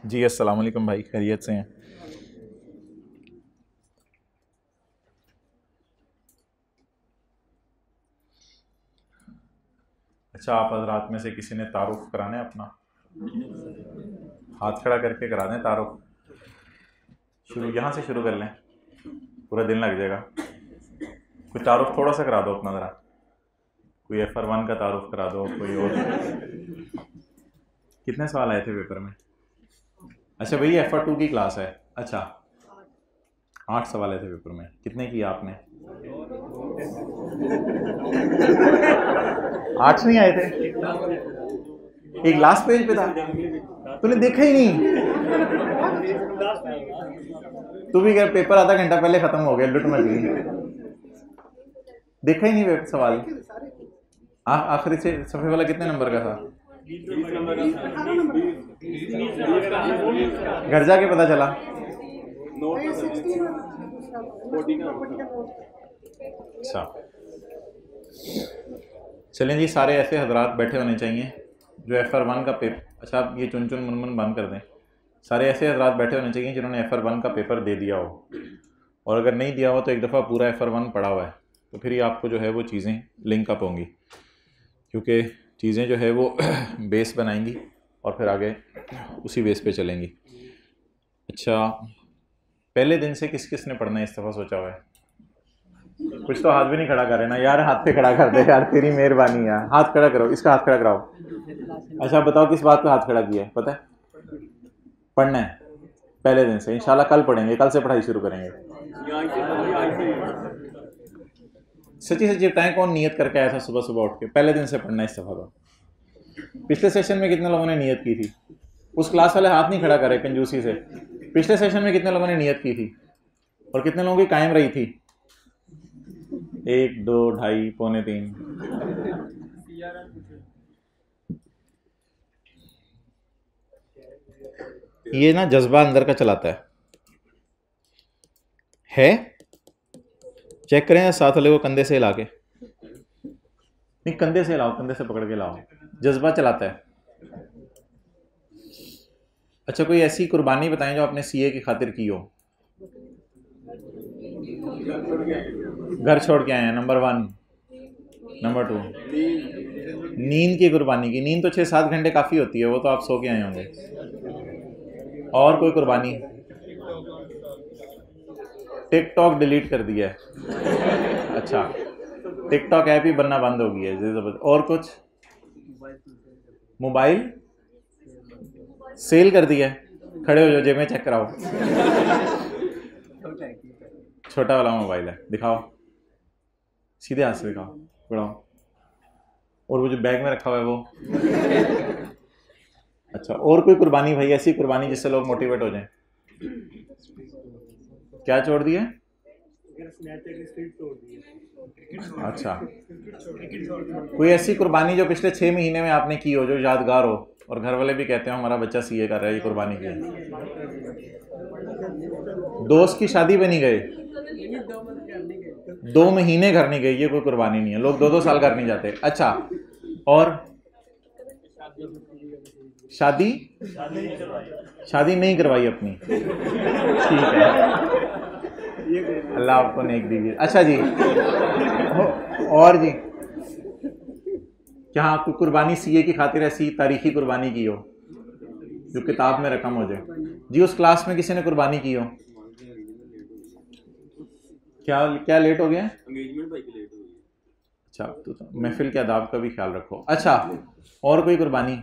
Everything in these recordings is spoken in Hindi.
जी अस्सलाम वालेकुम भाई, खैरियत से हैं? अच्छा, आप हजरात में से किसी ने तारुफ कराना है अपना? हाथ खड़ा करके करा दें तारुफ। शुरू यहाँ से शुरू कर लें, पूरा दिन लग जाएगा। कोई तारुफ थोड़ा सा करा दो अपना ज़रा। कोई FR1 का तारुफ करा दो, कोई और। कितने सवाल आए थे पेपर में? अच्छा भाई, FR2 की क्लास है। अच्छा, 8 सवाल आए थे पेपर में। कितने किए आपने? 8 नहीं आए थे? एक लास्ट पेज पे था, तूने देखा ही नहीं। तू भी क्या, पेपर आधा घंटा पहले खत्म हो गया, लुट मच गई। देखा ही नहीं सवाल। आखिरी से सफे वाला कितने नंबर का था? घर जाके पता चला। अच्छा, चलें जी, सारे ऐसे हजरात बैठे होने चाहिए जो FR1 का पेपर। अच्छा, आप ये चुन चुन मुन मुन बंद कर दें। सारे ऐसे हजरात बैठे होने चाहिए जिन्होंने FR1 का पेपर दे दिया हो, और अगर नहीं दिया हो तो एक दफ़ा पूरा FR1 पढ़ा हुआ है, तो फिर ही आपको जो है वो चीज़ें लिंक अप होंगी, क्योंकि चीज़ें जो है वो बेस बनाएंगी और फिर आगे उसी बेस पे चलेंगी। अच्छा, पहले दिन से किस किस ने पढ़ना है इस दफ़ा सोचा हुआ है? कुछ तो हाथ भी नहीं खड़ा करे ना यार, हाथ पे खड़ा कर दे यार, तेरी मेहरबानी यार। हाथ खड़ा करो, इसका हाथ खड़ा कराओ। अच्छा बताओ, किस बात पे हाथ खड़ा किया है? पता है? पढ़ना है पहले दिन से। इंशाल्लाह कल पढ़ेंगे, कल से पढ़ाई शुरू करेंगे। सच्ची सच्ची बताएं, कौन नियत करके आया था सुबह सुबह उठ के पहले दिन से पढ़ना है इस दफ़ा? तो पिछले सेशन में कितने लोगों ने नियत की थी? उस क्लास वाले हाथ नहीं खड़ा करे कंजूसी से। पिछले सेशन में कितने लोगों ने नियत की थी और कितने लोगों की कायम रही थी? 1 2 2.5 पौने 3। ये ना जज्बा अंदर का चलाता है। चेक करें साथ वाले को कंधे से हिला के। नहीं, कंधे से हिलाओ, कंधे से पकड़ के लाओ। जज्बा चलाता है। अच्छा, कोई ऐसी कुर्बानी बताएं जो आपने CA की खातिर की हो। घर छोड़ के आए हैं, नंबर 1। नंबर 2, नींद की कुर्बानी की। नींद तो 6-7 घंटे काफ़ी होती है, वो तो आप सो के आए होंगे। और कोई कुर्बानी? टिकटॉक डिलीट कर दिया है। अच्छा, टिकटॉक ऐप ही बनना बंद हो गई है। और कुछ? मोबाइल सेल कर दिया है। खड़े हो जाओ, जेब में चेक कराओ। छोटा वाला मोबाइल है, दिखाओ। सीधे हाथ से दिखाओ, पकड़ाओ। और वो जो बैग में रखा हुआ है वो? अच्छा, और कोई कुर्बानी भाई, ऐसी कुर्बानी जिससे लोग मोटिवेट हो जाएं? क्या छोड़ दिया? अच्छा, कोई ऐसी कुर्बानी जो पिछले 6 महीने में आपने की हो, जो यादगार हो और घर वाले भी कहते हो हमारा बच्चा CA कर रहा है, ये कुर्बानी की है? दोस्त की शादी पे नहीं गए, 2 महीने घर नहीं गए, ये कोई कुर्बानी नहीं है। लोग 2-2 साल घर नहीं जाते। अच्छा, और? शादी शादी नहीं करवाई अपनी, ठीक है। अल्लाह आपको नेक दीजिए। अच्छा जी, और जी, क्या आपको कुर्बानी CA की खातिर ऐसी तारीखी कुर्बानी की हो जो किताब में रकम हो जाए? जी, उस क्लास में किसी ने कुर्बानी की हो? क्या क्या लेट हो गया? अच्छा, तो महफिल के आदाब का भी ख्याल रखो। अच्छा, और कोई कुर्बानी?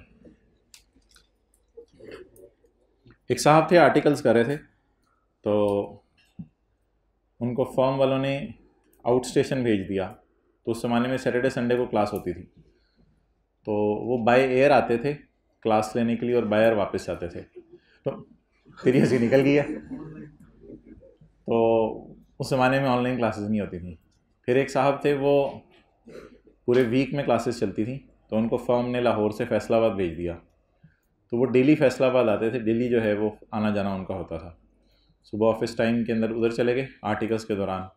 एक साहब थे, आर्टिकल्स कर रहे थे, तो उनको फॉर्म वालों ने आउट स्टेशन भेज दिया। तो उस ज़माने में सैटरडे संडे को क्लास होती थी, तो वो बाय एयर आते थे क्लास लेने के लिए और बाय एयर वापस जाते थे। तो तेरी हंसी निकल गई है। तो उस ज़माने में ऑनलाइन क्लासेस नहीं होती थी। फिर एक साहब थे, वो पूरे वीक में क्लासेस चलती थी, तो उनको फर्म ने लाहौर से फैसलाबाद भेज दिया। तो वो डेली फैसलाबाद आते थे, डेली जो है वो आना जाना उनका होता था। सुबह ऑफिस टाइम के अंदर उधर चले गए आर्टिकल्स के दौरान,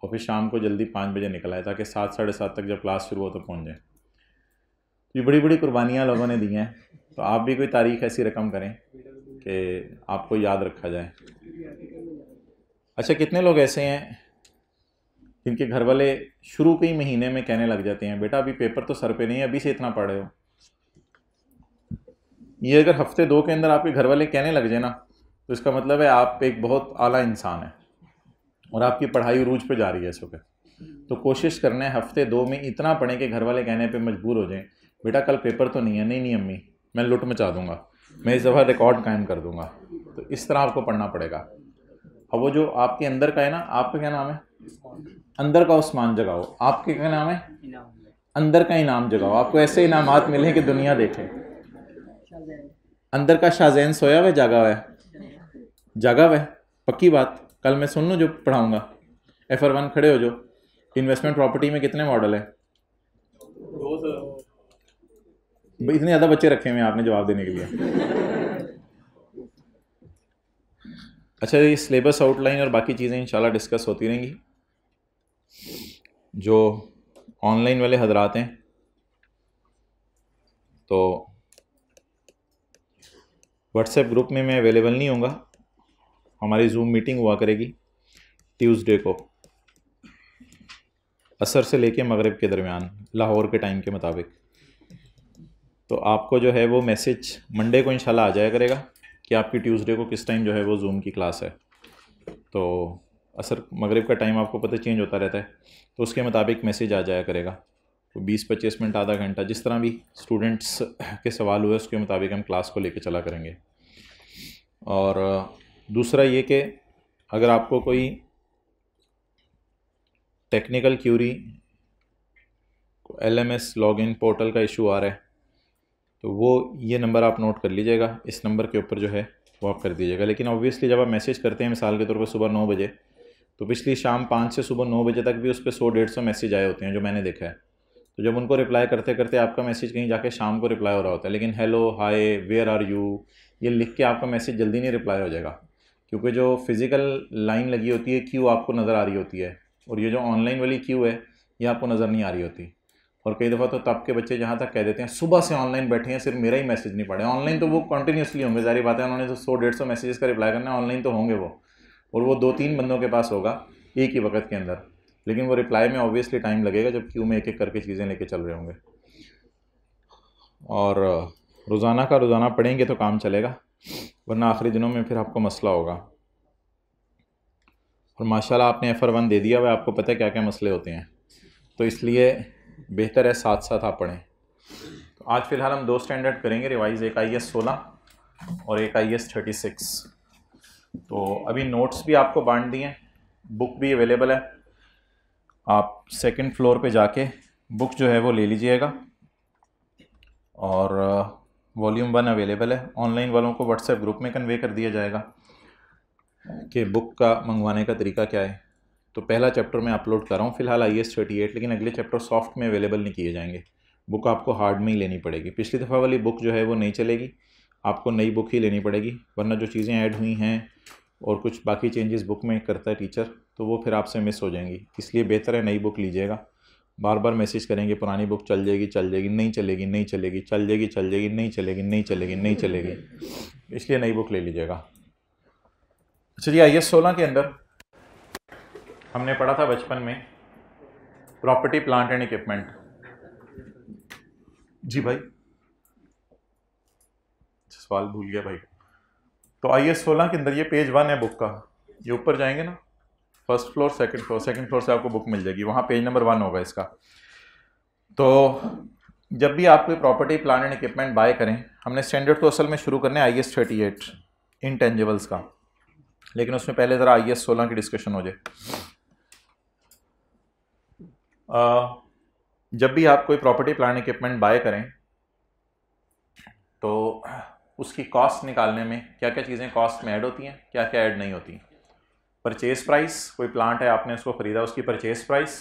और फिर शाम को जल्दी 5 बजे निकल आए ताकि 7 साढ़े 7 तक जब क्लास शुरू हो तो पहुँच जाए। तो ये बड़ी बड़ी कुर्बानियाँ लोगों ने दी हैं। तो आप भी कोई तारीख ऐसी रकम करें कि आपको याद रखा जाए। अच्छा, कितने लोग ऐसे हैं जिनके घर वाले शुरू के ही महीने में कहने लग जाते हैं बेटा अभी पेपर तो सर पे नहीं है, अभी से इतना पढ़े हो। ये अगर हफ्ते 2 के अंदर आपके घर वाले कहने लग जाए ना, तो इसका मतलब है आप एक बहुत आला इंसान है और आपकी पढ़ाई उरूज पे जा रही है इस वक्त। तो कोशिश करना है हफ्ते 2 में इतना पढ़ें कि घर वाले कहने पे मजबूर हो जाएं, बेटा कल पेपर तो नहीं है। नहीं नहीं अम्मी, मैं लुट मचा दूंगा, मैं इस दफ़ा रिकॉर्ड कायम कर दूंगा। तो इस तरह आपको पढ़ना पड़ेगा। अब वो जो आपके अंदर का है ना, आपका क्या नाम है? अंदर का उस्मान जगाओ। आपके क्या नाम है? अंदर का इनाम जगाओ। आपको ऐसे इनामात मिले कि दुनिया देखे। अंदर का शाहजैन सोया हुआ है, जागा हुआ है? जागा हुआ है, पक्की बात। कल मैं सुन लूँ जो पढ़ाऊँगा। FR1 खड़े हो जो। इन्वेस्टमेंट प्रॉपर्टी में कितने मॉडल है? इतने ज़्यादा बच्चे रखे हुए हैं आपने जवाब देने के लिए। अच्छा, ये सिलेबस आउटलाइन और बाकी चीज़ें इंशाल्लाह डिस्कस होती रहेंगी। जो ऑनलाइन वाले हजरात हैं तो व्हाट्सएप ग्रुप में मैं अवेलेबल नहीं होऊंगा। हमारी जूम मीटिंग हुआ करेगी ट्यूसडे को असर से लेके मगरिब के दरमियान, लाहौर के टाइम के मुताबिक। तो आपको जो है वो मैसेज मंडे को इंशाल्लाह आ जाया करेगा कि आपकी ट्यूसडे को किस टाइम जो है वो जूम की क्लास है। तो असर मगरिब का टाइम आपको पता चेंज होता रहता है, तो उसके मुताबिक मैसेज आ जाया करेगा। तो 20-25 मिनट, आधा घंटा, जिस तरह भी स्टूडेंट्स के सवाल हुए उसके मुताबिक हम क्लास को लेके चला करेंगे। और दूसरा ये कि अगर आपको कोई technical query, LMS login portal का इशू आ रहा है, तो वो ये नंबर आप नोट कर लीजिएगा। इस नंबर के ऊपर जो है वो आप कर दीजिएगा। लेकिन ऑब्वियसली जब आप मैसेज करते हैं मिसाल के तौर पर सुबह 9 बजे, तो पिछली शाम 5 से सुबह 9 बजे तक भी उस पर 100-150 मैसेज आए होते हैं जो मैंने देखा है। तो जब उनको रिप्लाई करते करते आपका मैसेज कहीं जाके शाम को रिप्लाई हो रहा होता है, लेकिन hello, hi, where are you, ये लिख के आपका मैसेज जल्दी नहीं रिप्लाई हो जाएगा, क्योंकि जो फिज़िकल लाइन लगी होती है, क्यू आपको नज़र आ रही होती है, और ये जो ऑनलाइन वाली क्यू है ये आपको नज़र नहीं आ रही होती। और कई दफ़ा तो तब के बच्चे जहाँ तक कह देते हैं सुबह से ऑनलाइन बैठे हैं, सिर्फ मेरा ही मैसेज नहीं पढ़े। ऑनलाइन तो वो कंटिन्यूसली होंगे, जारी बात है, उन्होंने तो 100-150 मैसेजेस का रिप्लाई करना है, ऑनलाइन तो होंगे वो, और वो 2-3 बंदों के पास होगा एक ही वक्त के अंदर। लेकिन वो रिप्लाई में ऑब्वियसली टाइम लगेगा जब क्यू में एक एक करके चीज़ें लेके चल रहे होंगे। और रोज़ाना का रोज़ाना पढ़ेंगे तो काम चलेगा, वरना आखिरी दिनों में फिर आपको मसला होगा। और माशाल्लाह आपने FR1 दे दिया हुआ, आपको पता है क्या क्या मसले होते हैं, तो इसलिए बेहतर है साथ साथ आप पढ़ें। तो आज फ़िलहाल हम 2 स्टैंडर्ड करेंगे रिवाइज़, एक IS 16 और एक IS 36। तो अभी नोट्स भी आपको बांट दिए हैं, बुक भी अवेलेबल है। आप 2nd फ्लोर पे जाके बुक जो है वो ले लीजिएगा। और वॉल्यूम 1 अवेलेबल है। ऑनलाइन वालों को व्हाट्सएप ग्रुप में कन्वे कर दिया जाएगा कि बुक का मंगवाने का तरीका क्या है। तो पहला चैप्टर मैं अपलोड कर रहा हूँ फ़िलहाल IS 38, लेकिन अगले चैप्टर सॉफ्ट में अवेलेबल नहीं किए जाएंगे। बुक आपको हार्ड में ही लेनी पड़ेगी। पिछली दफ़ा वाली बुक जो है वो नहीं चलेगी, आपको नई बुक ही लेनी पड़ेगी, वरना जो चीज़ें ऐड हुई हैं और कुछ बाकी चेंजेस बुक में करता है टीचर, तो वो फिर आपसे मिस हो जाएंगी। इसलिए बेहतर है नई बुक लीजिएगा। बार बार मैसेज करेंगे पुरानी बुक चल जाएगी, चल जाएगी, नहीं चलेगी, नहीं चलेगी, चल जाएगी, चल जाएगी, नहीं चलेगी, नहीं चलेगी, नहीं चलेगी, इसलिए नई बुक ले लीजिएगा। चलिए, IS 16 के अंदर हमने पढ़ा था बचपन में प्रॉपर्टी, प्लांट एंड इक्विपमेंट। जी भाई, सवाल भूल गया भाई। तो IS 16 के अंदर ये पेज 1 है बुक का, ये ऊपर जाएंगे ना, 1st floor 2nd floor, 2nd floor से आपको बुक मिल जाएगी, वहाँ पेज नंबर 1 होगा इसका। तो जब भी आप कोई property, plant and equipment buy करें, हमने स्टैंडर्ड तो असल में शुरू करने IS 38 इंटेंजिबल्स का, लेकिन उसमें पहले ज़रा IS 16 की डिस्कशन हो जाए। जब भी आप कोई प्रॉपर्टी, प्लांट इक्विपमेंट बाय करें तो उसकी कॉस्ट निकालने में क्या क्या चीज़ें कॉस्ट में ऐड होती हैं, क्या क्या ऐड नहीं होती। परचेज प्राइस, कोई प्लांट है आपने उसको ख़रीदा, उसकी परचेज प्राइस,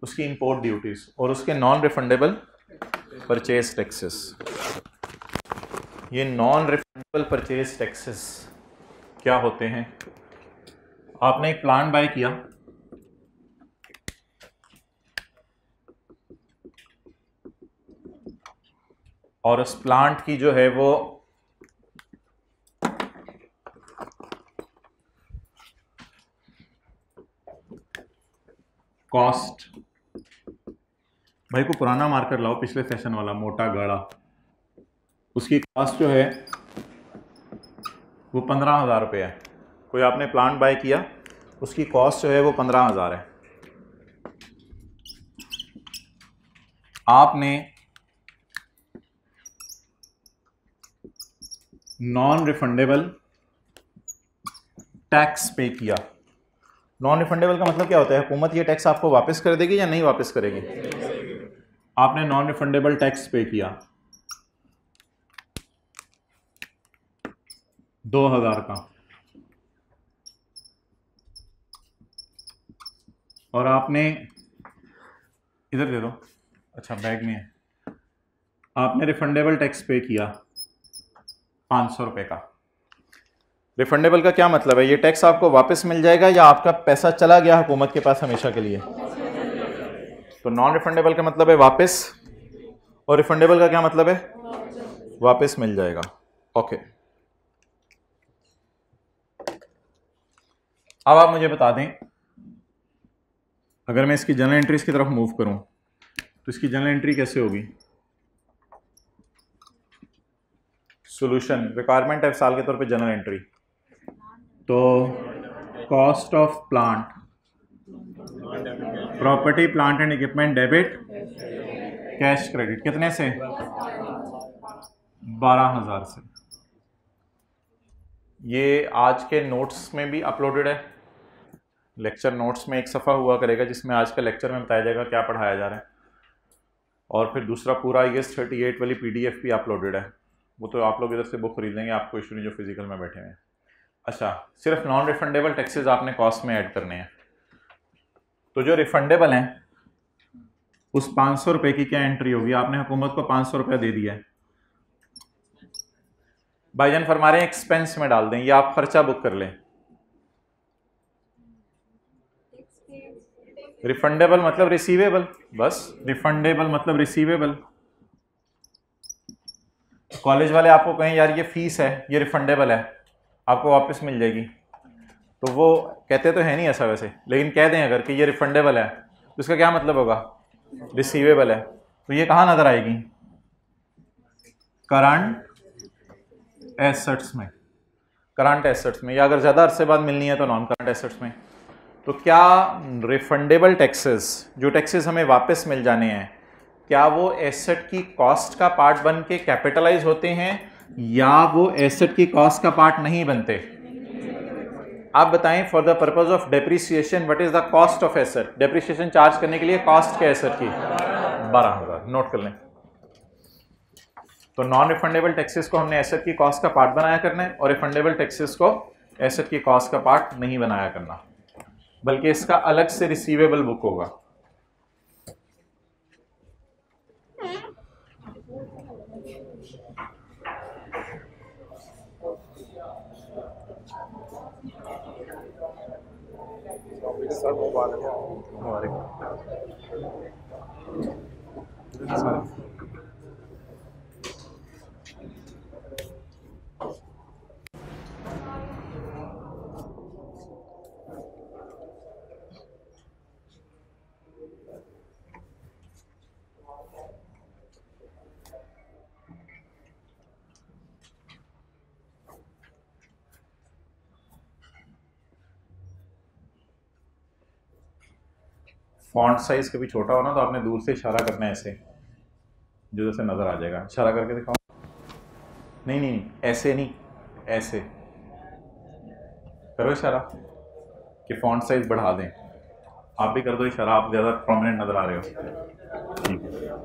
उसकी इंपोर्ट ड्यूटीज़, और उसके नॉन रिफंडेबल परचेज टैक्सेस। ये नॉन रिफंडेबल परचेज टैक्सेस क्या होते हैं? आपने एक प्लांट बाय किया, और उस प्लांट की जो है वो कॉस्ट, भाई को पुराना मार्कर लाओ, पिछले सेशन वाला मोटा गाढ़ा, उसकी कॉस्ट जो है वो 15,000 रुपये है। कोई आपने प्लांट बाय किया, उसकी कॉस्ट जो है वो 15,000 है। आपने नॉन रिफंडेबल टैक्स पे किया। नॉन रिफंडेबल का मतलब क्या होता है? हुकूमत ये टैक्स आपको वापस कर देगी या नहीं वापस करेगी? आपने नॉन रिफंडेबल टैक्स पे किया 2,000 का, और आपने इधर दे दो, अच्छा बैग में है, आपने रिफंडेबल टैक्स पे किया 500 रुपये का। रिफंडेबल का क्या मतलब है? ये टैक्स आपको वापस मिल जाएगा या आपका पैसा चला गया हुकूमत के पास हमेशा के लिए? तो नॉन रिफंडेबल का मतलब है वापस, और रिफंडेबल का क्या मतलब है? वापस मिल जाएगा। ओके, अब आप मुझे बता दें, अगर मैं इसकी जनरल एंट्रीज की तरफ मूव करूं तो इसकी जनरल एंट्री कैसे होगी? सॉल्यूशन, रिक्वायरमेंट है साल के तौर पे जनरल एंट्री, तो cost of plant, property plant and equipment debit, cash credit, कितने से? 12,000 से। ये आज के नोट्स में भी अपलोडेड है, लेक्चर नोट्स में एक सफ़ा हुआ करेगा जिसमें आज का लेक्चर में बताया जाएगा क्या पढ़ाया जा रहा है, और फिर दूसरा पूरा IS 38 वाली PDF भी अपलोडेड है। वो तो आप लोग इधर से बुक खरीद लेंगे, आपको इशू नहीं जो फिजिकल में बैठे हैं। अच्छा, सिर्फ नॉन रिफंडेबल टैक्सेस आपने कॉस्ट में ऐड करने हैं। तो जो रिफंडेबल हैं उस 500 रुपये की क्या एंट्री होगी? आपने हुकूमत को 500 रुपये दे दिया है, भाईजान फरमा रहे हैं एक्सपेंस में डाल दें या आप खर्चा बुक कर लें। रिफंडेबल मतलब रिसीवेबल, बस रिफंडेबल मतलब रिसीवेबल। कॉलेज वाले आपको कहें यार ये फीस है, ये रिफंडेबल है, आपको वापस मिल जाएगी, तो वो कहते तो है नहीं ऐसा वैसे, लेकिन कह दें अगर कि ये रिफंडेबल है तो इसका क्या मतलब होगा? रिसीवेबल है। तो ये कहाँ नजर आएगी? करंट एसेट्स में, करंट एसेट्स में, या अगर ज़्यादा अरसे बाद मिलनी है तो नॉन करंट एसेट्स में। तो क्या रिफंडेबल टैक्सेस, जो टैक्सेस हमें वापस मिल जाने हैं, क्या वो एसेट की कॉस्ट का पार्ट बन के कैपिटलाइज होते हैं या वो एसेट की कॉस्ट का पार्ट नहीं बनते? आप बताएं, for the purpose of depreciation what is the cost of asset? Depreciation charge करने के लिए कॉस्ट क्या एसेट की? 12,000। नोट कर लें। तो नॉन रिफंडेबल टैक्सेस को हमने एसेट की कॉस्ट का पार्ट बनाया करना है, और रिफंडेबल टैक्सेस को एसेट की कॉस्ट का पार्ट नहीं बनाया करना, बल्कि इसका अलग से रिसीवेबल बुक होगा। फॉन्ट साइज कभी छोटा हो ना तो आपने दूर से इशारा करना है ऐसे, जो जैसे नजर आ जाएगा। इशारा करके दिखाओ। नहीं नहीं, ऐसे नहीं, ऐसे करो इशारा कि फॉन्ट साइज बढ़ा दें। आप भी कर दो इशारा, आप ज़्यादा प्रोमिनेंट नजर आ रहे हो। ठीक है,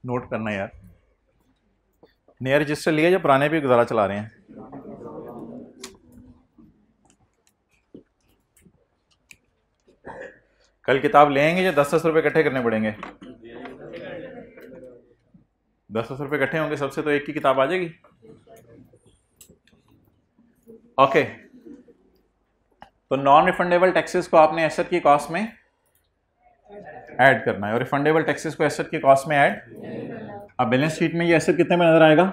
नोट करना यार। नया रजिस्टर लिया या पुराने भी गुजारा चला रहे हैं? कल किताब ले आएंगे या 10-10 रुपए इकट्ठे करने पड़ेंगे? 10 रुपये इकट्ठे होंगे सबसे तो एक की किताब आ जाएगी। ओके, तो नॉन रिफंडेबल टैक्सेस को आपने एसेट की कॉस्ट में ऐड करना है और रिफंडेबल टैक्सेस को एसेट की कॉस्ट में ऐड। अब बैलेंस शीट में ये एसेट कितने में नजर आएगा?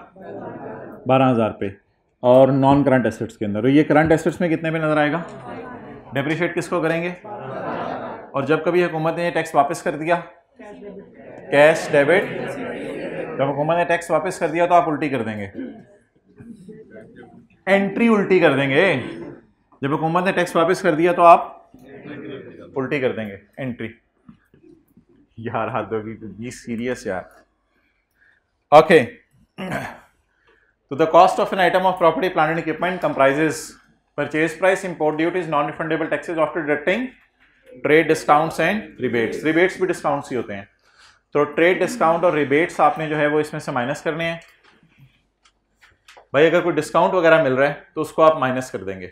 12,000 पे, और नॉन करंट एसेट्स के अंदर ये करंट एसेट्स में कितने में नजर आएगा? डेप्रिशिएट किसको करेंगे? और जब कभी हुकूमत ने टैक्स वापस कर दिया, कैश डेबिट, जब हुकूमत ने टैक्स वापस कर दिया तो आप उल्टी कर देंगे, एंट्री उल्टी कर देंगे। जब हुकूमत ने टैक्स वापस कर दिया तो आप उल्टी कर देंगे, एंट्री। यार हाथ दोगी, बी सीरियस यार। ओके, तो the cost of an item of property plant and equipment comprises purchase price, import duties, non refundable taxes after deducting trade discounts and rebates. Rebates भी डिस्काउंट्स ही होते हैं, तो ट्रेड डिस्काउंट और रिबेट्स आपने जो है वो इसमें से माइनस करने हैं। भाई अगर कोई डिस्काउंट वगैरह मिल रहा है तो उसको आप माइनस कर देंगे,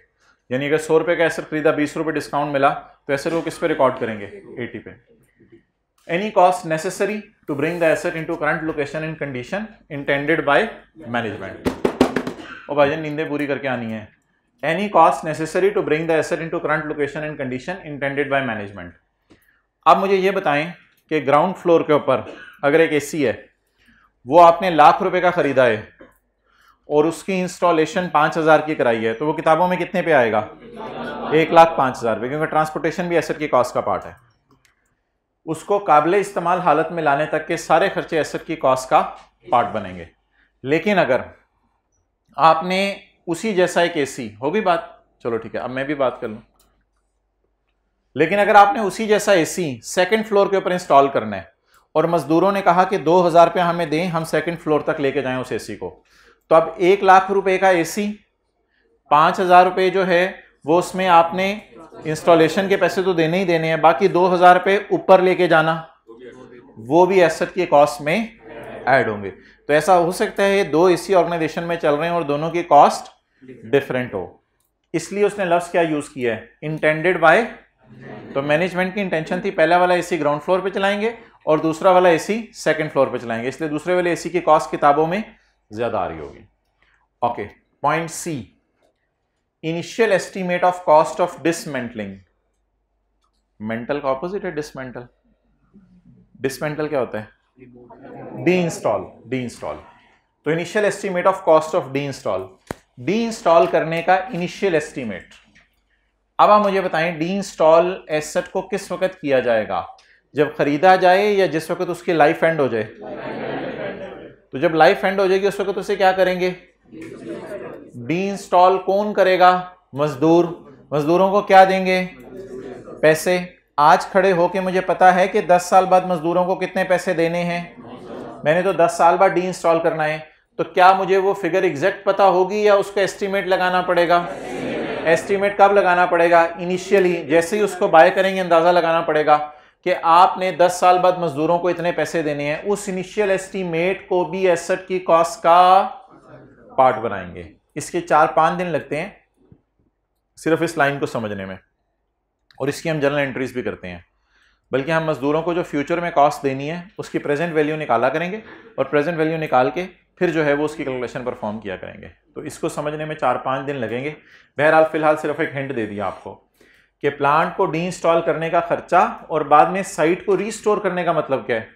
यानी अगर 100 रुपये का एसेट खरीदा, 20 रुपये डिस्काउंट मिला, तो एसेट को किस पे रिकॉर्ड करेंगे? 80 पे। Any cost necessary to bring the asset into current location in condition intended by management. और भाईजान नींदें पूरी करके आनी है। Any cost necessary to bring the asset into current location in condition intended by management. अब मुझे ये बताएं कि ग्राउंड फ्लोर के ऊपर अगर एक एसी है, वो आपने ₹1,00,000 का खरीदा है और उसकी इंस्टॉलेशन 5,000 की कराई है, तो वो किताबों में कितने पे आएगा? 1,05,000 रुपये, क्योंकि ट्रांसपोर्टेशन भी एसेट की कॉस्ट का पार्ट है। उसको काबिल इस्तेमाल हालत में लाने तक के सारे खर्चे एसेट की कॉस्ट का पार्ट बनेंगे। लेकिन अगर आपने उसी जैसा एक एसी, हो गई बात, चलो ठीक है, अब मैं भी बात कर लूं। लेकिन अगर आपने उसी जैसा एसी सेकंड फ्लोर के ऊपर इंस्टॉल करना है और मजदूरों ने कहा कि 2,000 रुपये हमें दें, हम सेकंड फ्लोर तक लेके जाएं उस एसी को, तो अब 1,00,000 रुपए का एसी, 5,000 रुपये जो है वो उसमें आपने इंस्टॉलेशन के पैसे तो देने ही देने हैं, बाकी 2,000 रुपये ऊपर लेके जाना, वो भी एसेट की कॉस्ट में ऐड होंगे। तो ऐसा हो सकता है दो एसी ऑर्गेनाइजेशन में चल रहे हैं और दोनों की कॉस्ट डिफरेंट हो, इसलिए उसने लफ्ज क्या यूज किया है? Intended by. तो मैनेजमेंट की इंटेंशन थी पहला वाला एसी ग्राउंड फ्लोर पे चलाएंगे और दूसरा वाला एसी सेकंड फ्लोर पे चलाएंगे, इसलिए दूसरे वाले एसी की कॉस्ट किताबों में ज्यादा आ रही होगी। Okay, point C, initial estimate of cost of dismantling. Mantle का ऑपोजिट है डिसमेंटल। डिसमेंटल क्या होता है? Deinstall. डी इंस्टॉल, तो initial estimate of cost of deinstall, deinstall करने का इनिशियल एस्टीमेट। अब आप मुझे बताएं डी इंस्टॉल एसेट को किस वक्त किया जाएगा? जब खरीदा जाए या जिस वक्त उसकी लाइफ एंड हो जाए? तो जब लाइफ एंड हो जाएगी उस वक्त उसे क्या करेंगे? डी इंस्टॉल कौन करेगा? मजदूर। मजदूरों को क्या देंगे? पैसे। आज खड़े होके मुझे पता है कि 10 साल बाद मजदूरों को कितने पैसे देने हैं, मैंने तो 10 साल बाद डी इंस्टॉल करना है, तो क्या मुझे वो फिगर एग्जैक्ट पता होगी या उसका एस्टीमेट लगाना पड़ेगा? एस्टीमेट कब लगाना पड़ेगा? इनिशियली, जैसे ही उसको बाय करेंगे अंदाजा लगाना पड़ेगा कि आपने 10 साल बाद मजदूरों को इतने पैसे देने हैं। उस इनिशियल एस्टीमेट को भी एसेट की कॉस्ट का पार्ट बनाएंगे। इसके 4-5 दिन लगते हैं सिर्फ इस लाइन को समझने में, और इसकी हम जर्नल एंट्रीज भी करते हैं। बल्कि हम मजदूरों को जो फ्यूचर में कॉस्ट देनी है उसकी प्रेजेंट वैल्यू निकाला करेंगे और प्रेजेंट वैल्यू निकाल के फिर जो है वो उसकी कैलकुलेशन परफॉर्म किया करेंगे। तो इसको समझने में 4-5 दिन लगेंगे। बहरहाल फिलहाल सिर्फ एक हिंट दे दिया आपको कि प्लांट को डी इंस्टॉल करने का खर्चा और बाद में साइट को रीस्टोर करने का मतलब क्या है?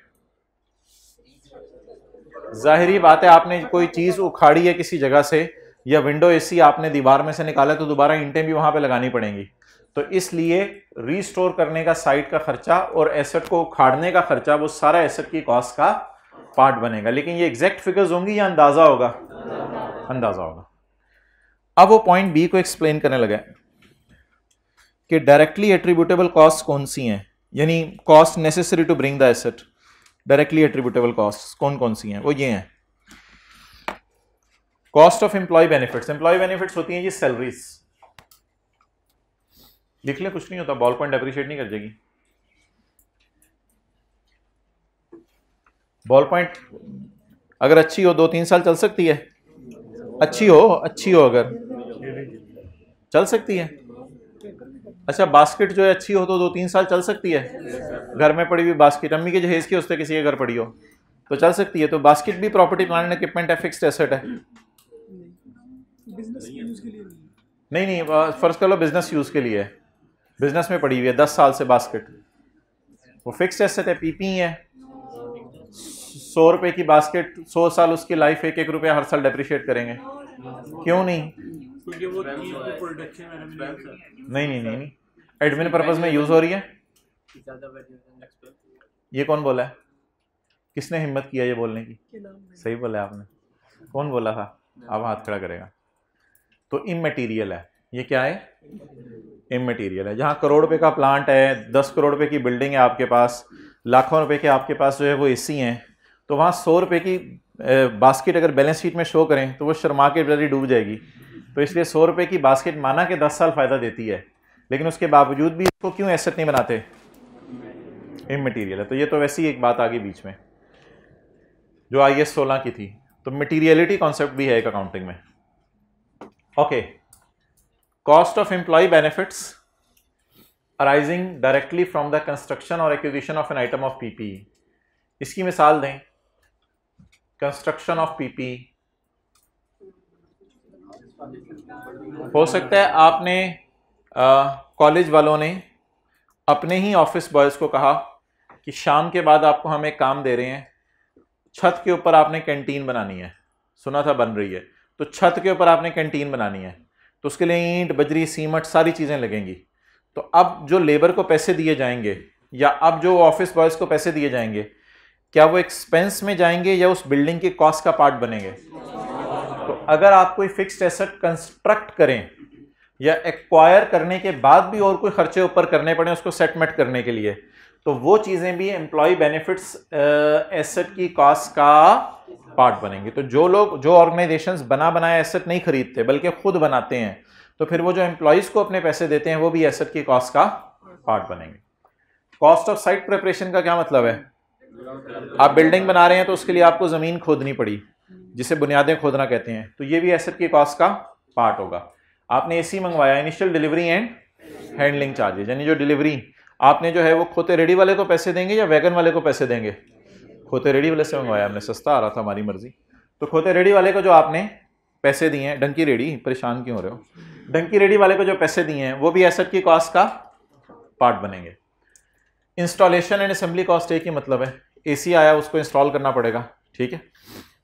जाहिरी बात है, आपने कोई चीज उखाड़ी है किसी जगह से, या विंडो एसी आपने दीवार में से निकाला, तो दोबारा ईंटें भी वहां पे लगानी पड़ेंगी। तो इसलिए रीस्टोर करने का साइट का खर्चा और एसेट को उखाड़ने का खर्चा, वो सारा एसेट की कॉस्ट का पार्ट बनेगा। लेकिन ये एग्जैक्ट फिगर्स होंगी या अंदाजा होगा? अंदाजा होगा। अब वो पॉइंट बी को एक्सप्लेन करने लगा कि डायरेक्टली एट्रीब्यूटेबल कॉस्ट कौन सी हैं, यानी cost necessary to bring the asset. Directly attributable cost कौन कौन सी हैं? वो ये हैं, cost of employ benefits. Employee benefits होती हैं जी सैलरीज। लिख ले, कुछ नहीं होता, बॉल पॉइंट अप्रिशिएट नहीं कर जाएगी। बॉल पॉइंट अगर अच्छी हो 2-3 साल चल सकती है, अच्छी हो अगर चल सकती है। अच्छा, बास्केट जो है अच्छी हो तो 2-3 साल चल सकती है। घर में पड़ी हुई बास्केट, अम्मी के जहेज की उससे किसी के घर पड़ी हो तो चल सकती है। तो बास्केट भी प्रॉपर्टी प्लांट एंड इक्विपमेंट है, फिक्स्ड एसेट है। बिजनेस यूज के लिए नहीं, फर्ज कर लो बिजनेस यूज के लिए है, बिजनेस में पड़ी हुई है 10 साल से बास्केट, वो फिक्स्ड एसेट है, पीपी है। 100 रुपए की बास्केट, 100 साल उसकी लाइफ, 1-1 रुपया हर साल डेप्रिशिएट करेंगे, क्यों नहीं? क्योंकि वो चीज को प्रोडक्शन में नहीं, एडमिन पर्पज में यूज हो रही है। ये कौन बोला है? किसने हिम्मत किया ये बोलने की? सही बोला आपने, कौन बोला था? अब हाथ खड़ा करेगा। तो इमटेरियल है, ये क्या है? इमटेरियल है। जहाँ करोड़ रुपए का प्लांट है, 10 करोड़ रुपए की बिल्डिंग है आपके पास, लाखों रुपए के आपके पास जो है वो एसी हैं, तो वहाँ 100 रुपए की बास्केट अगर बैलेंस शीट में शो करें तो वो शर्मा के बेचारी डूब जाएगी। तो इसलिए 100 रुपए की बास्केट माना कि 10 साल फ़ायदा देती है, लेकिन उसके बावजूद भी इसको क्यों एसेट नहीं बनाते? इमटेरियल है। तो ये तो वैसी एक बात आ गई बीच में जो IS 16 की थी। तो मटीरियलिटी कॉन्सेप्ट भी है एक अकाउंटिंग में। Okay, cost of employ benefits arising directly from the construction और acquisition of an item of PP. इसकी मिसाल दें, कंस्ट्रक्शन ऑफ पीपी। हो सकता है आपने कॉलेज वालों ने अपने ही ऑफिस बॉयज़ को कहा कि शाम के बाद आपको हम एक काम दे रहे हैं, छत के ऊपर आपने कैंटीन बनानी है, सुना था बन रही है, तो छत के ऊपर आपने कैंटीन बनानी है, तो उसके लिए ईंट, बजरी, सीमेंट सारी चीज़ें लगेंगी। तो अब जो लेबर को पैसे दिए जाएंगे या अब जो ऑफिस बॉयज़ को पैसे दिए जाएंगे, क्या वो एक्सपेंस में जाएंगे या उस बिल्डिंग के कॉस्ट का पार्ट बनेंगे? तो अगर आप कोई फिक्स्ड एसेट कंस्ट्रक्ट करें या एक्वायर करने के बाद भी और कोई खर्चे ऊपर करने पड़े उसको सेटमेंट करने के लिए, तो वो चीज़ें भी एम्प्लॉय बेनिफिट्स एसेट की कॉस्ट का पार्ट बनेंगे। तो जो ऑर्गेनाइजेशंस बना बनाया एसेट नहीं खरीदते बल्कि खुद बनाते हैं, तो फिर वो जो एम्प्लॉयज़ को अपने पैसे देते हैं वो भी एसेट की कॉस्ट का पार्ट बनेंगे। कॉस्ट ऑफ साइट प्रिपरेशन का क्या मतलब है? आप बिल्डिंग बना रहे हैं तो उसके लिए आपको ज़मीन खोदनी पड़ी, जिसे बुनियादें खोदना कहते हैं, तो ये भी एसेट की कॉस्ट का पार्ट होगा। आपने एसी मंगवाया, initial delivery and handling charges, यानी जो डिलीवरी आपने जो है वो खोते रेडी वाले को पैसे देंगे या वैगन वाले को पैसे देंगे? खोते रेडी वाले से मंगवाया हमने, सस्ता आ रहा था, हमारी मर्जी। तो खोते रेडी वाले को जो आपने पैसे दिए हैं, डंकी रेडी, परेशान क्यों हो रहे हो, डंकी रेडी वाले को जो पैसे दिए हैं वो भी एसेट की कॉस्ट का पार्ट बनेंगे। इंस्टॉलेशन एंड असेंबली कॉस्ट एक ही मतलब है, एसी आया उसको इंस्टॉल करना पड़ेगा, ठीक है,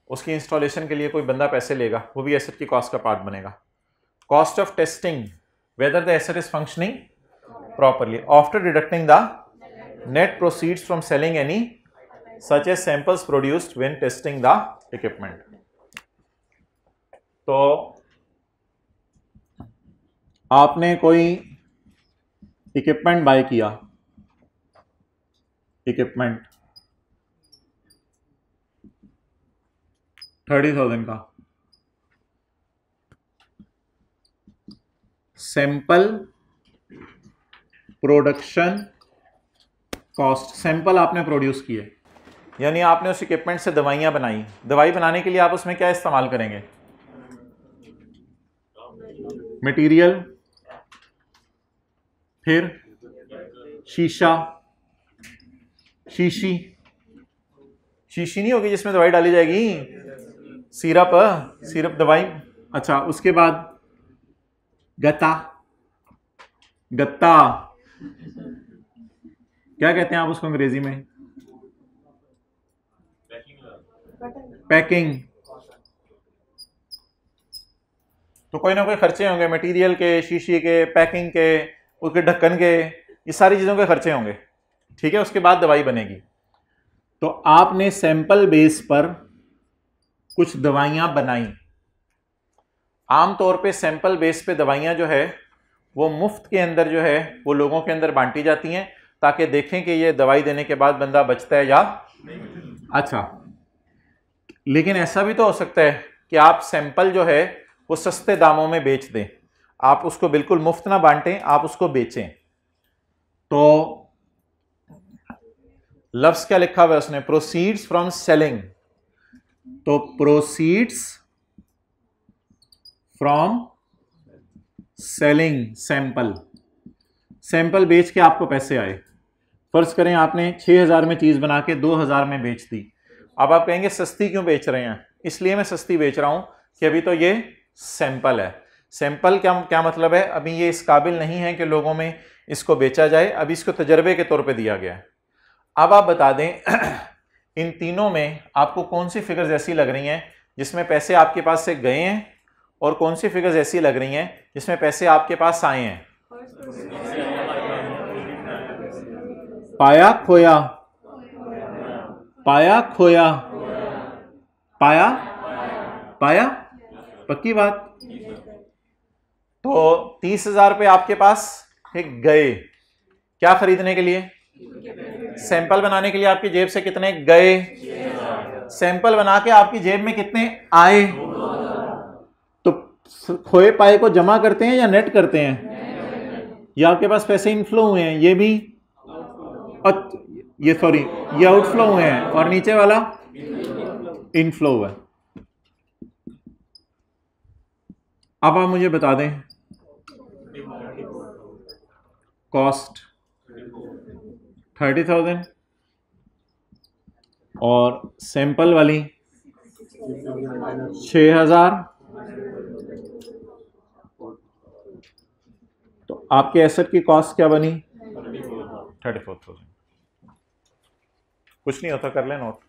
उसकी इंस्टॉलेशन के लिए कोई बंदा पैसे लेगा, वो भी एसेट की कॉस्ट का पार्ट बनेगा। Cost of testing whether the asset is functioning properly after deducting the net proceeds from selling any such as samples produced when testing the equipment. तो आपने कोई इक्विपमेंट बाय किया, इक्विपमेंट 30,000 का, सैंपल प्रोडक्शन कॉस्ट, सैंपल आपने प्रोड्यूस किए, यानी आपने उस इक्विपमेंट से दवाइयां बनाई। दवाई बनाने के लिए आप उसमें क्या इस्तेमाल करेंगे? मटेरियल, फिर शीशा, शीशी नहीं होगी जिसमें दवाई डाली जाएगी, सिरप दवाई। अच्छा, उसके बाद गत्ता क्या कहते हैं आप उसको अंग्रेजी में? पैकिंग। तो कोई ना कोई खर्चे होंगे, मटेरियल के, शीशी के, पैकिंग के, उसके ढक्कन के, ये सारी चीज़ों के खर्चे होंगे, ठीक है। उसके बाद दवाई बनेगी। तो आपने सैंपल बेस पर कुछ दवाइयां बनाई। आमतौर पे सैंपल बेस पे दवाइयां जो है वो मुफ्त के अंदर जो है वो लोगों के अंदर बांटी जाती हैं ताकि देखें कि ये दवाई देने के बाद बंदा बचता है या नहीं। अच्छा, लेकिन ऐसा भी तो हो सकता है कि आप सैंपल जो है वो सस्ते दामों में बेच दें, आप उसको बिल्कुल मुफ्त ना बांटें, आप उसको बेचें। तो लफ्ज क्या लिखा हुआ है उसने? Proceeds from selling. तो proceeds from selling sample, sample बेच के आपको पैसे आए। फर्ज करें आपने 6,000 में चीज बना के 2,000 में बेच दी, अब आप कहेंगे सस्ती क्यों बेच रहे हैं? इसलिए मैं सस्ती बेच रहा हूं कि अभी तो ये सैंपल है। सैंपल क्या क्या मतलब है? अभी ये इस काबिल नहीं है कि लोगों में इसको बेचा जाए, अभी इसको तजर्बे के तौर पे दिया गया है। अब आप बता दें इन तीनों में आपको कौन सी फिगर्स ऐसी लग रही हैं जिसमें पैसे आपके पास से गए हैं, और कौन सी फिगर्स ऐसी लग रही हैं जिसमें पैसे आपके पास आए हैं? पाया खोया, पाया खोया, पाया पाया, पक्की बात। तो 30,000 रुपये आपके पास गए क्या खरीदने के लिए? सैंपल बनाने के लिए आपकी जेब से कितने गए? सैंपल बना के आपकी जेब में कितने आए? तो खोए पाए को जमा करते हैं या नेट करते हैं? ये आपके पास पैसे इनफ्लो हुए हैं, ये भी ये सॉरी ये आउटफ्लो हुए हैं, और नीचे वाला इनफ्लो हुआ है। अब आप मुझे बता दें कॉस्ट 30,000 और सैंपल वाली 6,000, तो आपके एसेट की कॉस्ट क्या बनी? 34,000। कुछ नहीं होता, कर ले नोट।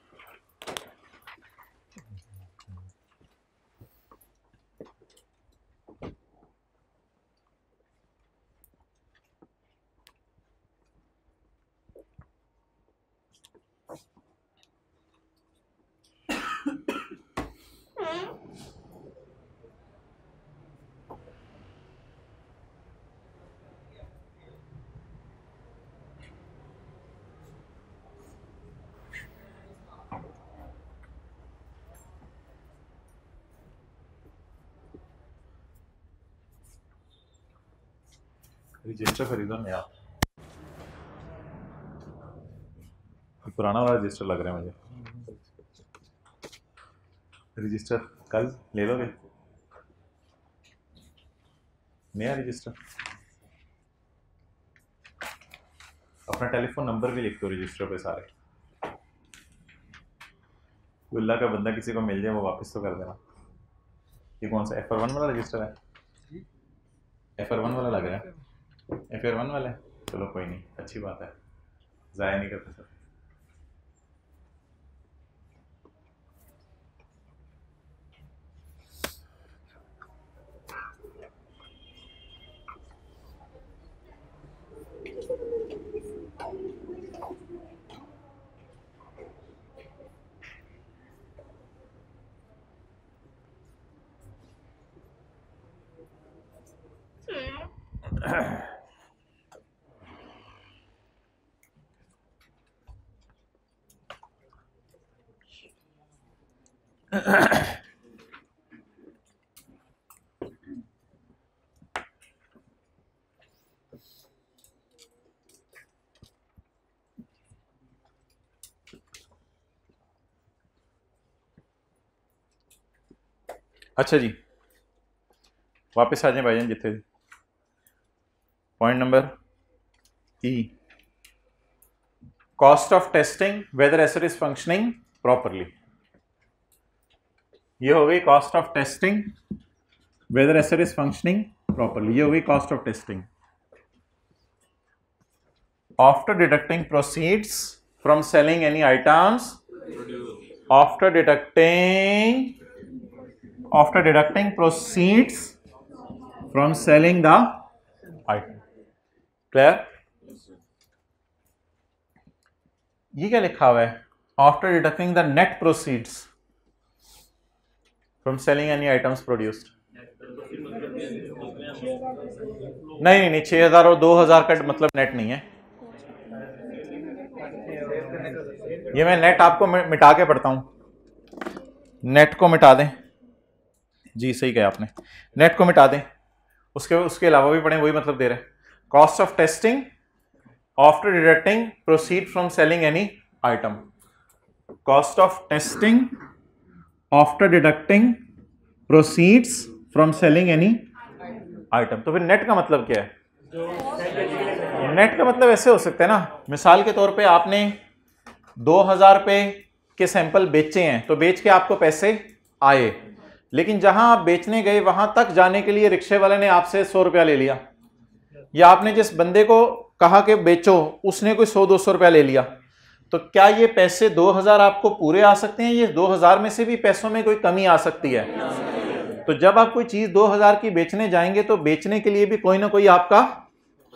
रजिस्टर खरीदो नया, पुराना वाला रजिस्टर लग रहा है मुझे। रजिस्टर कल ले लोगे नया रजिस्टर? अपना टेलीफोन नंबर भी लिख दो रजिस्टर पे सारे। अल्लाह का बंदा किसी को मिल जाए वो वापस तो कर देना। ये कौन सा FR1 वाला रजिस्टर है? FR1 वाला लग रहा है। FR1 वाला है, चलो कोई नहीं, अच्छी बात है, ज़ाया नहीं करते सर। अच्छा जी, वापस आ जाए भाईजान जिथे। Point number E, cost of testing whether asset is functioning properly. ये हो गई cost of testing whether asset is functioning properly, ये हो गई cost of testing. After deducting proceeds from selling any items, after deducting proceeds from selling the item. Clear? ये क्या लिखा हुआ है? After deducting the net proceeds from selling any items produced. नहीं 6,000 और 2,000 का मतलब नेट नहीं है। ये मैं नेट आपको मिटा के पढ़ता हूं, नेट को मिटा दें जी, सही कहा आपने, नेट को मिटा दें, उसके अलावा भी पढ़ें, वही मतलब दे रहे हैं। Cost of testing after deducting proceed from selling any item, cost of testing after deducting proceeds from selling any item. तो फिर नेट का मतलब क्या है? नेट का मतलब ऐसे हो सकता है ना, मिसाल के तौर पे आपने 2,000 रुपये के सैंपल बेचे हैं तो बेच के आपको पैसे आए, लेकिन जहां आप बेचने गए वहां तक जाने के लिए रिक्शे वाले ने आपसे 100 रुपया ले लिया, या आपने जिस बंदे को कहा कि बेचो उसने कोई 100-200 रुपया ले लिया, तो क्या ये पैसे 2000 आपको पूरे आ सकते हैं? ये 2000 में से भी पैसों में कोई कमी आ सकती है। तो जब आप कोई चीज 2000 की बेचने जाएंगे तो बेचने के लिए भी कोई ना कोई आपका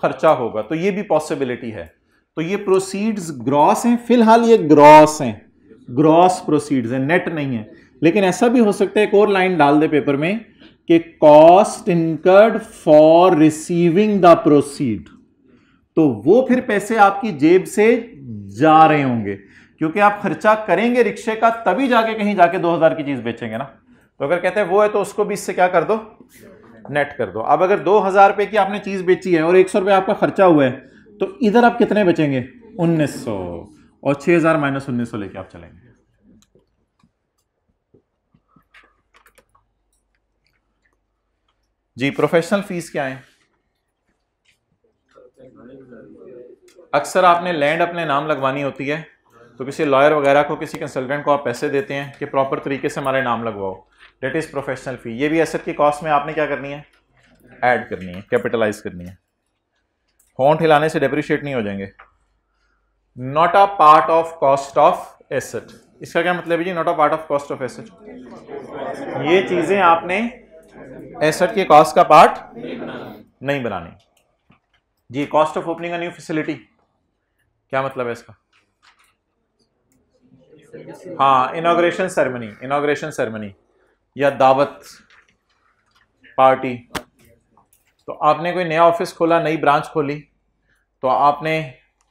खर्चा होगा, तो ये भी पॉसिबिलिटी है। तो ये प्रोसीड्स ग्रॉस हैं, फिलहाल ये ग्रॉस हैं, ग्रॉस प्रोसीड्स हैं, नेट नहीं है। लेकिन ऐसा भी हो सकता है, एक और लाइन डाल दे पेपर में कि cost incurred for receiving the proceed, तो वो फिर पैसे आपकी जेब से जा रहे होंगे, क्योंकि आप खर्चा करेंगे रिक्शे का तभी जाके कहीं जाके 2000 की चीज बेचेंगे ना। तो अगर कहते हैं वो है तो उसको भी इससे क्या कर दो, नेट कर दो। अब अगर 2000 रुपए की आपने चीज बेची है और 100 रुपए आपका खर्चा हुआ है, तो इधर आप कितने बचेंगे? 1900, और 6000 माइनस 1900 लेके आप चलेंगे। जी प्रोफेशनल फीस क्या है? अक्सर आपने लैंड अपने नाम लगवानी होती है, तो किसी लॉयर वगैरह को, किसी कंसल्टेंट को आप पैसे देते हैं कि प्रॉपर तरीके से हमारे नाम लगवाओ, डेट इज प्रोफेशनल फी। ये भी एसेट की कॉस्ट में आपने क्या करनी है? ऐड करनी है, कैपिटलाइज करनी है। होंठ हिलाने से डेप्रिशिएट नहीं हो जाएंगे। Not a part of cost of asset, इसका क्या मतलब है जी? Not a part of cost of asset, ये चीजें आपने एसेट के कॉस्ट का पार्ट नहीं बनानी जी। Cost of opening a new facility, क्या मतलब है इसका? हाँ, इनॉग्रेशन सेरेमनी, इनॉग्रेशन सेरेमनी या दावत पार्टी। तो आपने कोई नया ऑफिस खोला, नई ब्रांच खोली, तो आपने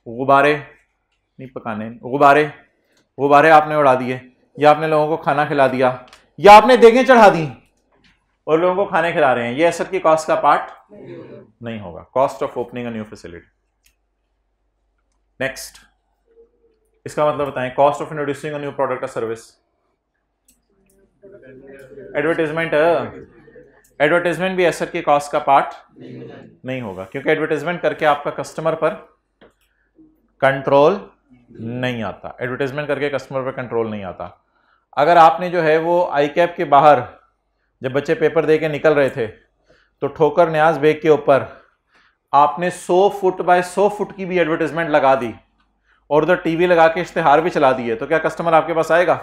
गुब्बारे नहीं पकाने, गुब्बारे आपने उड़ा दिए, या आपने लोगों को खाना खिला दिया, या आपने देगें चढ़ा दी और लोगों को खाने खिला रहे हैं, ये एसेट की कॉस्ट का पार्ट नहीं होगा। Cost of opening a new facility. Next, इसका मतलब बताएं। Cost of introducing a new product और सर्विस। एडवर्टाइजमेंट, एडवर्टाइजमेंट भी एसेट की कॉस्ट का पार्ट नहीं होगा, क्योंकि एडवर्टाइजमेंट करके आपका कस्टमर पर कंट्रोल नहीं आता। एडवर्टाइजमेंट करके कस्टमर पर कंट्रोल नहीं आता। अगर आपने जो है वो आई कैप के बाहर जब बच्चे पेपर दे के निकल रहे थे, तो ठोकर न्याज बेग के ऊपर आपने 100 फुट बाय 100 फुट की भी एडवर्टाइजमेंट लगा दी और उधर टीवी लगा के इश्तेहार भी चला दिए, तो क्या कस्टमर आपके पास आएगा?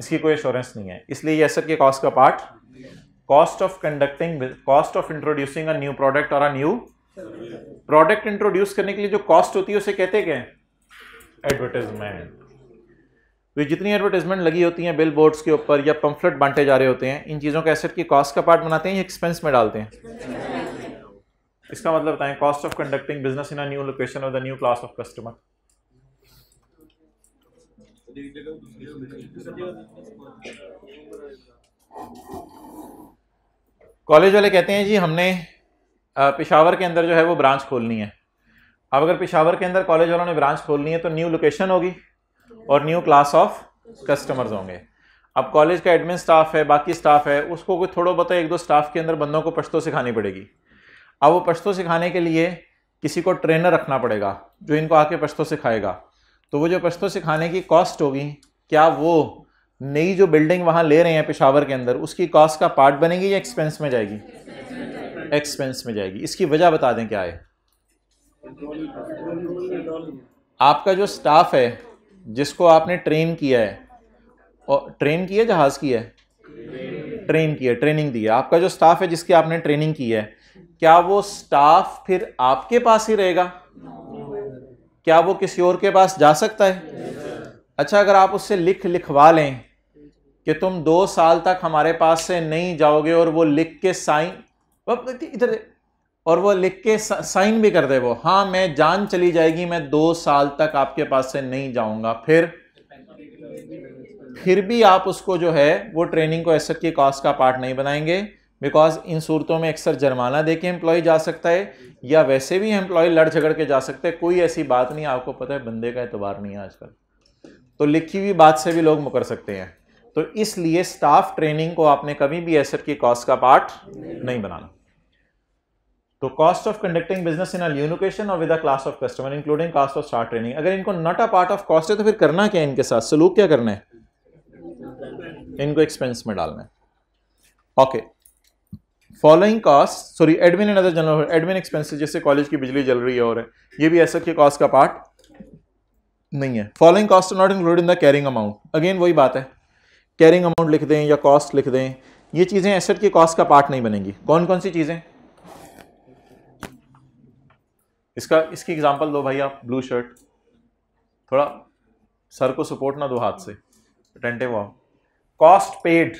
इसकी कोई एश्योरेंस नहीं है। इसलिए ये एसेट के कॉस्ट का part. Cost of conducting, cost of introducing a new product और अ न्यू प्रोडक्ट इंट्रोड्यूस करने के लिए जो कॉस्ट होती है उसे कहते क्या है? एडवर्टाइजमेंट। तो जितनी एडवर्टाइजमेंट लगी होती हैं बिल बोर्ड्स के ऊपर या पंफलेट बांटे जा रहे होते हैं, इन चीज़ों का एसेट की कॉस्ट का पार्ट बनाते हैं या एक्सपेंस में डालते हैं? इसका मतलब बताएं। Cost of conducting business in a new location of the new class of customer. College वाले कहते हैं जी हमने पेशावर के अंदर जो है वो ब्रांच खोलनी है। अब अगर पेशावर के अंदर कॉलेज वालों ने ब्रांच खोलनी है तो न्यू लोकेशन होगी और न्यू क्लास ऑफ कस्टमर्स होंगे। अब कॉलेज का एडमिन स्टाफ है, बाकी स्टाफ है, उसको कोई थोड़ा बहुत एक दो स्टाफ के अंदर बंदों को पश्तो सिखानी पड़ेगी। अब वो पश्तो सिखाने के लिए किसी को ट्रेनर रखना पड़ेगा जो इनको आके पश्तो सिखाएगा। तो वो जो पश्तो सिखाने की कॉस्ट होगी, क्या वो नई जो बिल्डिंग वहाँ ले रहे हैं पेशावर के अंदर, उसकी कॉस्ट का पार्ट बनेगी या एक्सपेंस में जाएगी? एक्सपेंस में जाएगी। इसकी वजह बता दें क्या है? आपका जो स्टाफ है जिसको आपने ट्रेन किया है, और ट्रेन किया जहाज की है, ट्रेन किया, ट्रेनिंग दी है, आपका जो स्टाफ है जिसकी आपने ट्रेनिंग की है, क्या वो स्टाफ फिर आपके पास ही रहेगा? क्या वो किसी और के पास जा सकता है? अच्छा, अगर आप उससे लिखवा लें कि तुम 2 साल तक हमारे पास से नहीं जाओगे, और वो लिख के साइन इधर, और वो लिख के साइन भी कर दे वो, हाँ मैं जान चली जाएगी, मैं 2 साल तक आपके पास से नहीं जाऊंगा, फिर भी आप उसको जो है वो ट्रेनिंग को एसेट की कॉस्ट का पार्ट नहीं बनाएंगे। बिकॉज इन सूरतों में अक्सर जुर्माना देके एम्प्लॉय जा सकता है, या वैसे भी एम्प्लॉय लड़ झगड़ के जा सकते हैं। कोई ऐसी बात नहीं, आपको पता है बंदे का एतबार नहीं है आजकल, तो लिखी हुई बात से भी लोग मुकर सकते हैं। तो इसलिए स्टाफ ट्रेनिंग को आपने कभी भी एसेट की कॉस्ट का पार्ट नहीं बनाना। तो cost of conducting business in a new location और with a class of customer including cost of staff training. अगर इनको not a part of cost है तो फिर करना क्या है इनके साथ, सलूक क्या करना है, इनको एक्सपेंस में डालना है। Okay, following cost, sorry admin and other general admin expenses, जैसे कॉलेज की बिजली जल रही है और ये भी एसेट के कॉस्ट का पार्ट नहीं है। Following cost not included in the carrying amount, again वही बात है, कैरिंग अमाउंट लिख दें या कॉस्ट लिख दें, ये चीजें एसेट की कॉस्ट का पार्ट नहीं बनेंगी। कौन कौन सी चीजें, इसकी एग्जांपल दो भाई आप। ब्लू शर्ट, थोड़ा सर को सपोर्ट ना दो हाथ से, अटेंटिव हो। Cost paid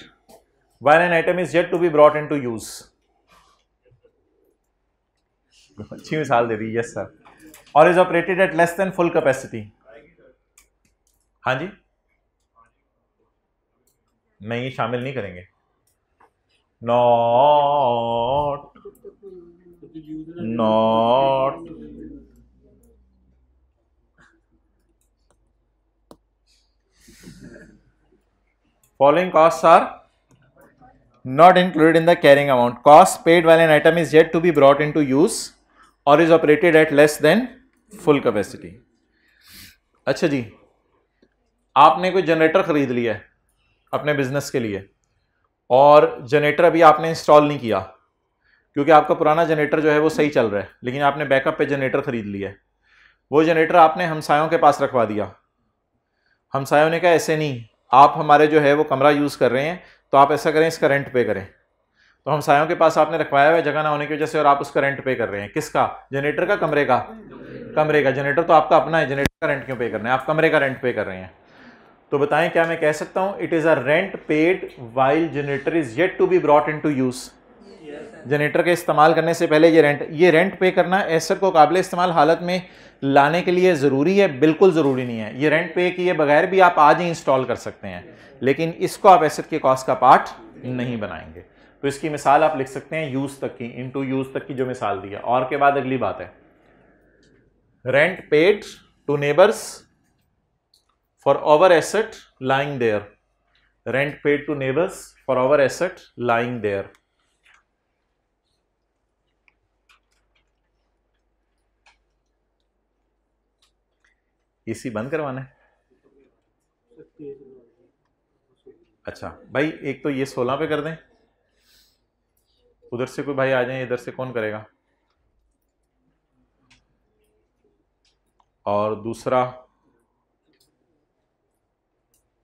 while an item is yet to be brought into use, अच्छी मिसाल दे दी, यस सर। और is operated at less than full capacity, हाँ जी, नहीं शामिल नहीं करेंगे। Not following costs are not included in the carrying amount. Cost paid while an item is yet to be brought into use or is operated at less than full capacity. अच्छा जी, आपने कोई जनरेटर खरीद लिया है अपने बिजनेस के लिए और जनरेटर अभी आपने इंस्टॉल नहीं किया क्योंकि आपका पुराना जनरेटर जो है वो सही चल रहा है, लेकिन आपने बैकअप पे जनरेटर खरीद लिया है। वो जनरेटर आपने हमसायों के पास रखवा दिया, हमसायों ने कहा ऐसे नहीं, आप हमारे जो है वो कमरा यूज़ कर रहे हैं तो आप ऐसा करें, इसका रेंट पे करें। तो हमसायों के पास आपने रखवाया हुआ जगह ना होने की वजह से और आप उसका रेंट पे कर रहे हैं। किसका, जनरेटर का, कमरे का? कमरे का। जनरेटर तो आपका अपना है, जनरेटर का रेंट क्यों पे करना है, आप कमरे का रेंट पे कर रहे हैं। तो बताएं क्या मैं कह सकता हूं, it is a rent paid while generator is yet to be brought into use. Generator के इस्तेमाल करने से पहले ये रेंट पे करना एसेट को काबिल इस्तेमाल हालत में लाने के लिए ज़रूरी है? बिल्कुल ज़रूरी नहीं है। ये रेंट पे किए बगैर भी आप आज ही इंस्टॉल कर सकते हैं, लेकिन इसको आप एसेट के कॉस्ट का पार्ट नहीं बनाएंगे। तो इसकी मिसाल आप लिख सकते हैं यूज तक की, इनटू यूज तक की जो मिसाल दी है। और के बाद अगली बात है, rent paid to neighbours for over asset lying there. Rent paid to neighbours for over asset lying there. AC बंद करवाना है? अच्छा भाई, एक तो ये 16 पे कर दें, उधर से कोई भाई आ जाए, इधर से कौन करेगा? और दूसरा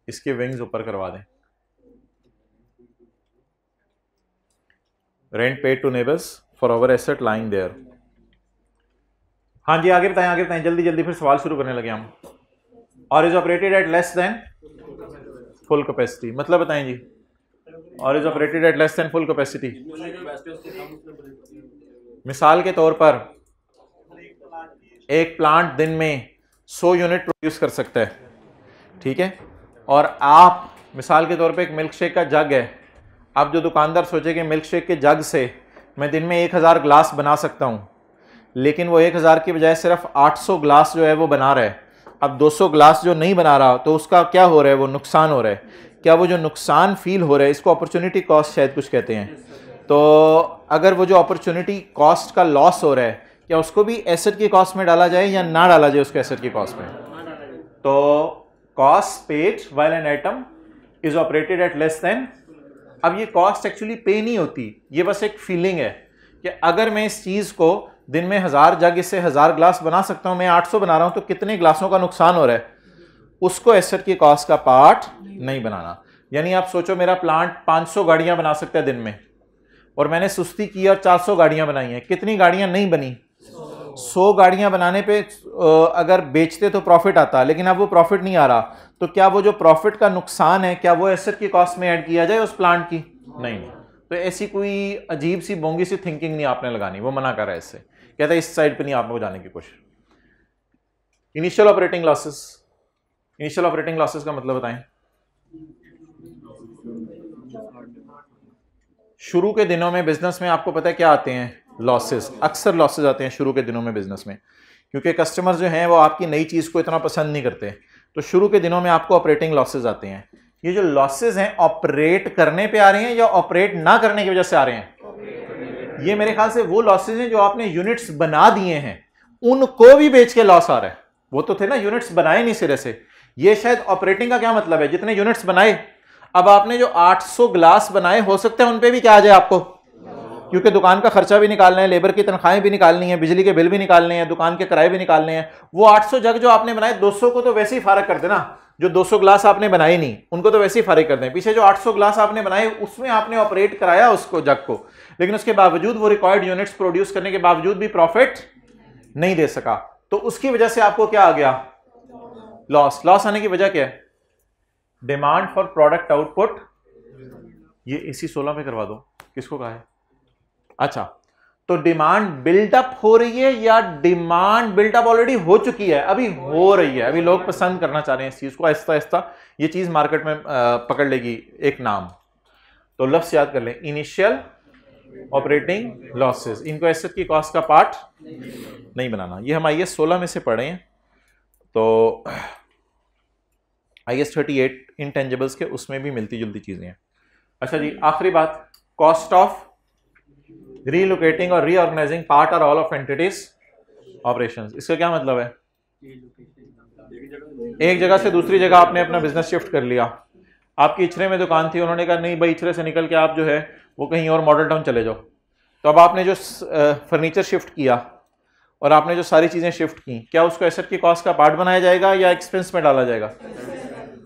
इसके विंग्स ऊपर करवा दें। Rent paid to neighbours for over asset lying there. हाँ जी, आगे बताएं, आगे बताएं, जल्दी जल्दी, फिर सवाल शुरू करने लगे हम। और is operated at less than full capacity, मतलब बताएं जी। और is operated at less than full capacity, मिसाल के तौर पर एक प्लांट दिन में 100 यूनिट प्रोड्यूस कर सकता है, ठीक है, और आप मिसाल के तौर पे एक मिल्क शेक का जग है, अब जो दुकानदार सोचे कि मिल्क शेक के जग से मैं दिन में 1000 ग्लास बना सकता हूं, लेकिन वो 1000 की बजाय सिर्फ 800 ग्लास जो है वो बना रहा है। अब 200 ग्लास जो नहीं बना रहा, तो उसका क्या हो रहा है, वो नुकसान हो रहा है। क्या वो जो नुकसान फील हो रहा है, इसको अपॉर्चुनिटी कॉस्ट शायद कुछ कहते हैं। तो अगर वो जो अपॉर्चुनिटी कॉस्ट का लॉस हो रहा है, क्या उसको भी एसेट की कॉस्ट में डाला जाए या ना डाला जाए उसको एसेट की कॉस्ट में? तो cost paid while an item is operated at less then. अब ये कॉस्ट एक्चुअली पे नहीं होती, ये बस एक फीलिंग है कि अगर मैं इस चीज को दिन में 1000 जग इससे 1000 ग्लास बना सकता हूं, मैं 800 बना रहा हूं, तो कितने ग्लासों का नुकसान हो रहा है, उसको एसेट की कॉस्ट का पार्ट नहीं बनाना। यानी आप सोचो मेरा प्लांट 500 गाड़ियां बना सकता है दिन में, और मैंने सुस्ती की और 400 गाड़ियां बनाई हैं, कितनी गाड़ियां नहीं बनी? 100 गाड़ियां बनाने पे अगर बेचते तो प्रॉफिट आता, लेकिन अब वो प्रॉफिट नहीं आ रहा, तो क्या वो जो प्रॉफिट का नुकसान है क्या वो एसेट की कॉस्ट में ऐड किया जाए उस प्लांट की? नहीं। तो ऐसी कोई अजीब सी बोंगी सी थिंकिंग नहीं आपने लगानी, वो मना कर रहा है इससे, कहता है इस साइड पे नहीं आपको जाने की कोशिश। Initial operating losses, initial operating losses का मतलब बताएं। शुरू के दिनों में बिजनेस में आपको पता है क्या आते हैं? लॉसेस। अक्सर लॉसेस आते हैं शुरू के दिनों में बिजनेस में, क्योंकि कस्टमर जो हैं वो आपकी नई चीज को इतना पसंद नहीं करते, तो शुरू के दिनों में आपको ऑपरेटिंग लॉसेस आते हैं। ये जो लॉसेस हैं ऑपरेट करने पे आ रहे हैं या ऑपरेट ना करने की वजह से आ रहे हैं? ये मेरे ख्याल से वो लॉसेज हैं जो आपने यूनिट्स बना दिए हैं, उनको भी बेच के लॉस आ रहा है। वो तो थे ना यूनिट्स बनाए नहीं सिरे से। ये शायद ऑपरेटिंग का क्या मतलब है, जितने यूनिट्स बनाए, अब आपने जो 800 ग्लास बनाए हो सकते हैं उन पे भी क्या आ जाए आपको, क्योंकि दुकान का खर्चा भी निकालना है, लेबर की तनख्वाहें भी निकालनी है, बिजली के बिल भी निकालने हैं, दुकान के किराए भी निकालने हैं। वो 800 जग जो आपने बनाए, 200 को तो वैसे ही फारग कर देना, जो 200 ग्लास आपने बनाए नहीं उनको तो वैसे ही फारिग कर दें। पीछे जो 800 ग्लास आपने बनाए उसमें आपने ऑपरेट कराया उसको जग को, लेकिन उसके बावजूद वो रिक्वायर्ड यूनिट्स प्रोड्यूस करने के बावजूद भी प्रॉफिट नहीं दे सका, तो उसकी वजह से आपको क्या आ गया, लॉस। लॉस आने की वजह क्या है, डिमांड फॉर प्रोडक्ट आउटपुट। ये इसी 16 पे करवा दो, किसको कहा है? अच्छा, तो डिमांड बिल्डअप हो रही है या डिमांड बिल्डअप ऑलरेडी हो चुकी है? अभी हो रही है, अभी लोग पसंद करना चाह रहे हैं इस चीज को, आहिस्ता आहिस्ता ये चीज मार्केट में पकड़ लेगी एक नाम। तो लफ्ज याद कर लें, इनिशियल ऑपरेटिंग लॉसेस, इनको एसेट की कॉस्ट का पार्ट नहीं बनाना। ये हम IAS 16 में से पढ़े हैं, तो IAS 38 इंटेंजिबल्स के उसमें भी मिलती जुलती चीजें हैं। अच्छा जी, आखिरी बात, कॉस्ट ऑफ रीलोकेटिंग और रीऑर्गेनाइजिंग पार्ट और ऑल ऑफ एंटिटीज ऑपरेशंस। इसका क्या मतलब है? एक जगह से दूसरी जगह आपने अपना बिजनेस शिफ्ट कर लिया। आपकी इचरे में दुकान थी, उन्होंने कहा नहीं भाई इचरे से निकल के आप जो है वो कहीं और मॉडल टाउन चले जाओ। तो अब आपने जो फर्नीचर शिफ्ट किया और आपने जो सारी चीजें शिफ्ट की, क्या उसको एसेट की कॉस्ट का पार्ट बनाया जाएगा या एक्सपेंस में डाला जाएगा?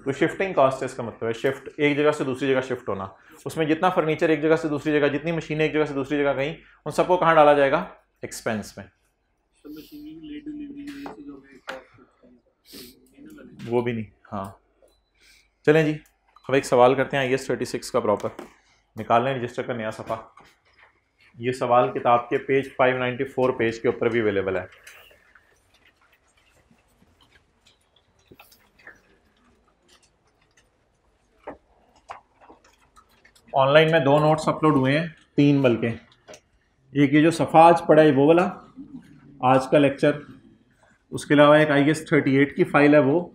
तो शिफ्टिंग कॉस्ट है इसका मतलब है, शिफ्ट, एक जगह से दूसरी जगह शिफ्ट होना। उसमें जितना फर्नीचर एक जगह से दूसरी जगह, जितनी मशीनें एक जगह से दूसरी जगह गई, उन सबको कहाँ डाला जाएगा? एक्सपेंस में। वो भी नहीं, हाँ। चलें जी, अब एक सवाल करते हैं IAS 36 का प्रॉपर निकाल लें, रजिस्टर का नया सफ़ा। ये सवाल किताब के पेज 594 पेज के ऊपर भी अवेलेबल है। ऑनलाइन में 2 नोट्स अपलोड हुए हैं, 3 बल्कि। एक ये जो सफ़ा आज पढ़ा है वो वाला, आज का लेक्चर, उसके अलावा एक IAS 38 की फ़ाइल है वो,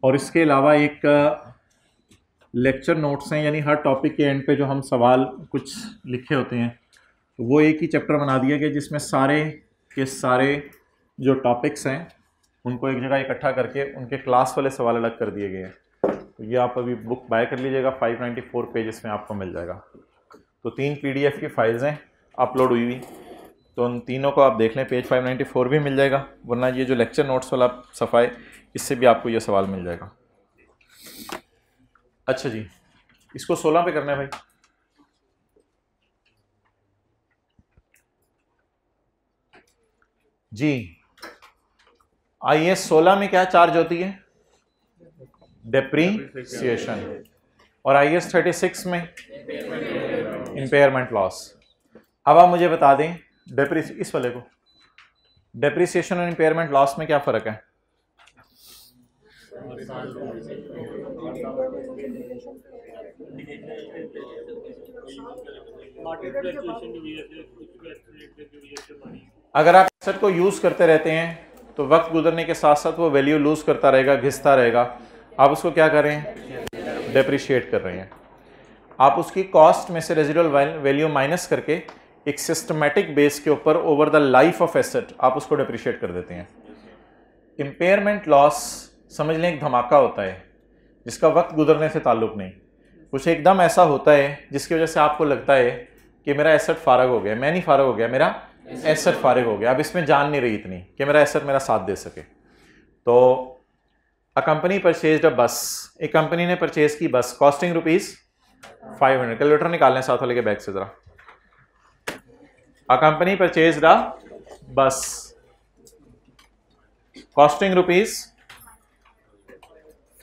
और इसके अलावा एक लेक्चर नोट्स हैं, यानी हर टॉपिक के एंड पे जो हम सवाल कुछ लिखे होते हैं, तो वो एक ही चैप्टर बना दिया गया जिसमें सारे के सारे जो टॉपिक्स हैं उनको एक जगह इकट्ठा करके उनके क्लास वाले सवाल अलग कर दिए गए हैं। तो ये आप अभी बुक बाय कर लीजिएगा, 594 पेजेस में आपको मिल जाएगा। तो 3 PDF की फाइल्स हैं अपलोड हुई हुई, तो उन तीनों को आप देख लें, पेज 594 भी मिल जाएगा, वरना ये जो लेक्चर नोट्स वाला सफ़ा है इससे भी आपको ये सवाल मिल जाएगा। अच्छा जी, इसको 16 पे करना है भाई। जी, IAS 16 में क्या चार्ज होती है? डेप्रीसिएशन। और IAS 36 में इम्पेयरमेंट लॉस। अब आप मुझे बता दें इस वाले को, डेप्रीसिएशन और इम्पेयरमेंट लॉस में क्या फ़र्क है? अगर आप एसेट को यूज़ करते रहते हैं तो वक्त गुजरने के साथ साथ वो वैल्यू लूज़ करता रहेगा, घिसता रहेगा। आप उसको क्या कर रहे हैं? डेप्रिशिएट कर रहे हैं। आप उसकी कॉस्ट में से रेजिडुअल वैल्यू माइनस करके एक सिस्टमेटिक बेस के ऊपर over the life of asset आप उसको डेप्रिशिएट कर देते हैं। इम्पेयरमेंट लॉस समझ लें एक धमाका होता है जिसका वक्त गुजरने से ताल्लुक़ नहीं, कुछ एकदम ऐसा होता है जिसकी वजह से आपको लगता है कि मेरा एसेट फारग हो गया, मैं नहीं फारग हो गया, मेरा एसेट फारग हो गया, अब इसमें जान नहीं रही इतनी कि मेरा एसेट मेरा साथ दे सके। तो अ कंपनी परचेज्ड अ बस, एक कंपनी ने परचेज की बस, कॉस्टिंग ₹500। कैलकुलेटर निकाल लें साथ वाले के बैग से जरा। अ कंपनी परचेज्ड अ बस कॉस्टिंग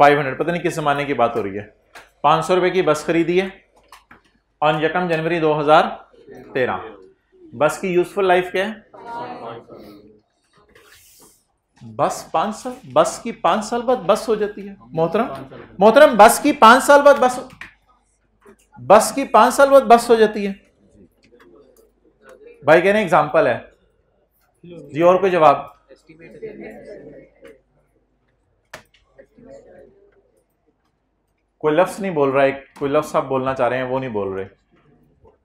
₹500, पता नहीं किस जमाने की बात हो रही है। 500 रुपए की बस खरीदी है ऑन 1 जनवरी 2013। बस की यूजफुल लाइफ क्या है? बस 5 साल, बस की 5 साल बाद बस हो जाती है मोहतरम, बस की 5 साल बाद बस की 5 साल बाद बस हो जाती है भाई, कहने एग्जांपल है जी। और कोई जवाब? कोई लफ्ज नहीं बोल रहा है, कोई लफ्ज आप बोलना चाह रहे हैं वो नहीं बोल रहे।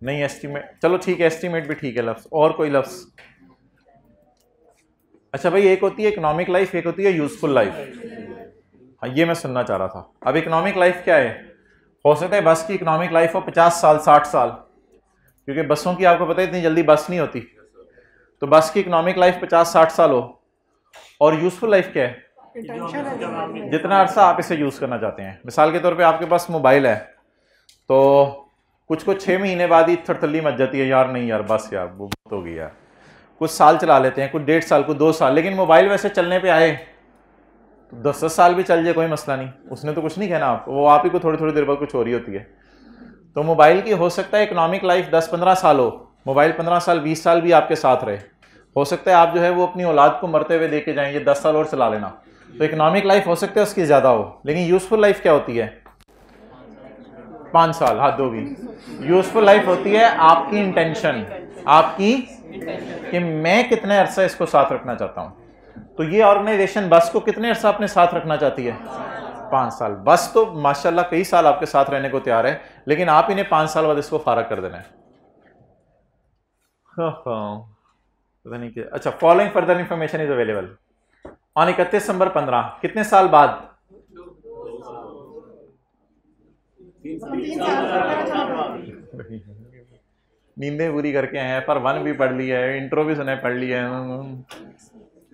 नहीं एस्टीमेट, चलो ठीक है, एस्टीमेट भी ठीक है लफ्ज़। और कोई लफ्ज़? अच्छा भाई, एक होती है इकोनॉमिक लाइफ, एक होती है यूजफुल लाइफ। हाँ, ये मैं सुनना चाह रहा था। अब इकोनॉमिक लाइफ क्या है? हो सकता है बस की इकोनॉमिक लाइफ हो 50 साल 60 साल, क्योंकि बसों की आपको पता है इतनी जल्दी बस नहीं होती, तो बस की इकोनॉमिक लाइफ 50-60 साल हो। और यूजफुल लाइफ क्या है? जितना अरसा आप इसे यूज़ करना चाहते हैं। मिसाल के तौर पे आपके पास मोबाइल है, तो कुछ 6 महीने बाद ही थरथल्ली मच जाती है, यार नहीं यार बस यार वो बहुत हो गई यार। कुछ साल चला लेते हैं, कुछ 1.5 साल, कुछ 2 साल, लेकिन मोबाइल वैसे चलने पे आए 10-10 साल भी चल जाए कोई मसला नहीं, उसने तो कुछ नहीं कहना आपको, वो आप ही को थोड़ी थोड़ी देर बाद कुछ हो रही होती है। तो मोबाइल की हो सकता है इकोनॉमिक लाइफ 10-15 साल हो, मोबाइल 15 साल 20 साल भी आपके साथ रहे। हो सकता है आप जो है वो अपनी औलाद को मरते हुए देके जाएंगे 10 साल और चला लेना, तो इकोनॉमिक लाइफ हो सकता है उसकी ज़्यादा हो। लेकिन यूजफुल लाइफ क्या होती है? 5 साल, हाथ दो भी। यूजफुल लाइफ होती है आपकी इंटेंशन, आपकी कि मैं कितने अरसा इसको साथ रखना चाहता हूँ। तो ये ऑर्गेनाइजेशन बस को कितने अरसा अपने साथ रखना चाहती है? 5 साल। बस तो माशाल्लाह कई साल आपके साथ रहने को तैयार है, लेकिन आप इन्हें 5 साल बाद इसको फारग कर देना है। पता नहीं क्या। अच्छा, following further information is available on 31 December 15, कितने साल बाद? 3 साल। नींदें पूरी करके आए हैं, पर 1 भी पढ़ लिया है, इंट्रो भी सुने पढ़ लिया है।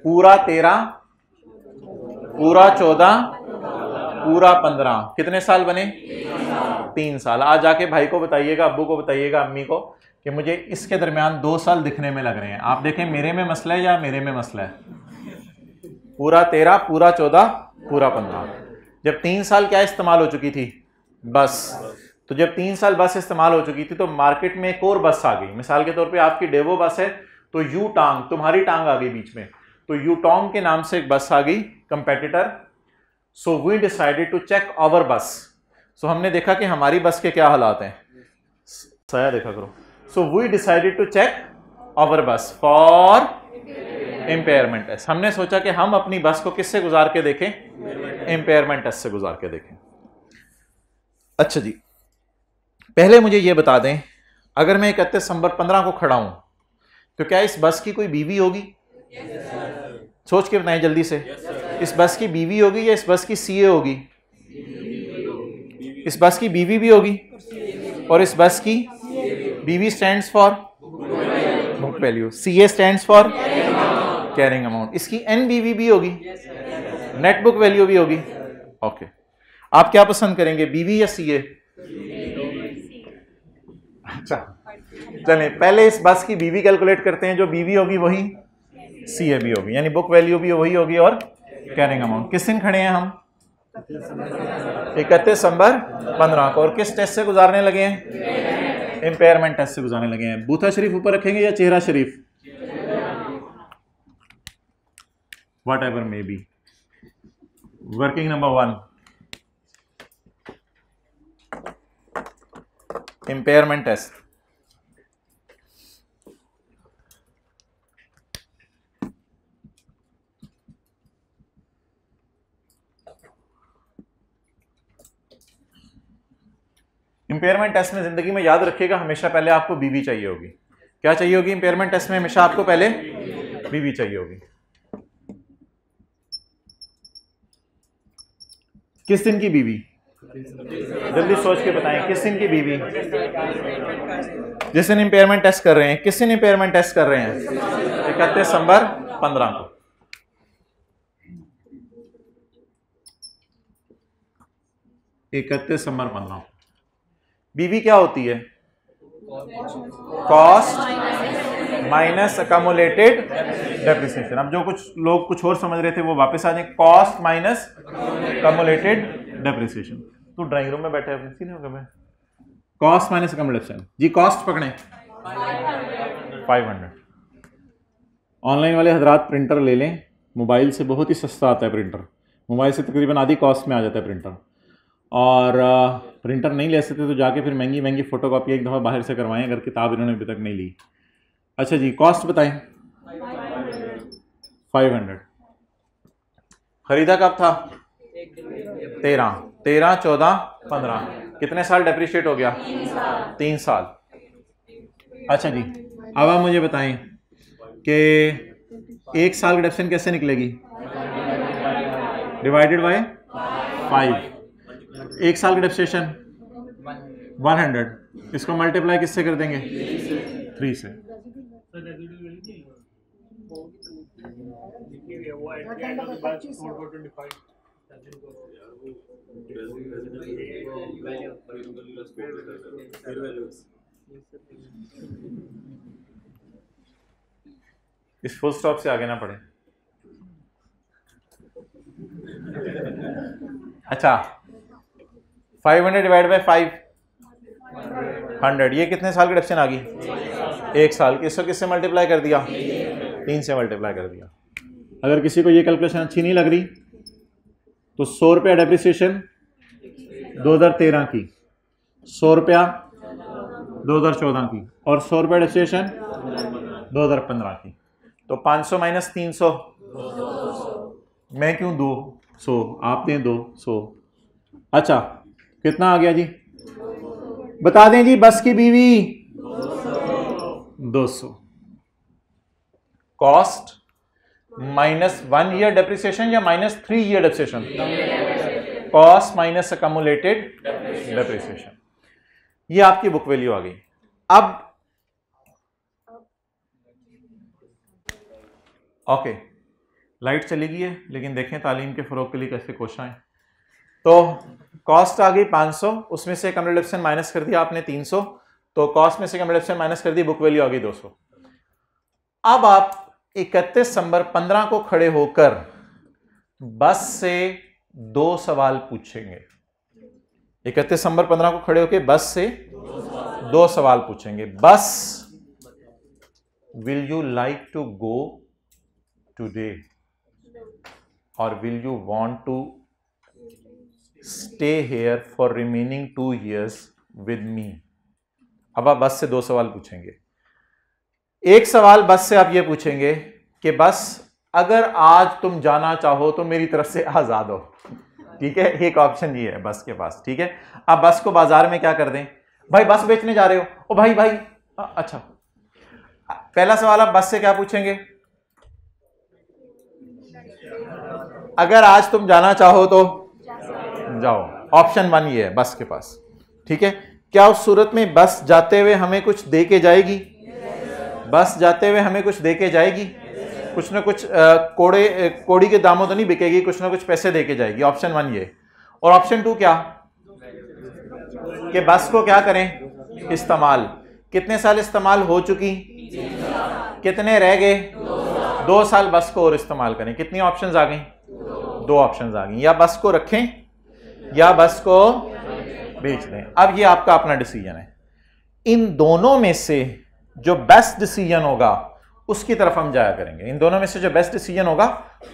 पूरा 13, पूरा 14, पूरा 15, कितने साल बने? 3 साल। आज जाके भाई को बताइएगा, अब्बू को बताइएगा, अम्मी को, कि मुझे इसके दरमियान 2 साल दिखने में लग रहे हैं। आप देखें मेरे में मसला है या मेरे में मसला है। पूरा 13, पूरा 14, पूरा 15। जब 3 साल क्या इस्तेमाल हो चुकी थी? बस। तो जब 3 साल बस इस्तेमाल हो चुकी थी तो मार्केट में एक और बस आ गई। मिसाल के तौर पे आपकी डेवो बस है, तो यू टांग, तुम्हारी टांग आ गई बीच में, तो यू टॉन्ग के नाम से एक बस आ गई, competitor. So we decided to check our bus. So हमने देखा कि हमारी बस के क्या हालात हैं। साया देखा करो। So we decided to check our bus for impairment test. हमने सोचा कि हम अपनी बस को किससे गुजार के देखें? इम्पेयरमेंट टेस्ट से गुजार के देखें। अच्छा जी, पहले मुझे ये बता दें, अगर मैं 31 दिसंबर 15 को खड़ा हूं तो क्या इस बस की कोई बीवी होगी? सोच के बताएं जल्दी से। इस बस की बीवी होगी या इस बस की सीए होगी? इस बस की बीवी भी होगी, और इस बस की बीवी stands for book value, CA stands for carrying amount. इसकी एन बीवी भी होगी, नेट बुक वैल्यू भी होगी। ओके, आप क्या पसंद करेंगे, बीवी या सीए? अच्छा चलें, पहले इस बस की बीवी कैलकुलेट करते हैं। जो बीवी होगी वही सीए भी होगी, यानी बुक वैल्यू भी वही होगी और कैरिंग अमाउंट। किस दिन खड़े हैं हम? 31 दिसंबर 15 को। और किस टेस्ट से गुजारने लगे हैं? इंपेयरमेंट टेस्ट से गुजारने लगे हैं। बूथा शरीफ ऊपर रखेंगे या चेहरा शरीफ? Whatever may be. Working number 1, impairment test. Impairment test में जिंदगी में याद रखिएगा, हमेशा पहले आपको बीवी चाहिए होगी। क्या चाहिए होगी इंपेयरमेंट टेस्ट में? हमेशा आपको पहले बीवी चाहिए होगी। किस दिन की बीवी? जल्दी सोच के बताएं, किस दिन की बीवी? जिस दिन इंपेयरमेंट टेस्ट कर रहे हैं। किस दिन इंपेयरमेंट टेस्ट कर रहे हैं? 31 दिसंबर 15 को। दिसंबर 15। बीवी क्या होती है? Cost minus accumulated depreciation. अब जो कुछ लोग कुछ और समझ रहे थे वो वापस आ जाए। Cost minus accumulated depreciation. तो ड्राइंग रूम में बैठे हैं, कॉस्ट माइनस अकमुलेशन जी। कॉस्ट पकड़े 500। ऑनलाइन वाले हजरात प्रिंटर ले लें, मोबाइल से बहुत ही सस्ता आता है प्रिंटर। मोबाइल से तकरीबन आधी कॉस्ट में आ जाता है प्रिंटर। और प्रिंटर नहीं ले सकते तो जाके फिर महंगी महंगी फ़ोटोकॉपी एक दफ़ा बाहर से करवाएं, अगर किताब इन्होंने अभी तक नहीं ली। अच्छा जी, कॉस्ट बताएं। 500। ख़रीदा कब था? 13, 14, 15। कितने साल डेप्रिशिएट हो गया? 3 साल। अच्छा जी, अब आप मुझे बताएं कि 1 साल की डेप्रिसिएशन कैसे निकलेगी? Divided by 5। 1 साल की डेप्रिसिएशन 100, इसको मल्टीप्लाई किससे कर देंगे? 3 से। सर रेसिड्यू मिलेगी देखिए वो eight the end of the batch 425 इस फुल स्टॉप से आगे ना पढ़े। अच्छा, 500 डिवाइड बाय 5 100, ये कितने साल की डेप्रिसिएशन आ गई? 1 साल की। इसको किससे मल्टीप्लाई कर दिया? 3 से मल्टीप्लाई कर दिया। अगर किसी को ये कैलकुलेशन अच्छी नहीं लग रही तो 100 रुपया डेप्रिसिएशन 2013 की, 100 रुपया 2014 की, और 100 रुपया डेप्रिसिएशन 2015 की। तो 500 माइनस 300, मैं क्यों 200, आप दें 200। अच्छा, कितना आ गया जी? बता दें जी, बस की BV 200। Cost minus 1 year depreciation या minus 3 year depreciation? Cost minus accumulated depreciation. ये आपकी बुक वैल्यू आ गई। अब ओके, लाइट चली गई है, लेकिन देखें तालीम के फरोग के लिए कैसे कोशिश है। तो कॉस्ट आ गई 500, उसमें से कम्युलेशन माइनस कर दिया आपने 300, तो कॉस्ट में से कम्युलेशन माइनस कर दी, बुक वैल्यू आ गई 200। अब आप 31 दिसंबर 15 को खड़े होकर बस से 2 सवाल पूछेंगे। 31 दिसंबर 15 को खड़े होकर बस से 2 सवाल पूछेंगे। बस, will you like to go today और will you want to stay here for remaining 2 years with me? अब आप बस से 2 सवाल पूछेंगे। एक सवाल बस से आप ये पूछेंगे कि बस अगर आज तुम जाना चाहो तो मेरी तरफ से आजाद हो। ठीक है, एक ऑप्शन ये है बस के पास। ठीक है, आप बस को बाजार में क्या कर दें, भाई बस बेचने जा रहे हो, ओ भाई भाई अच्छा। पहला सवाल आप बस से क्या पूछेंगे? अगर आज तुम जाना चाहो तो जाओ। ऑप्शन 1 ये है बस के पास। ठीक है, क्या उस सूरत में बस जाते हुए हमें कुछ दे के जाएगी? बस जाते हुए हमें कुछ दे के जाएगी, कुछ ना कुछ कोड़ी के दामों तो नहीं बिकेगी, कुछ ना कुछ पैसे दे के जाएगी। ऑप्शन 1 ये। और ऑप्शन 2 क्या? कि बस को क्या करें? इस्तेमाल। कितने साल इस्तेमाल हो चुकी? कितने रह गए? 2 साल बस को और इस्तेमाल करें। कितनी ऑप्शंस आ गई? 2 ऑप्शंस आ गई। या बस को रखें या बस को बेच दें। अब ये आपका अपना डिसीजन है। इन दोनों में से जो बेस्ट डिसीजन होगा उसकी तरफ हम जाया करेंगे। इन दोनों में से जो बेस्ट डिसीजन होगा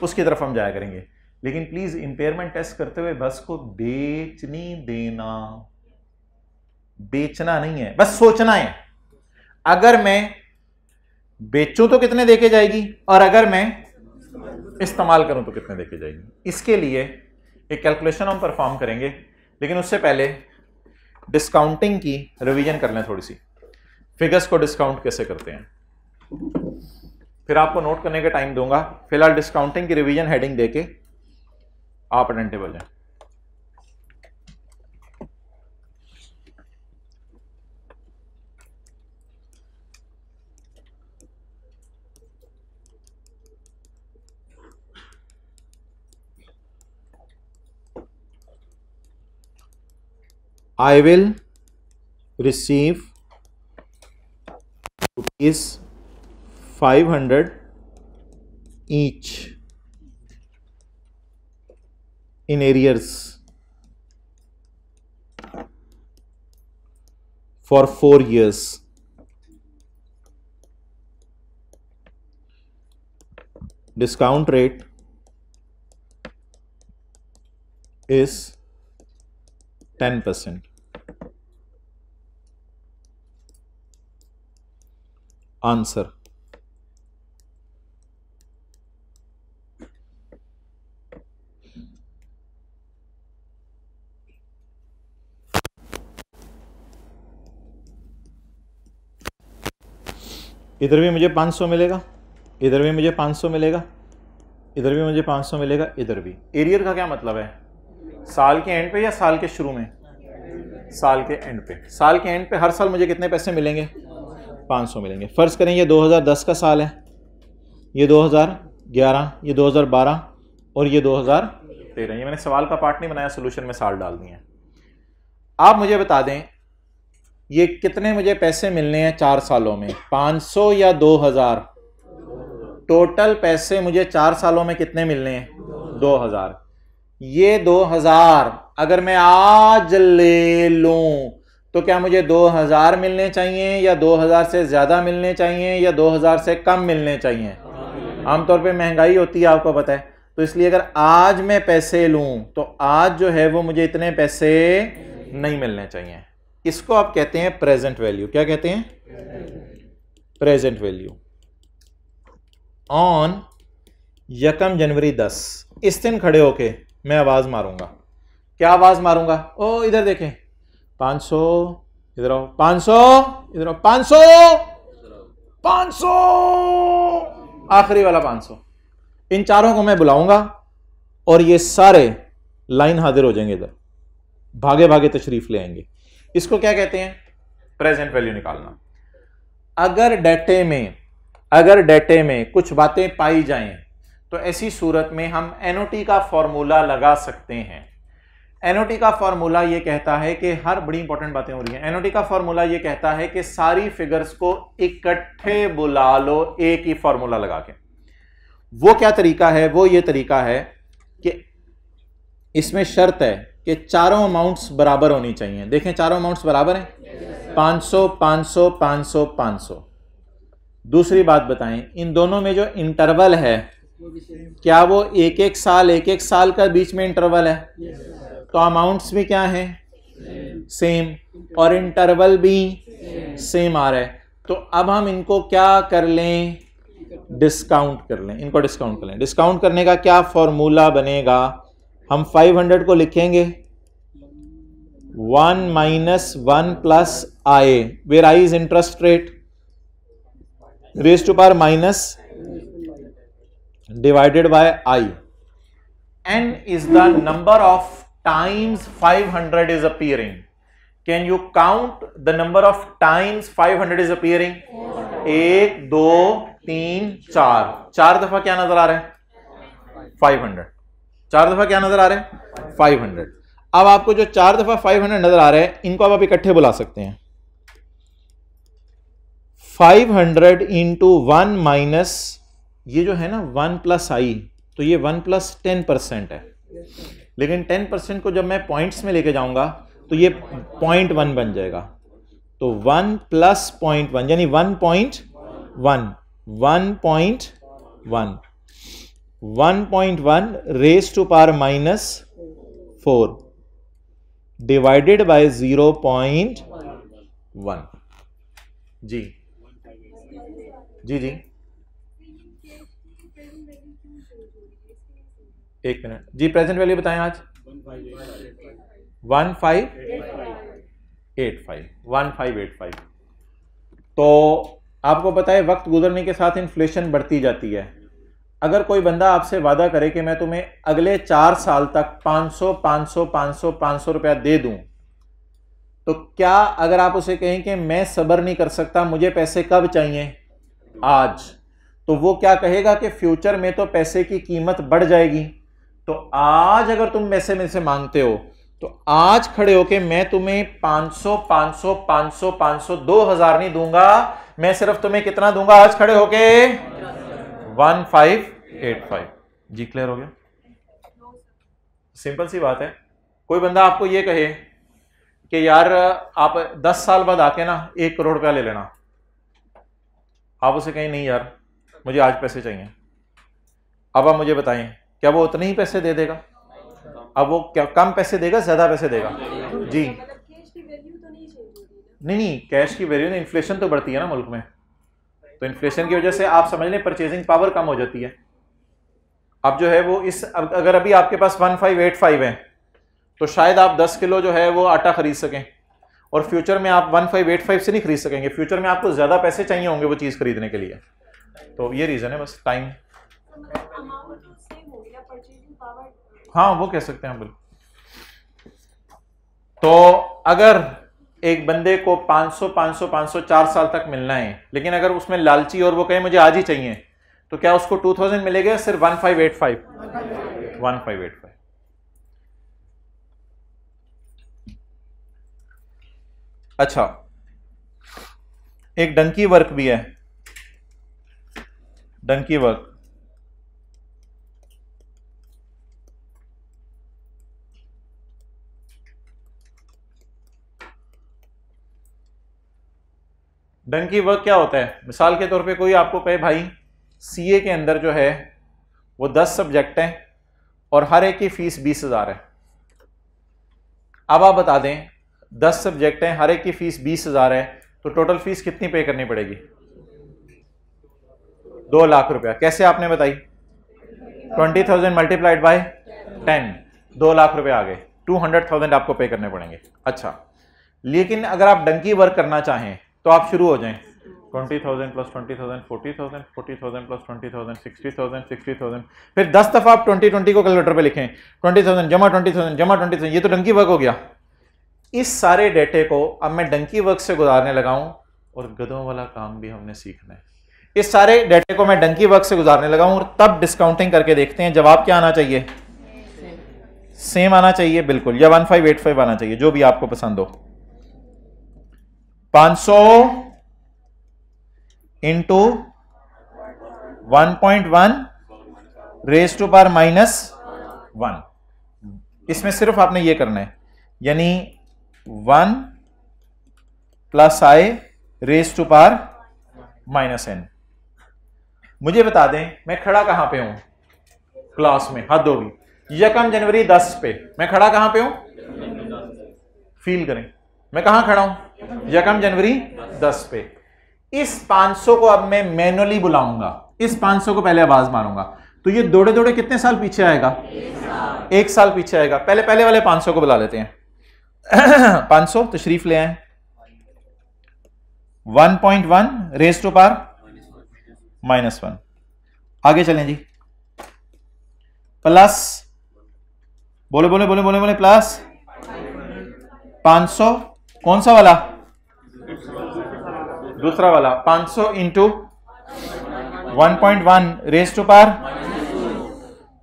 उसकी तरफ हम जाया करेंगे। लेकिन प्लीज इंपेयरमेंट टेस्ट करते हुए बस को बेच नहीं देना। बेचना नहीं है, बस सोचना है अगर मैं बेचूं तो कितने देके जाएगी और अगर मैं इस्तेमाल करूं तो कितने देके जाएगी। इसके लिए एक कैलकुलेशन हम परफॉर्म करेंगे, लेकिन उससे पहले डिस्काउंटिंग की रिवीजन कर लें थोड़ी सी। फिगर्स को डिस्काउंट कैसे करते हैं, फिर आपको नोट करने का टाइम दूंगा। फिलहाल डिस्काउंटिंग की रिवीजन हेडिंग देके आप अटेंटिव हो जाएं। I will receive rupees 500 each in arrears for 4 years. Discount rate is 10%. Answer. इधर भी मुझे 500 मिलेगा, इधर भी मुझे 500 मिलेगा, इधर भी मुझे 500 मिलेगा, इधर भी। एरियर का क्या मतलब है? साल के एंड पे या साल के शुरू में? साल के एंड पे। साल के एंड पे हर साल मुझे कितने पैसे मिलेंगे? 500 मिलेंगे। फ़र्ज़ करें ये 2010 का साल है, ये 2011, ये 2012 और ये 2013। ये मैंने सवाल का पार्ट नहीं बनाया, सोल्यूशन में साल डाल दिए हैं। आप मुझे बता दें ये कितने मुझे पैसे मिलने हैं 4 सालों में, 500 या 2000? टोटल पैसे मुझे 4 सालों में कितने मिलने हैं? 2000। ये 2000 अगर मैं आज ले लूं तो क्या मुझे 2000 मिलने चाहिए या 2000 से ज़्यादा मिलने चाहिए या 2000 से कम मिलने चाहिए? आमतौर पे महंगाई होती है, आपको पता है, तो इसलिए अगर आज मैं पैसे लूं तो आज जो है वो मुझे इतने पैसे नहीं मिलने चाहिए। इसको आप कहते हैं प्रेजेंट वैल्यू। क्या कहते हैं? Present value. ऑन 1 जनवरी 10 इस दिन खड़े होके मैं आवाज मारूंगा। क्या आवाज मारूंगा? ओ इधर देखें, 500, इधर आओ, 500, इधर आओ, 500, 500, आखिरी वाला 500। इन चारों को मैं बुलाऊंगा और ये सारे लाइन हाजिर हो जाएंगे, इधर भागे भागे तशरीफ ले आएंगे। इसको क्या कहते हैं? प्रेजेंट वैल्यू निकालना। अगर डेटे में कुछ बातें पाई जाएं तो ऐसी सूरत में हम एनओटी का फॉर्मूला लगा सकते हैं। एनओटी का फॉर्मूला ये कहता है कि हर बड़ी इंपॉर्टेंट बातें हो रही हैं। एनओटी का फॉर्मूला ये कहता है कि सारी फिगर्स को इकट्ठे बुला लो एक ही फॉर्मूला लगा के। वो क्या तरीका है? वो ये तरीका है कि इसमें शर्त है कि चारों अमाउंट्स बराबर होनी चाहिए। देखें चारों अमाउंट्स बराबर हैं, 500, 500, 500, 500। दूसरी बात बताएं, इन दोनों में जो इंटरवल है क्या वो एक एक साल का बीच में इंटरवल है? तो अमाउंट्स भी क्या हैं? सेम, और इंटरवल भी सेम आ रहा है। तो अब हम इनको क्या कर लें? डिस्काउंट कर लें। इनको डिस्काउंट कर लें। डिस्काउंट करने का क्या फॉर्मूला बनेगा? हम 500 को लिखेंगे 1 minus 1 plus I, where I is interest rate, raise to power minus divided by I. N is the number of times 500 is appearing. Can you count the number of times 500 is appearing? 1, 2, 3, 4। 4 दफा क्या नजर आ रहा है? 500। 4 दफा क्या नजर आ रहा है? 500। अब आपको जो 4 दफा 500 नजर आ रहा है, इनको आप इकट्ठे बुला सकते हैं। 500 इंटू 1 माइनस ये जो है ना 1 प्लस आई, तो ये 1 प्लस 10% है, लेकिन 10% को जब मैं पॉइंट्स में लेके जाऊंगा तो ये 0.1 बन जाएगा। तो 1 प्लस 0.1 यानी 1.1, 1.1 raise to power minus 4 divided by 0.1। जी जी जी, एक मिनट जी। प्रेजेंट वैल्यू बताएं आज। 1585। तो आपको पता है वक्त गुजरने के साथ इन्फ्लेशन बढ़ती जाती है। अगर कोई बंदा आपसे वादा करे कि मैं तुम्हें अगले 4 साल तक 500 रुपया दे दूं, तो क्या अगर आप उसे कहें कि मैं सब्र नहीं कर सकता, मुझे पैसे कब चाहिए? आज, तो वो क्या कहेगा कि फ्यूचर में तो पैसे की कीमत बढ़ जाएगी। तो आज अगर तुम पैसे में से मांगते हो तो आज खड़े होके मैं तुम्हें 500 2000 नहीं दूंगा, मैं सिर्फ तुम्हें कितना दूंगा आज खड़े होके? 1585। जी क्लियर हो गया? सिंपल सी बात है। कोई बंदा आपको ये कहे कि यार आप 10 साल बाद आके ना 1 करोड़ रुपया ले लेना, आप उसे कहें नहीं यार मुझे आज पैसे चाहिए। अब आप मुझे बताएं क्या वो उतने ही पैसे दे देगा? अब वो क्या कम पैसे देगा, ज्यादा पैसे देगा? जी नहीं, कैश की वैल्यू नहीं, इन्फ्लेशन तो बढ़ती है ना मुल्क में, तो इन्फ्लेशन की वजह से आप समझ लें परचेजिंग पावर कम हो जाती है। अब जो है वो अगर अभी आपके पास 1585 है तो शायद आप 10 किलो जो है वो आटा खरीद सकें, और फ्यूचर में आप 1585 से नहीं खरीद सकेंगे, फ्यूचर में आपको ज़्यादा पैसे चाहिए होंगे वो चीज़ खरीदने के लिए। तो ये रीज़न है बस, टाइम। हाँ वो कह सकते हैं बिल्कुल। तो अगर एक बंदे को 500 500 500 4 साल तक मिलना है, लेकिन अगर उसमें लालची और वो कहे मुझे आज ही चाहिए, तो क्या उसको 2000 मिलेगा सिर्फ 1585? 1585। अच्छा, एक डंकी वर्क भी है, डंकी वर्क। डंकी वर्क क्या होता है? मिसाल के तौर पे कोई आपको कहे भाई सीए के अंदर जो है वो 10 सब्जेक्ट हैं और हर एक की फीस 20,000 है। अब आप बता दें 10 सब्जेक्ट हैं, हर एक की फीस 20,000 है, तो टोटल फीस कितनी पे करनी पड़ेगी? 2 लाख रुपया। कैसे आपने बताई? 20,000 मल्टीप्लाइड बाय 10, 2 लाख रुपए आ गए। 200,000 आपको पे करने पड़ेंगे। अच्छा, लेकिन अगर आप डंकी वर्क करना चाहें तो आप शुरू हो जाएं 20,000 प्लस 20,000 40,000, 40,000 प्लस 20,000 60,000, 60,000, फिर 10 दफा आप 20 को कैलकुलेटर पे लिखें, 20,000 जमा 20,000 जमा 20,000, ये तो डंकी वर्क हो गया। इस सारे डेटे को अब मैं डंकी वर्क से गुजारने लगा हूं, और गधों वाला काम भी हमने सीखना है। इस सारे डेटे को मैं डंकी वर्क से गुजारने लगा हूं, और तब डिस्काउंटिंग करके देखते हैं जवाब क्या आना चाहिए। सेम आना चाहिए बिल्कुल, या 1585 आना चाहिए, जो भी आपको पसंद हो। 500 इंटू 1.1 रेज टू पावर -1। इसमें सिर्फ आपने ये करना है, यानी 1 plus I raise to power -n। मुझे बता दें मैं खड़ा कहां पे हूं क्लास में, हद होगी। 1 जनवरी 10 पे मैं खड़ा कहां पे हूं? फील करें मैं कहां खड़ा हूं? 1 जनवरी 10 पे। इस 500 को अब मैं मैनुअली बुलाऊंगा, इस 500 को पहले आवाज मारूंगा, तो ये दौड़े दौड़े कितने साल पीछे आएगा? 1 साल पीछे आएगा। पहले वाले 500 को बुला लेते हैं। 500 तशरीफ ले आए। 1.1 रेज टू पावर -1। आगे चलें जी। प्लस बोले बोले बोले बोले बोले प्लस 500, कौन सा वाला? दूसरा वाला। 500 इंटू 1.1 रेज टू पावर,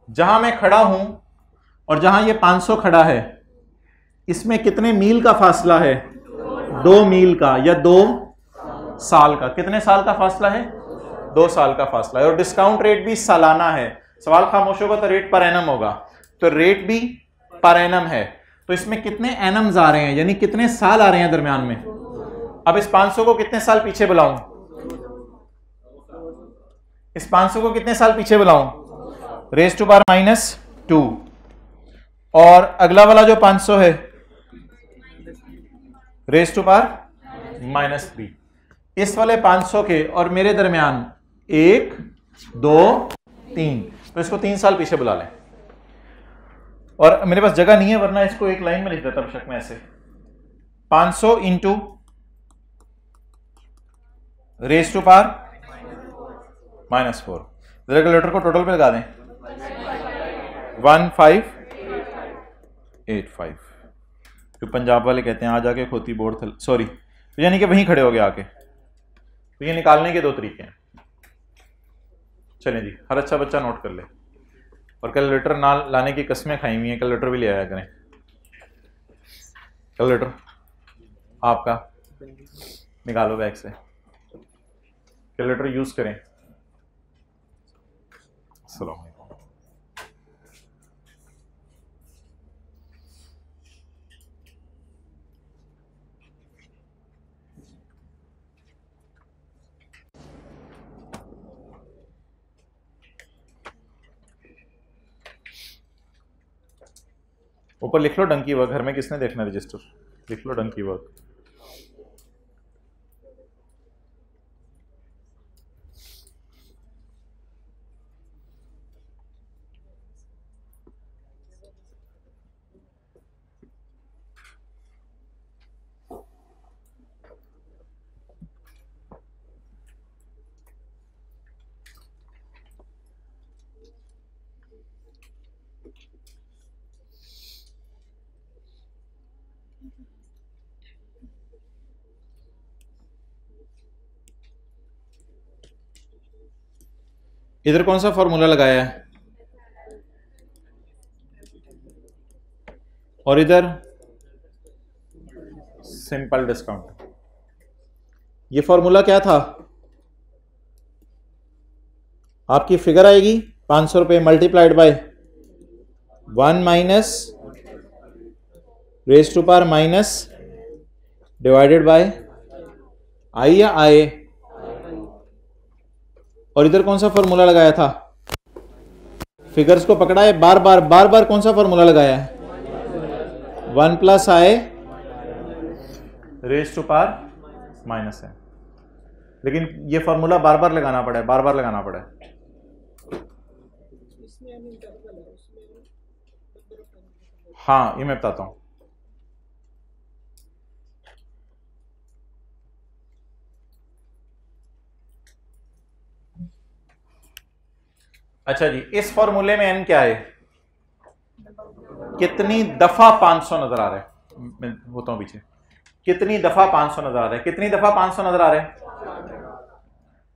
जहां मैं खड़ा हूं और जहां ये 500 खड़ा है, इसमें कितने मील का फासला है? 2 मील का, या 2 साल का। कितने साल का फासला है? 2 साल का फासला है। और डिस्काउंट रेट भी सालाना है। सवाल खामोश होगा तो रेट पर एनम होगा, तो रेट भी पर एनम है। तो इसमें कितने एनम्स आ रहे हैं, यानी कितने साल आ रहे हैं दरमियान में। अब इस 500 को कितने साल पीछे बुलाऊं? इस 500 को कितने साल पीछे बुलाऊं? Raise to power -2। और अगला वाला जो 500 है रेज टू पावर -3। इस वाले 500 के और मेरे दरमियान 1 2 3, तो इसको 3 साल पीछे बुला लें। और मेरे पास जगह नहीं है, वरना इसको एक लाइन में लिख देता बेशक मैं ऐसे। 500 into raise to power -4। Calculator को टोटल पे लगा दें। 1585। जो पंजाब वाले कहते हैं आ जाके खोती बोर्ड थल, सॉरी, तो यानी कि वहीं खड़े हो गए आके। तो ये निकालने के 2 तरीके हैं। चलें जी, हर अच्छा बच्चा नोट कर ले, और कैलकुलेटर ना लाने की कस्में खाई हुई हैं, कैलकुलेटर भी ले आया करें। कैलकुलेटर आपका निकालो बैग से, कैलकुलेटर यूज करें। अस्सलाम वालेकुम। ऊपर लिख लो डंकी वर्क। घर में किसने देखना रजिस्टर? लिख लो डंकी वर्क। इधर कौन सा फॉर्मूला लगाया है और इधर सिंपल डिस्काउंट। ये फॉर्मूला क्या था? आपकी फिगर आएगी 500 रुपये multiplied by 1 minus raise to power minus divided by i या आई। और इधर कौन सा फॉर्मूला लगाया था? फिगर्स को पकड़ा है, बार बार कौन सा फॉर्मूला लगाया है? 1 plus I raise to power minus है। लेकिन ये फॉर्मूला बार बार लगाना पड़ा है, बार बार लगाना पड़ा है। हाँ, ये मैं बताता हूं। अच्छा जी, इस फॉर्मूले में n क्या है? कितनी दफा 500 नजर आ रहा है? मैं होता हूं पीछे। कितनी दफा 500 नजर आ रहा है? कितनी दफा 500 नजर आ रहा है?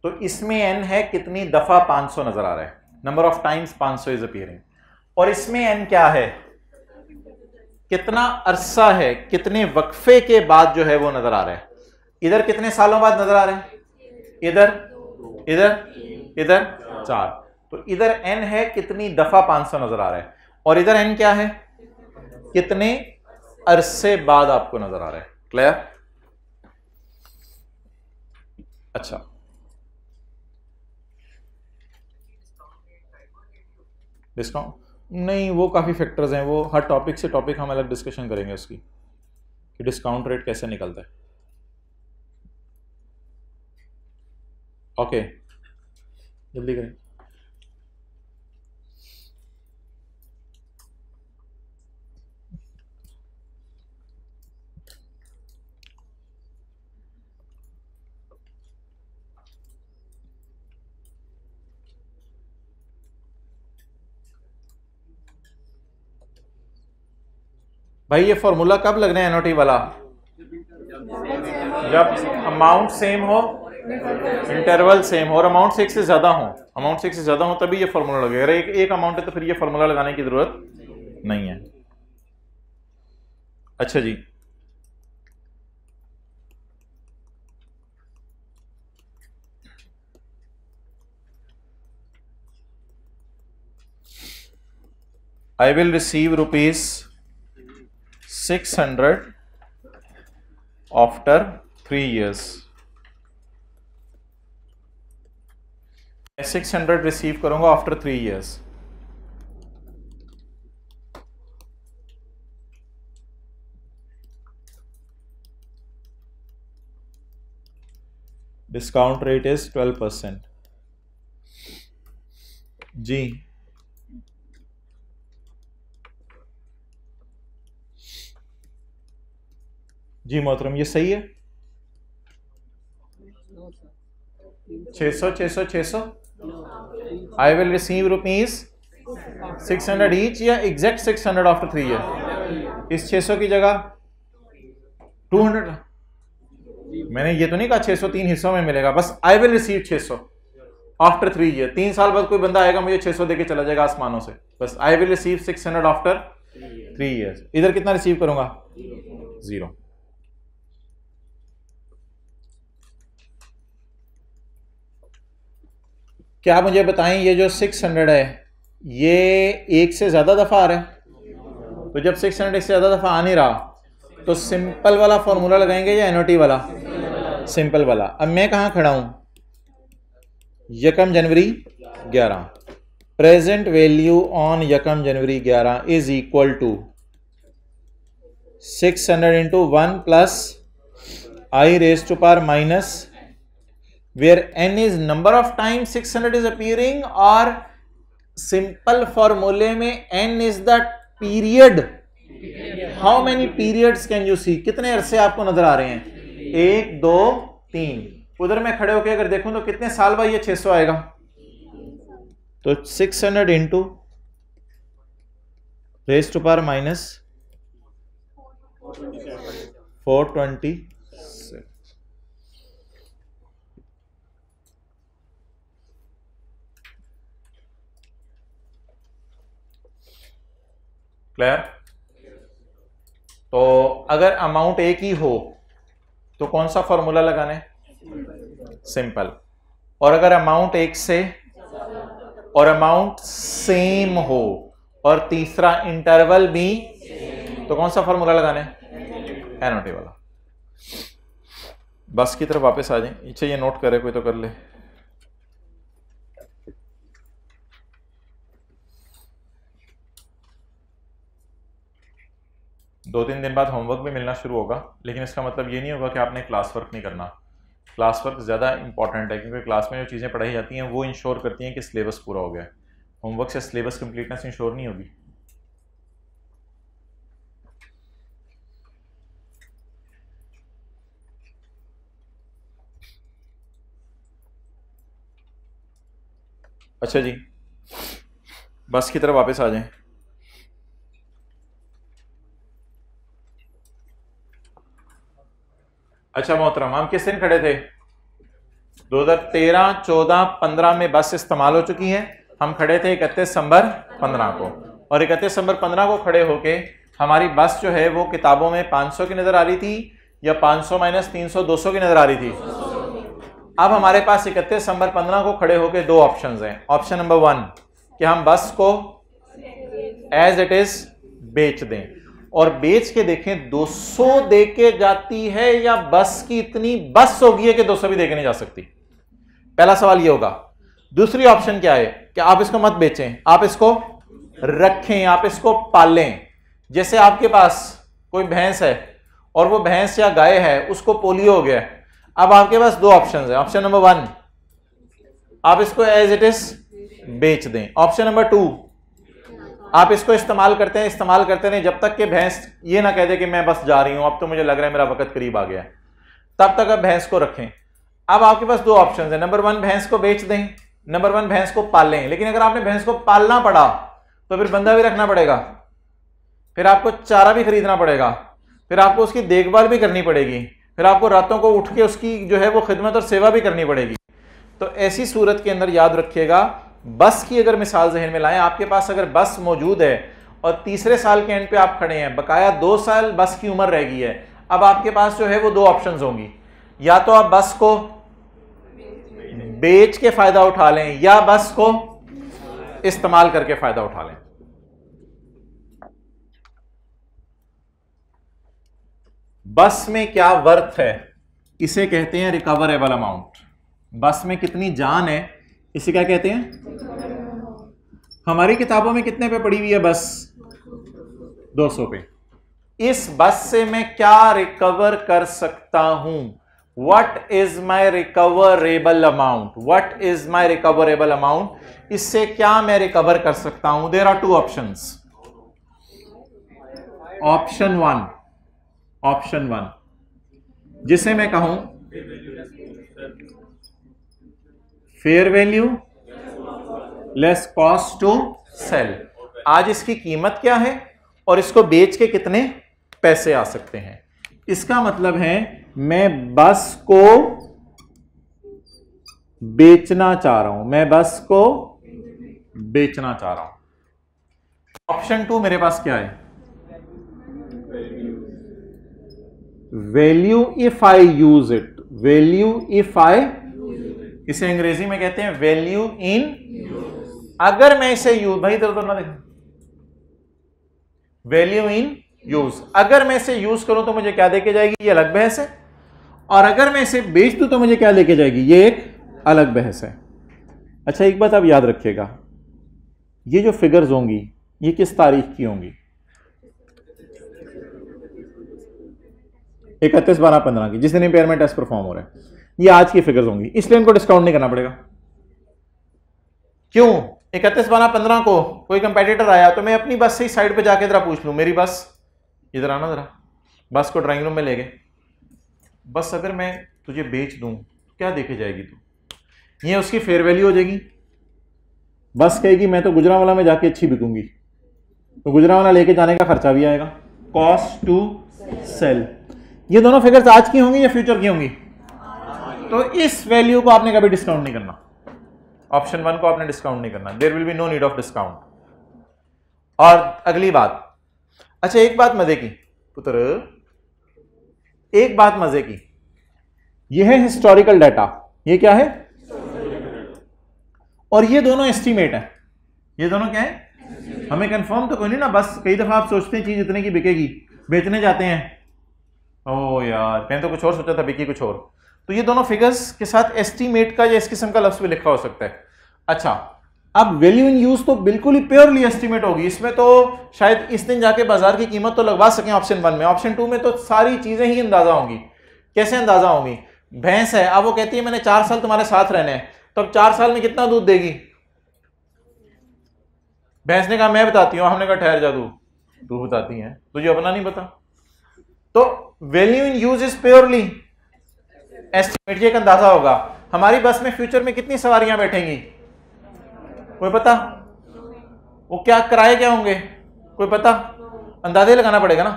तो इसमें n है कितनी दफा 500 नजर आ रहा है, number of times 500 is appearing. और इसमें n क्या है? कितना अरसा है, कितने वक्फे के बाद जो है वो नजर आ रहा है। इधर कितने सालों बाद नजर आ रहे हैं? इधर 4। तो इधर n है कितनी दफा 500 नजर आ रहा है, और इधर n क्या है? कितने अरसे बाद आपको नजर आ रहा है। क्लियर? अच्छा, डिस्काउंट नहीं, वो काफ़ी फैक्टर्स हैं, वो हर टॉपिक से टॉपिक हम अलग डिस्कशन करेंगे उसकी, कि डिस्काउंट रेट कैसे निकलता है। ओके, जल्दी करें। भाई ये फॉर्मूला कब लगना है एनओटी वाला? जब अमाउंट सेम हो, इंटरवल सेम हो और अमाउंट 6 से ज्यादा हो। अमाउंट 6 से ज्यादा हो तभी ये फॉर्मूला लगेगा। अगर एक अमाउंट है तो फिर ये फॉर्मूला लगाने की जरूरत नहीं है। अच्छा जी, I will receive rupees 600 after 3 years। 600 receive करूंगा after 3 years। Discount rate is 12%। जी जी मोहतरम, ये सही है। 600 I will receive rupees 600 each, या एग्जैक्ट 600 आफ्टर 3 ईयर। इस 600 की जगह 200। मैंने ये तो नहीं कहा 600 3 हिस्सों में मिलेगा, बस आई विल रिसीव 600 आफ्टर 3 ईयर। 3 साल बाद कोई बंदा आएगा मुझे 600 देके चला जाएगा आसमानों से। बस आई विल रिसीव 600 आफ्टर 3 ईयर्स। इधर कितना रिसीव करूंगा? 0। क्या मुझे बताएं, ये जो 600 है ये एक से ज्यादा दफा आ रहा है? तो जब 600 एक से ज्यादा दफा आ नहीं रहा तो सिंपल वाला फॉर्मूला लगाएंगे या एनओटी वाला? सिंपल वाला। अब मैं कहां खड़ा हूं? 1 जनवरी 11। Present value on 1 January 11 is equal to 600 into 1 plus I raise to power minus, where n is number of times 600 is appearing, और simple formula में n is the period। how many periods can you see? कितने अरसे आपको नजर आ रहे हैं? 1 2 3। उधर मैं खड़े होकर अगर देखूं तो कितने साल बाद ये 600 आएगा? तो 600 into raise to power minus 426। Clear? तो अगर अमाउंट एक ही हो तो कौन सा फॉर्मूला लगाने? सिंपल। और अगर अमाउंट एक से और अमाउंट सेम हो और तीसरा इंटरवल भी, तो कौन सा फॉर्मूला लगाने? एनोटे वाला। बस की तरफ वापस आ जाए। अच्छा ये नोट करे कोई तो कर ले। दो तीन दिन बाद होमवर्क भी मिलना शुरू होगा, लेकिन इसका मतलब ये नहीं होगा कि आपने क्लास वर्क नहीं करना। क्लास वर्क ज़्यादा इंपॉर्टेंट है, क्योंकि क्लास में जो चीज़ें पढ़ाई जाती हैं वो इंश्योर करती हैं कि सिलेबस पूरा हो गया है। होमवर्क से सिलेबस कंप्लीटनेस इंश्योर नहीं होगी। अच्छा जी, बस की तरफ वापस आ जाएं। अच्छा मोहतरम, हम किस दिन खड़े थे? 2013, 14, 15 में बस इस्तेमाल हो चुकी है। हम खड़े थे 31 दिसंबर 15 को, और 31 दिसंबर 15 को खड़े होके हमारी बस जो है वो किताबों में 500 की नज़र आ रही थी या 500 माइनस 300 200 की नज़र आ रही थी। अब हमारे पास 31 दिसंबर 15 को खड़े होके दो ऑप्शंस हैं। ऑप्शन नंबर 1 कि हम बस को एज इट इज बेच दें, और बेच के देखें 200 दे के जाती है या बस की इतनी बस होगी है कि 200 भी दे के नहीं जा सकती। पहला सवाल ये होगा। दूसरी ऑप्शन क्या है कि आप इसको मत बेचें, आप इसको रखें, आप इसको पालें। जैसे आपके पास कोई भैंस है और वो भैंस या गाय है, उसको पोलियो हो गया। अब आपके पास दो ऑप्शन है। ऑप्शन नंबर 1 आप इसको एज इट इज बेच दें। ऑप्शन नंबर 2 आप इसको इस्तेमाल करते हैं, इस्तेमाल करते नहीं जब तक कि भैंस ये ना कह दे कि मैं बस जा रही हूं, अब तो मुझे लग रहा है मेरा वक्त करीब आ गया है, तब तक आप भैंस को रखें। अब आपके पास दो ऑप्शन है। नंबर 1 भैंस को बेच दें, नंबर 1 भैंस को पालें। लेकिन अगर आपने भैंस को पालना पड़ा तो फिर बंदा भी रखना पड़ेगा, फिर आपको चारा भी खरीदना पड़ेगा, फिर आपको उसकी देखभाल भी करनी पड़ेगी, फिर आपको रातों को उठ के उसकी जो है वो खिदमत और सेवा भी करनी पड़ेगी। तो ऐसी सूरत के अंदर याद रखिएगा, बस की अगर मिसाल जहन में लाएं, आपके पास अगर बस मौजूद है और तीसरे साल के एंड पे आप खड़े हैं, बकाया 2 साल बस की उम्र रह गई है, अब आपके पास जो है वो दो ऑप्शंस होंगी। या तो आप बस को बेच के फायदा उठा लें या बस को इस्तेमाल करके फायदा उठा लें। बस में क्या वर्थ है, इसे कहते हैं रिकवरेबल अमाउंट। बस में कितनी जान है, इसे क्या कहते हैं? हमारी किताबों में कितने पे पड़ी हुई है बस? 200 पे। इस बस से मैं क्या रिकवर कर सकता हूं? What is my recoverable amount? What is my recoverable amount? इससे क्या मैं रिकवर कर सकता हूं? There are 2 options. Option one जिसे मैं कहूं fair value less cost to sell. आज इसकी कीमत क्या है और इसको बेच के कितने पैसे आ सकते हैं। इसका मतलब है मैं बस को बेचना चाह रहा हूं, मैं बस को बेचना चाह रहा हूं। ऑप्शन 2 मेरे पास क्या है? Value if I use it. Value if I, इसे अंग्रेजी में कहते हैं वैल्यू इन। अगर मैं इसे यूज, भाई इधर उधर ना देख, वैल्यू इन यूज। अगर मैं इसे यूज करूं तो मुझे क्या देके जाएगी, ये अलग बहस है। और अगर मैं इसे बेच दूं तो मुझे क्या देके जाएगी, ये एक अलग बहस है। अच्छा एक बात आप याद रखिएगा, ये जो फिगर्स होंगी ये किस तारीख की होंगी? 31/12/15 की, जिस दिन इंपेयरमेंट टेस्ट परफॉर्म हो रहा है। ये आज की फिगर्स होंगी, इसलिए इनको डिस्काउंट नहीं करना पड़ेगा। क्यों? 31/12/15 को कोई कंपेटिटर आया तो मैं अपनी बस से ही साइड पे जाके जरा पूछ लूं, मेरी बस इधर आना जरा। बस को ड्राइंग रूम में ले गए, बस अगर मैं तुझे बेच दूं तो क्या देके जाएगी तू? ये उसकी फेयर वैल्यू हो जाएगी। बस कहेगी मैं तो गुजरांवाला में जाके अच्छी बिकूंगी, तो गुजरांवाला लेके जाने का खर्चा भी आएगा, कॉस्ट टू सेल। ये दोनों फिगर्स आज की होंगी या फ्यूचर की होंगी? तो इस वैल्यू को आपने कभी डिस्काउंट नहीं करना, ऑप्शन 1 को आपने डिस्काउंट नहीं करना, there will be no need of discount. और अगली बात, अच्छा एक बात मजे की पुत्र, एक बात मजे की, यह है हिस्टोरिकल डाटा, ये क्या है? और ये दोनों एस्टीमेट है। ये दोनों क्या है? हमें कंफर्म तो कोई नहीं ना, बस कई दफा आप सोचते हैं चीज इतने की बिकेगी, बेचने जाते हैं, ओ यार मैंने तो कुछ और सोचा था, बिकी कुछ और। तो ये दोनों फिगर्स के साथ एस्टीमेट का या इस किस्म का लफ्ज भी लिखा हो सकता है। अच्छा, अब वैल्यू इन यूज तो बिल्कुल ही प्योरली एस्टीमेट होगी, इसमें तो शायद इस दिन जाके बाजार की कीमत तो लगवा सकें ऑप्शन 1 में, ऑप्शन 2 में तो सारी चीजें ही अंदाजा होंगी। कैसे अंदाजा होंगी? भैंस है, अब वो कहती है मैंने 4 साल तुम्हारे साथ रहने हैं, तो अब 4 साल में कितना दूध देगी? भैंस ने कहा मैं बताती हूँ, हमने कहा ठहर जा तू बताती है, तुझे अपना नहीं पता। तो value in use is purely estimate, ये एक अंदाजा होगा। हमारी बस में फ्यूचर में कितनी सवारियां बैठेंगी कोई पता? वो क्या किराए क्या होंगे कोई पता? अंदाजे लगाना पड़ेगा ना।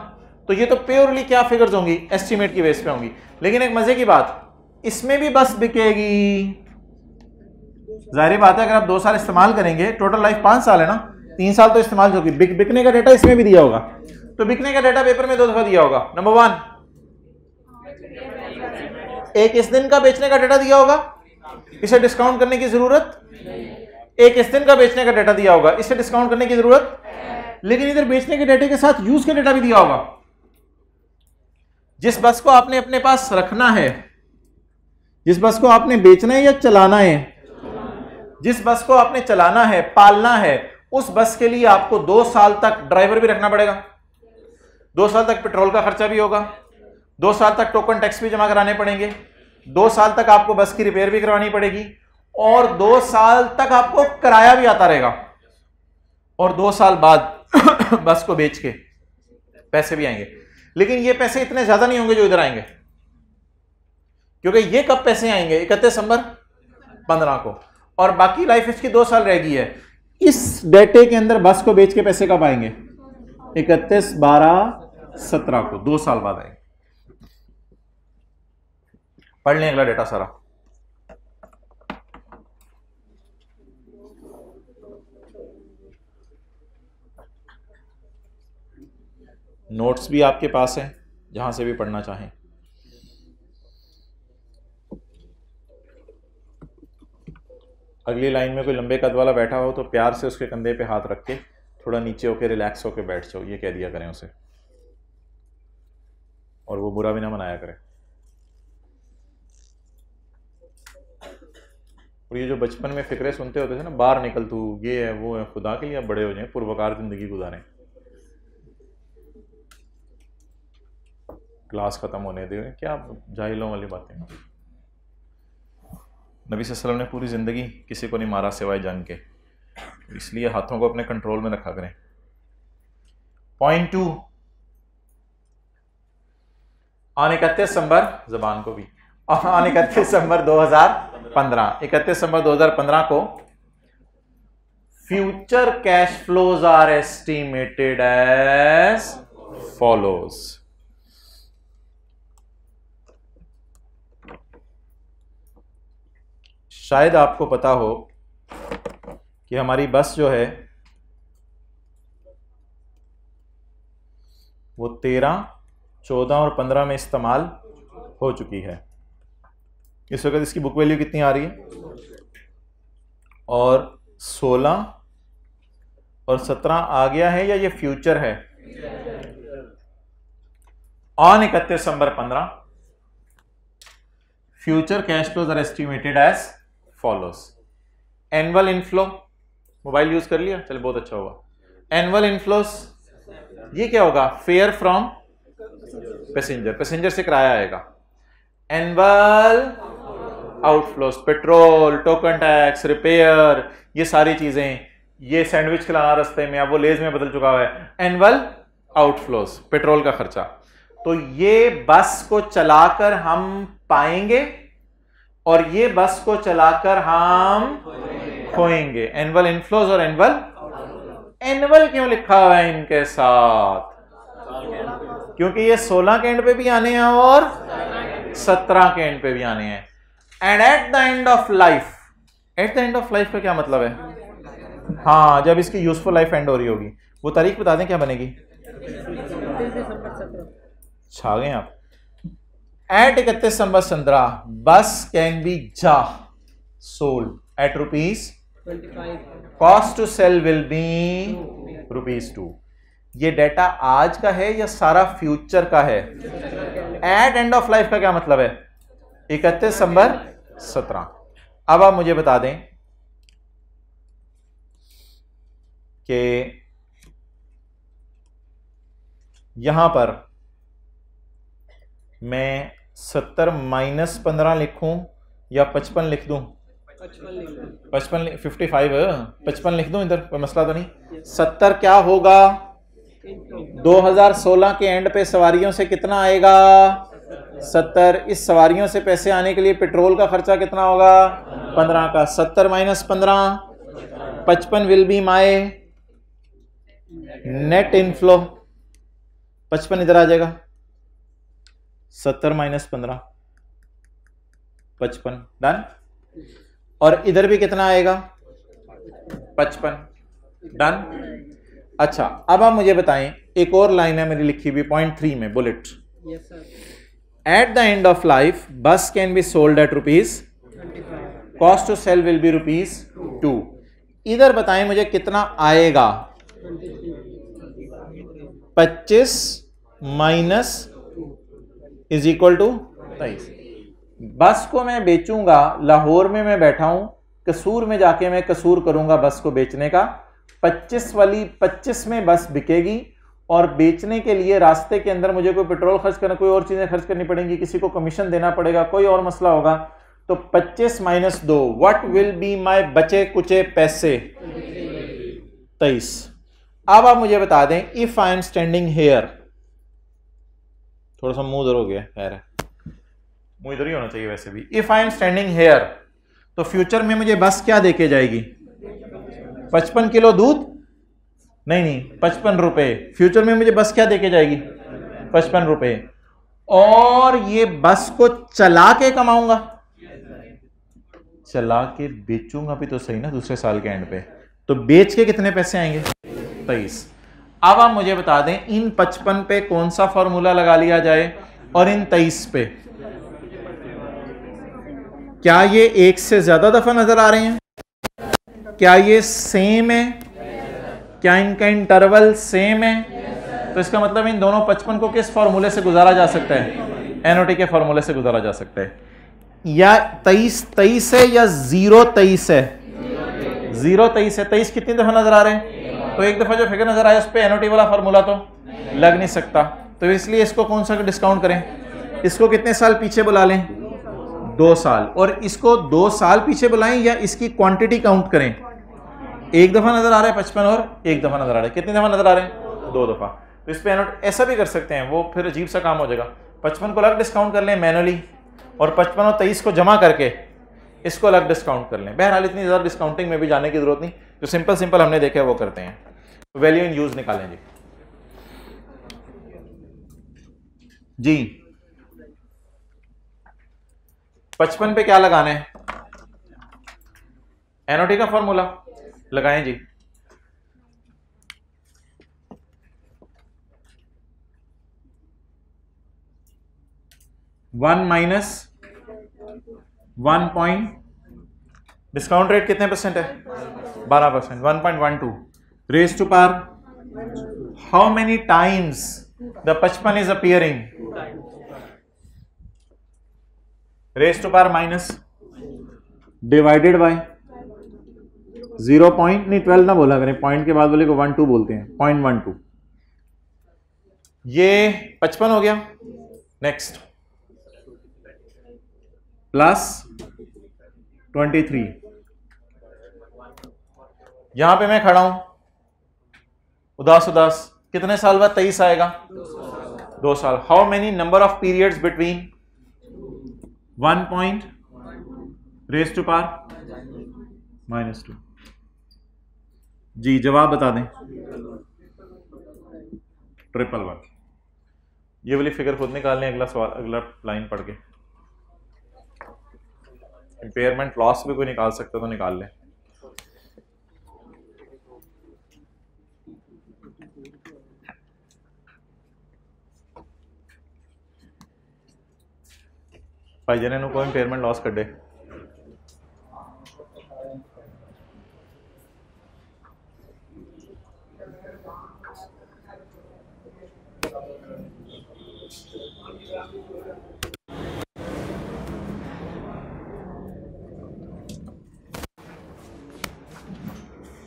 तो ये तो प्योरली क्या फिगर्स होंगी? एस्टिमेट की बेस पे होंगी। लेकिन एक मजे की बात, इसमें भी बस बिकेगी। जाहिर बात है अगर आप 2 साल इस्तेमाल करेंगे, टोटल लाइफ 5 साल है ना, 3 साल तो इस्तेमाल होगी, बिकने का डेटा इसमें भी दिया होगा। तो बिकने का डेटा पेपर में 2 दफा दिया होगा। नंबर 1, एक इस दिन का बेचने का डेटा दिया होगा, इसे डिस्काउंट करने की जरूरत। एक इस दिन का बेचने का डेटा दिया होगा, इसे डिस्काउंट करने की जरूरत। लेकिन इधर बेचने के डेटे के साथ यूज का डेटा भी दिया होगा। जिस बस को आपने अपने पास रखना है, जिस बस को आपने बेचना है या चलाना है, जिस बस को आपने चलाना है, पालना है, उस बस के लिए आपको 2 साल तक ड्राइवर भी रखना पड़ेगा, 2 साल तक पेट्रोल का खर्चा भी होगा, 2 साल तक टोकन टैक्स भी जमा कराने पड़ेंगे, 2 साल तक आपको बस की रिपेयर भी करवानी पड़ेगी, और 2 साल तक आपको किराया भी आता रहेगा, और 2 साल बाद बस को बेच के पैसे भी आएंगे। लेकिन ये पैसे इतने ज्यादा नहीं होंगे जो इधर आएंगे, क्योंकि ये कब पैसे आएंगे? 31 दिसंबर 15 को, और बाकी लाइफ इसकी 2 साल रह गई है। इस डेटे के अंदर बस को बेच के पैसे कब आएंगे? 31/12/17 को, 2 साल बाद आएंगे। पढ़ लें अगला डेटा सारा। नोट्स भी आपके पास है, जहां से भी पढ़ना चाहें। अगली लाइन में कोई लंबे कद वाला बैठा हो तो प्यार से उसके कंधे पे हाथ रख के थोड़ा नीचे होके रिलैक्स होके बैठ जाओ, ये कह दिया करें उसे, और वो बुरा भी ना मनाया करे। और ये जो बचपन में फिक्रे सुनते होते थे ना, बाहर निकल तू, ये है वो है, खुदा के लिए आप बड़े हो जाएं, पुरवकार जिंदगी गुजारें, क्लास खत्म होने दे, क्या जाहिलों वाली बातें। नबी सल्लल्लाहु अलैहि वसल्लम ने पूरी ज़िंदगी किसी को नहीं मारा सिवाय जंग के, इसलिए हाथों को अपने कंट्रोल में रखा करें। पॉइंट 2, ऑन 31 दिसंबर, जबान को भी, ऑन 31 दिसंबर 2015, 31 दिसंबर 2015 को future cash flows are estimated as follows. शायद आपको पता हो कि हमारी बस जो है वो 13, 14 और 15 में इस्तेमाल हो चुकी है। इस वक्त इसकी बुक वैल्यू कितनी आ रही है? और 16 और 17 आ गया है, या ये फ्यूचर है? On 31 December 15 future cash flows are estimated as follows. Annual inflow, mobile use कर लिया, चलो बहुत अच्छा होगा। एनुअल इनफ्लोज ये क्या होगा? फेयर फ्रॉम पैसेंजर, पैसेंजर से किराया आएगा। Annual outflows, petrol, token tax, repair, ये सारी चीजें, ये सैंडविच खिलाना रास्ते में, अब वो लेज में बदल चुका हुआ है। एनुअल आउटफ्लोज, पेट्रोल का खर्चा। तो ये बस को चलाकर हम पाएंगे और ये बस को चलाकर हम खोएंगे। एनुअल इनफ्लोज और एनुअल क्यों लिखा हुआ है इनके साथ? क्योंकि ये 16 के एंड पे भी आने हैं और 17 के एंड पे भी आने हैं। And eight the end of life, eight the end of life का क्या मतलब है? हाँ, जब इसकी यूजफुल लाइफ एंड हो रही होगी। वो तारीख बता दें क्या बनेगी? छा गए आप। Eight 31 December 17 bus can be जा sold at ₹25, cost to sell will be ₹2। ये डाटा आज का है या सारा फ्यूचर का है? एट एंड ऑफ लाइफ का क्या मतलब है? 31 दिसंबर 17। अब आप मुझे बता दें कि यहां पर मैं 70 माइनस 15 लिखूं या 55 लिख दूं? 55 55 लिख दूं, इधर कोई मसला तो नहीं। 70 क्या होगा? 2016 के एंड पे सवारियों से कितना आएगा? 70। इस सवारियों से पैसे आने के लिए पेट्रोल का खर्चा कितना होगा? 15 का। 70 minus 15, 55 will be my net inflow. 55 इधर आ जाएगा। 70 माइनस 15 55, डन। और इधर भी कितना आएगा? 55, डन। अच्छा, अब आप मुझे बताएं, एक और लाइन है मेरी लिखी हुई पॉइंट 3 में, bullet. At the end of life bus can be sold at ₹25, cost to sell will be ₹2। इधर बताएं मुझे कितना आएगा? 25 माइनस इज इक्वल टू 23। बस को मैं बेचूंगा, लाहौर में मैं बैठा हूं, कसूर में जाके मैं कसूर करूंगा बस को बेचने का। 25 में बस बिकेगी और बेचने के लिए रास्ते के अंदर मुझे कोई पेट्रोल खर्च करना, कोई और चीजें खर्च करनी पड़ेंगी, किसी को कमीशन देना पड़ेगा, कोई और मसला होगा। तो 25 minus 2, what will be my बचे कुचे पैसे? 23। अब आप मुझे बता दें, if I am standing here, थोड़ा सा मुंह इधर हो गया, खैर है, मुंह इधर ही होना चाहिए वैसे भी। If I am standing here, तो फ्यूचर में मुझे बस क्या देके जाएगी? 55 किलो दूध? नहीं, 55 रुपए। फ्यूचर में मुझे बस क्या देके जाएगी? 55 रुपए। और ये बस को चला के कमाऊंगा, चला के बेचूंगा भी तो सही ना दूसरे साल के एंड पे। तो बेच के कितने पैसे आएंगे? 23। अब आप मुझे बता दें, इन 55 पे कौन सा फॉर्मूला लगा लिया जाए और इन 23 पे? क्या ये एक से ज्यादा दफा नजर आ रहे हैं? क्या ये सेम है? क्या इनका इंटरवल सेम है? तो इसका मतलब इन दोनों 55 को किस फॉर्मूले से गुजारा जा सकता है? एनओटी के फॉर्मूले से गुजारा जा सकता है। या 23 है या 023 है? 023 है। 23 कितनी दफा नजर आ रहे हैं? तो एक दफा जो फिगर नजर आया उस पर एनओटी वाला फॉर्मूला तो लग नहीं सकता। तो इसलिए इसको कौन सा डिस्काउंट करें? इसको कितने साल पीछे बुला लें? 2 साल। और इसको 2 साल पीछे बुलाएं या इसकी क्वांटिटी काउंट करें? एक दफा नजर आ रहा है 55 और एक दफा नजर आ रहा है। कितनी दफा नजर आ रहे हैं? 2 दफा। तो इस पे एनोट ऐसा भी कर सकते हैं, वो फिर अजीब सा काम हो जाएगा। 55 को अलग डिस्काउंट कर लें मैनुअली, और 55 और 23 को जमा करके इसको अलग डिस्काउंट कर लें। बहरहाल इतनी ज़्यादा डिस्काउंटिंग में भी जाने की जरूरत नहीं, जो सिंपल हमने देखा है वो करते हैं। वैल्यू इन यूज निकालें जी। 55 पे क्या लगाना है? एनओटी का फॉर्मूला लगाएं जी। One minus 1 point, discount rate कितने परसेंट है? 12%। 1.12 raise to power how many times the 55 is appearing? Raise to power minus divided by 0.12 ना बोला करें, पॉइंट के बाद बोले को 12 बोलते हैं, 0.12। ये 55 हो गया। Next plus 23। यहां पे मैं खड़ा हूं उदास, कितने साल बाद 23 आएगा? 2 साल। How many number of periods between 1 point raise to power -2? जी जवाब बता दें। 111। ये वाली फिगर खुद निकाल लें, अगला सवाल, अगला लाइन पढ़ के। इम्पेयरमेंट लॉस भी कोई निकाल सकता तो निकाल लें। भाई जने को इम्पेयरमेंट लॉस कटे।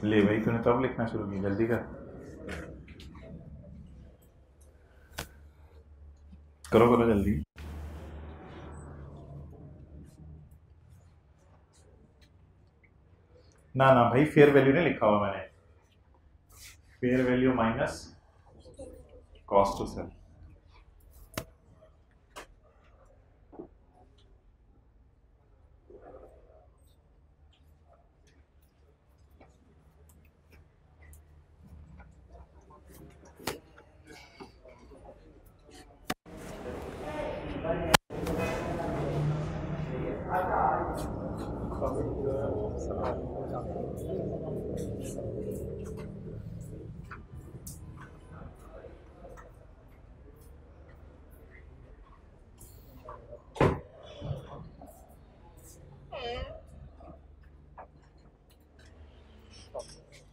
ले भाई तूने कब लिखना शुरू किया, जल्दी कर, करो करो जल्दी। ना ना भाई फेयर वैल्यू नहीं लिखा हुआ मैंने, fair value minus cost to sell.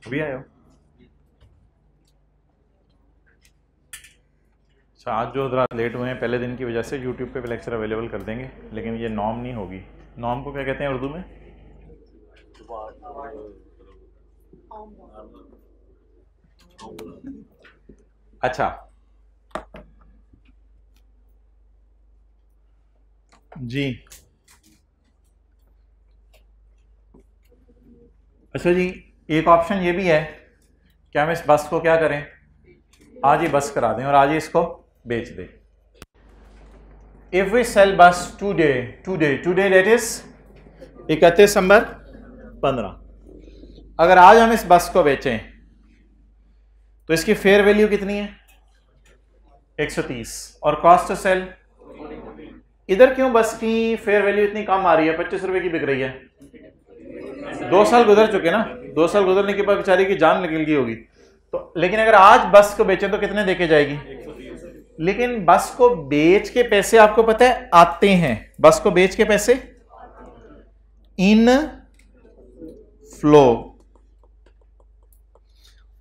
अभी आए हो? अच्छा, आज जो हज़रात लेट हुए हैं पहले दिन की वजह से यूट्यूब पे लेक्चर अवेलेबल कर देंगे, लेकिन ये नॉर्म नहीं होगी। नॉर्म को क्या कहते हैं उर्दू में? अच्छा जी, अच्छा जी, एक ऑप्शन ये भी है कि हम इस बस को क्या करें, आज ही बस करा दें और आज ही इसको बेच दें। इफ वी सेल बस टुडे दैट इज 31 दिसंबर 15, अगर आज हम इस बस को बेचें तो इसकी फेयर वैल्यू कितनी है? 130, और कॉस्ट टू सेल, इधर क्यों बस की फेयर वैल्यू इतनी कम आ रही है? 25 रुपए की बिक रही है। 2 साल गुजर चुके ना, 2 साल गुजरने के बाद बेचारी की जान निकल गई होगी। तो लेकिन अगर आज बस को बेचें तो कितने देके जाएगी? लेकिन बस को बेच के पैसे आपको पता है आते हैं, बस को बेच के पैसे इन फ्लो,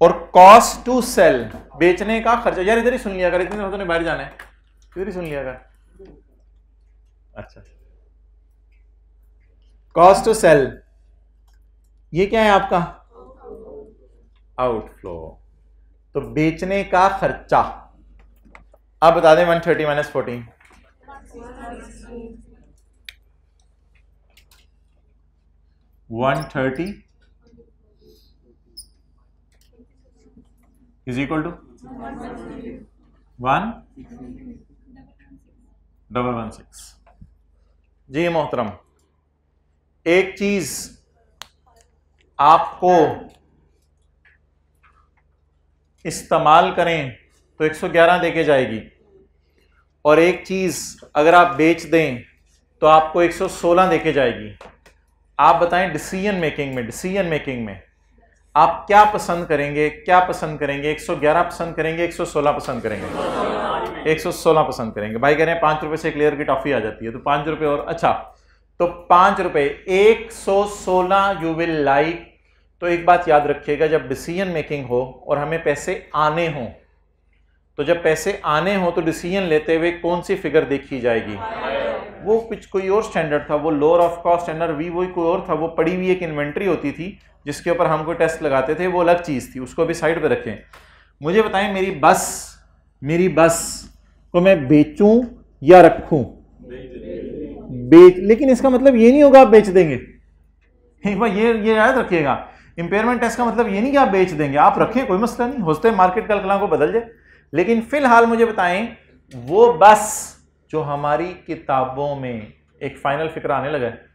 और कॉस्ट टू सेल बेचने का खर्चा। यार इधर ही सुन लिया कर, इतने दिनों तो नहीं बाहर जाना है, इधर ही सुन लिया कर। अच्छा, कॉस्ट टू सेल ये क्या है आपका? आउटफ्लो, तो बेचने का खर्चा। आप बता दें 130 माइनस 14, 130 इज इक्वल टू 1,116। जी मोहतरम, एक चीज आपको इस्तेमाल करें तो 111 देके जाएगी, और एक चीज अगर आप बेच दें तो आपको 116 देके जाएगी। आप बताएं डिसीजन मेकिंग में आप क्या पसंद करेंगे? 111 पसंद करेंगे, 116 पसंद करेंगे? 116 पसंद करेंगे। भाई कह रहे हैं 5 रुपए से क्लियर की टॉफी आ जाती है, तो 5 रुपए और। अच्छा, तो 5 रुपए 116 यू विल लाइक। तो एक बात याद रखिएगा, जब डिसीजन मेकिंग हो और हमें पैसे आने हों, तो जब पैसे आने हों तो डिसीजन लेते हुए कौन सी फिगर देखी जाएगी? वो कुछ कोई और स्टैंडर्ड था, वो लोअर ऑफ कॉस्ट स्टैंडर्ड वी वही कोई और था, वो पड़ी हुई एक इन्वेंट्री होती थी जिसके ऊपर हम कोई टेस्ट लगाते थे, वो अलग चीज़ थी, उसको भी साइड पे रखें। मुझे बताएं, मेरी बस को मैं बेचूं या रखूं? लेकिन इसका मतलब ये नहीं होगा आप बेच देंगे। ये याद रखिएगा, इंपेयरमेंट टेस्ट का मतलब ये नहीं कि आप बेच देंगे, आप रखें, कोई मसला नहीं, हो सकता है मार्केट कल कल को बदल जाए। लेकिन फिलहाल मुझे बताएं, वो बस जो हमारी किताबों में, एक फाइनल फिक्र आने लगा है,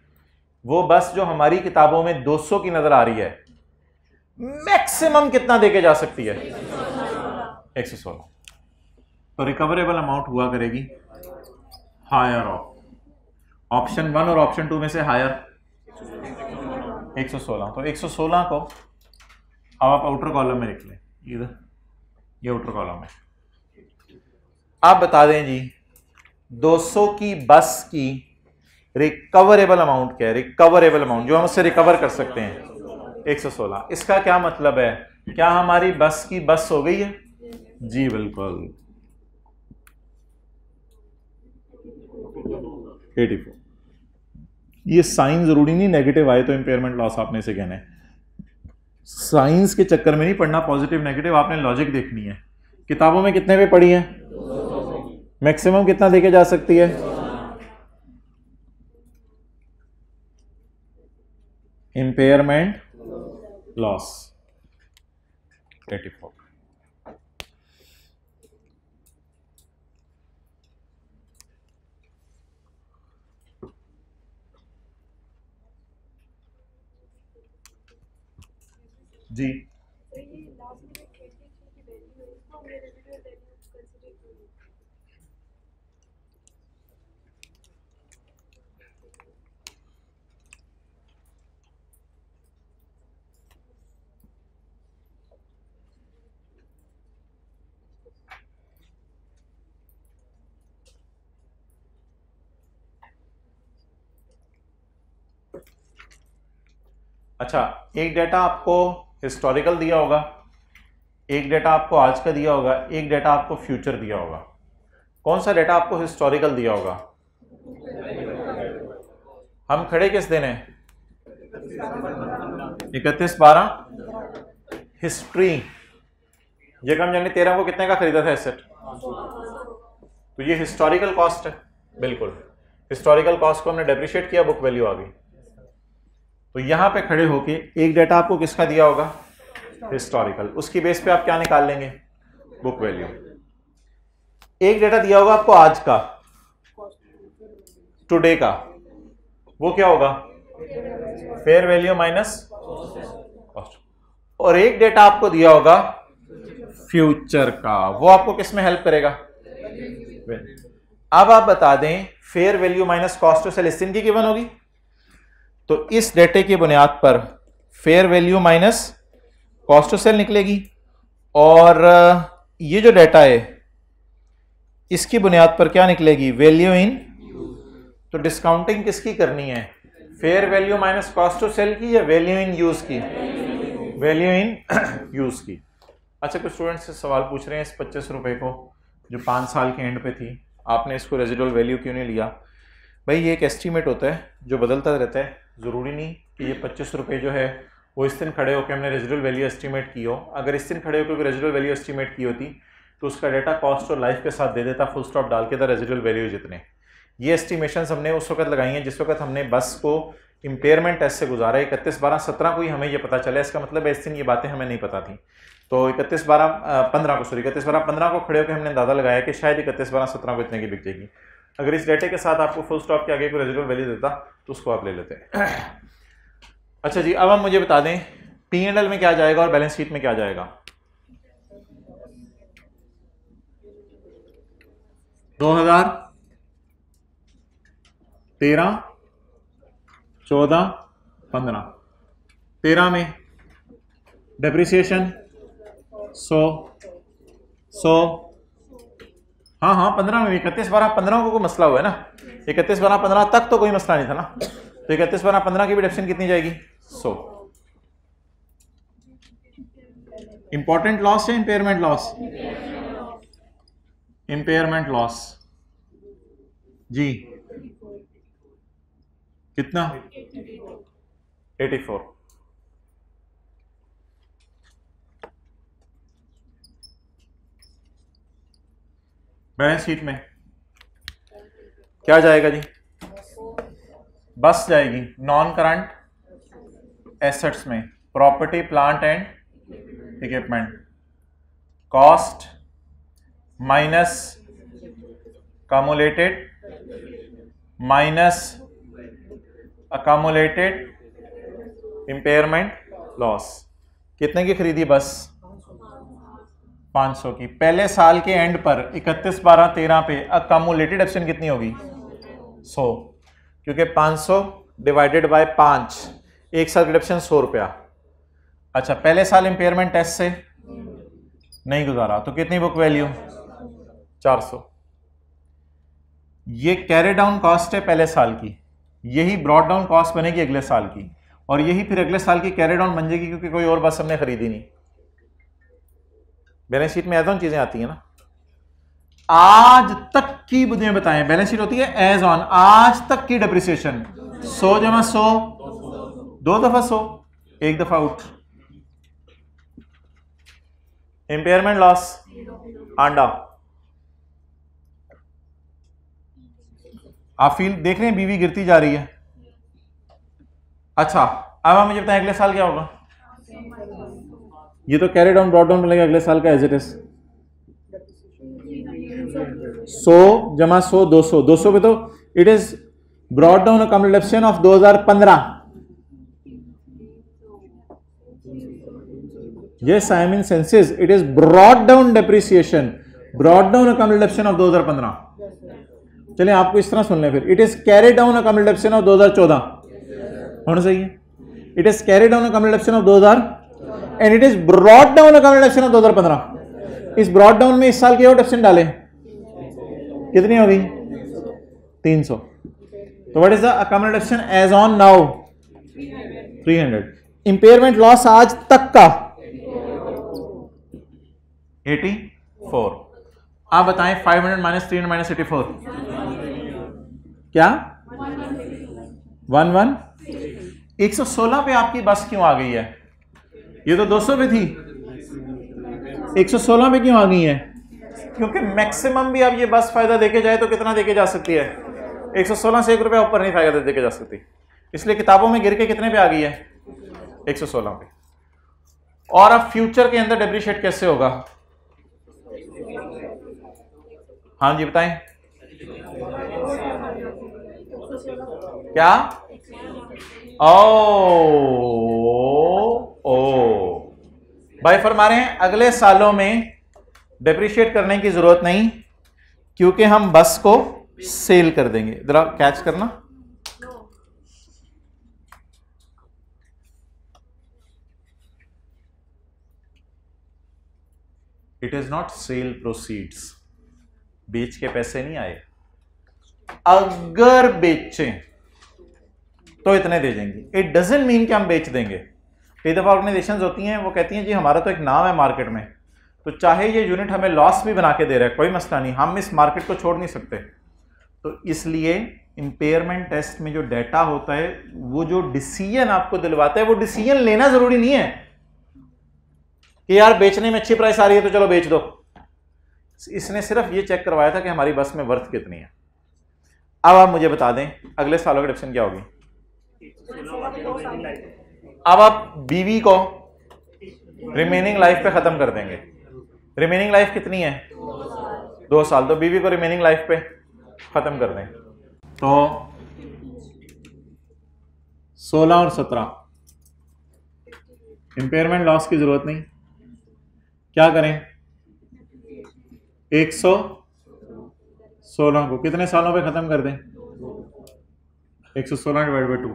वो बस जो हमारी किताबों में 200 की नजर आ रही है, मैक्सिमम कितना देके जा सकती है? 116। तो रिकवरेबल अमाउंट हुआ करेगी हायर ऑफ ऑप्शन 1 और ऑप्शन 2 में से हायर 116। तो 116 को अब आप आउटर कॉलम में लिख लें, इधर ये आउटर कॉलम है। आप बता दें जी 200 की बस की रिकवरेबल अमाउंट क्या है? रिकवरेबल अमाउंट जो हम उससे रिकवर कर सकते हैं 116। इसका क्या मतलब है? क्या हमारी बस की बस हो गई है? जी बिल्कुल 84। ये साइन जरूरी नहीं नेगेटिव आए तो इंपेयरमेंट लॉस आपने से कहना है। साइंस के चक्कर में नहीं पढ़ना पॉजिटिव नेगेटिव, आपने लॉजिक देखनी है। किताबों में कितने पे पढ़ी है? मैक्सिमम कितना देके जा सकती है? Impairment loss 84। जी अच्छा, एक डेटा आपको हिस्टोरिकल दिया होगा, एक डेटा आपको आज का दिया होगा, एक डेटा आपको फ्यूचर दिया होगा। कौन सा डेटा आपको हिस्टोरिकल दिया होगा? हम खड़े किस दिन है? 31/12। हिस्ट्री जगह जाने 13 को कितने का खरीदा था एसेट? तो ये हिस्टोरिकल कॉस्ट है। बिल्कुल हिस्टोरिकल कॉस्ट को हमने डेप्रिशिएट किया, बुक वैल्यू आ गई। तो यहां पे खड़े होके एक डेटा आपको किसका दिया होगा? हिस्टोरिकल। उसकी बेस पे आप क्या निकाल लेंगे? Book value. एक डेटा दिया होगा आपको आज का, टुडे का, वो क्या होगा? Fair value minus cost. और एक डेटा आपको दिया होगा फ्यूचर का, वो आपको किस में हेल्प करेगा? अब आप बता दें fair value minus cost to sell इस दिन की गिवन होगी, तो इस डेटे की बुनियाद पर fair value minus cost to sell निकलेगी। और ये जो डेटा है इसकी बुनियाद पर क्या निकलेगी? Value in. तो डिस्काउंटिंग किसकी करनी है? Fair value minus cost to sell की या वैल्यू इन यूज की? वैल्यू इन यूज की। अच्छा, कुछ स्टूडेंट्स से सवाल पूछ रहे हैं इस 25 रुपए को जो 5 साल के एंड पे थी, आपने इसको रेजिडुअल वैल्यू क्यों नहीं लिया? भाई ये एक एस्टीमेट होता है जो बदलता रहता है, ज़रूरी नहीं कि ये 25 रुपये जो है वो इस दिन खड़े होकर हमने रेजिडुअल वैल्यू एस्टीमेट की हो। अगर इस दिन खड़े होकर रेजिडुअल वैल्यू एस्टीमेट की होती तो उसका डेटा कॉस्ट और लाइफ के साथ दे देता, फुल स्टॉप डाल के था रेजिडुअल वैल्यू जितने। ये एस्टिमेशन हमने उस वक्त लगाई हैं जिस वक्त हमने बस को इम्पेयरमेंट टेस्ट से गुजारा। 31/12/17 को ही हमें ये पता चला, इसका मतलब है इस दिन ये बातें हमें नहीं पता थी। तो 31/12/15 को, सॉरी 31/12/15 को खड़े होकर हमने अंदाजा लगाया कि शायद 31/12/17 को इतने की बिक जाएगी। अगर इस डेटे के साथ आपको फुल स्टॉप के आगे कोई रेजिडुअल वैल्यू देता तो उसको आप ले लेते। अच्छा जी, अब हम मुझे बता दें P&L में क्या जाएगा और बैलेंस शीट में क्या जाएगा? 2013, 14, 15। 13 में डेप्रिसिएशन 100। हाँ 15 में 31/12/15 को कोई मसला हुआ है ना? 31/12/15 तक तो कोई मसला नहीं था ना। तो 31/12/15 की भी डेप्रिसिएशन कितनी जाएगी? 100। इंपॉर्टेंट लॉस है इंपेयरमेंट लॉस? इंपेयरमेंट लॉस जी कितना? 84। बैलेंस शीट में क्या जाएगा जी? बस जाएगी नॉन करंट एसेट्स में, property plant and equipment, cost minus cumulated minus accumulated impairment loss. कितने की खरीदी बस? 500 की। पहले साल के एंड पर 31/12/13 पे अकम्युलेटेड डेप्रिसिएशन कितनी होगी? 100, क्योंकि 500 डिवाइडेड बाय 5, एक साल की डेप्रिसिएशन 100 रुपया। अच्छा, पहले साल इंपेयरमेंट टेस्ट से नहीं गुजारा तो कितनी बुक वैल्यू? 400। ये कैरी डाउन कॉस्ट है पहले साल की, यही ब्रॉड डाउन कॉस्ट बनेगी अगले साल की, और यही फिर अगले साल की कैरी डाउन बन जाएगी, क्योंकि कोई और बस हमने खरीदी नहीं। बैलेंस शीट में एज ऑन चीजें आती हैं ना। आज तक की मुझे बताएं, बैलेंस शीट होती है एज ऑन, आज तक की डेप्रिसिएशन 100 जमा 100, 2 दफा 100, 1 दफा आउट। Impairment loss आंडा। आप फील देख रहे हैं बीवी गिरती जा रही है। अच्छा, अब आप मुझे बताएं अगले साल क्या होगा? ये तो कैरी डाउन ब्रॉड डाउन मिलेगा अगले साल का एज इट इज। 100 जमा 100 200, 200 पे तो it is brought down accumulation of 2015। Yes, I mean senses, it is brought down depreciation, brought down accumulation of 2015। चलिए आपको इस तरह सुन लें फिर, it is carry down accumulation of 2014 होना चाहिए। It is carry down accumulation of 2000 and it is brought down accumulation of 2015। इस ब्रॉड डाउन में इस साल की और डेप्रिसिएशन डालें, कितनी होगी? 300। तो what is the accumulation as on now? 300। Impairment loss आज तक का 84। आप बताएं 500 माइनस 300 माइनस 84 क्या? 11। 116 पे आपकी बस क्यों आ गई है? ये तो 200 पे थी, 116 पे क्यों आ गई है? क्योंकि मैक्सिमम भी अब ये बस फायदा देके जाए तो कितना देके जा सकती है? 116 से 1 रुपया ऊपर नहीं फायदा देके जा सकती, इसलिए किताबों में गिर के कितने पे आ गई है? 116 पे। और अब फ्यूचर के अंदर डेप्रिशिएट कैसे होगा? हाँ जी बताएं। क्या? भाई फरमा रहे हैं अगले सालों में डेप्रिशिएट करने की जरूरत नहीं, क्योंकि हम बस को सेल कर देंगे। जरा कैच करना, it is not sale proceeds, बेच के पैसे नहीं आए। अगर बेचें तो इतने दे देंगे, इट डजंट मीन कि हम बेच देंगे। कई दफा ऑर्गेनाइजेशंस होती हैं वो कहती हैं जी हमारा तो एक नाम है मार्केट में, तो चाहे ये यूनिट हमें लॉस भी बना के दे रहा है कोई मसला नहीं, हम इस मार्केट को छोड़ नहीं सकते। तो इसलिए इंपेयरमेंट टेस्ट में जो डाटा होता है, वो जो डिसीजन आपको दिलवाता है, वो डिसीजन लेना जरूरी नहीं है कि यार बेचने में अच्छी प्राइस आ रही है तो चलो बेच दो। इसने सिर्फ ये चेक करवाया था कि हमारी बस में वर्थ कितनी है। अब आप मुझे बता दें अगले सालों की डेप्रिसिएशन क्या होगी? अब आप बीवी को रिमेनिंग लाइफ पे खत्म कर देंगे। रिमेनिंग लाइफ कितनी है? 2 साल। तो बीवी को रिमेनिंग लाइफ पे खत्म कर दें। तो 16 और 17 इंपेयरमेंट लॉस की जरूरत नहीं। क्या करें? 116 को कितने सालों पे खत्म कर दें? 116 डिवाइड बाई 2।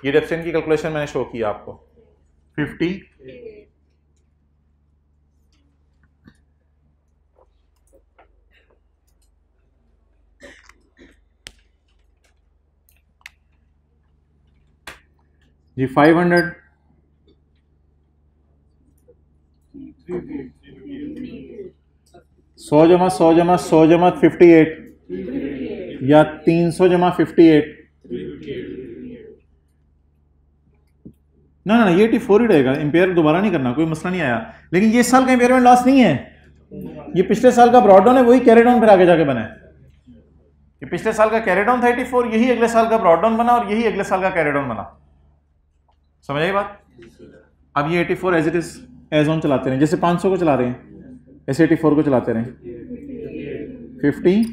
ये डेप्रिसिएशन की कैलकुलेशन मैंने शो किया आपको। 50 जी 500 100 जमा 100 जमा 100 जमा 58 या 300 जमा 58 ना ये 84 ही रहेगा। इंपेयर दोबारा नहीं करना, कोई मसला नहीं आया। लेकिन ये इस साल का इंपेयरमेंट लॉस नहीं है, ये पिछले साल का ब्रॉड डाउन है, वही कैरी डाउन फिर आगे जाके बना है। ये पिछले साल का कैरी डाउन था 84, यही अगले साल का ब्रॉड डाउन बना और यही अगले साल का कैरी डाउन बना। समझ आई बात? अब ये 84 as it is as on चलाते रहें, जैसे 500 को चला रहे हैं ऐसे 84 को चलाते रहें। 50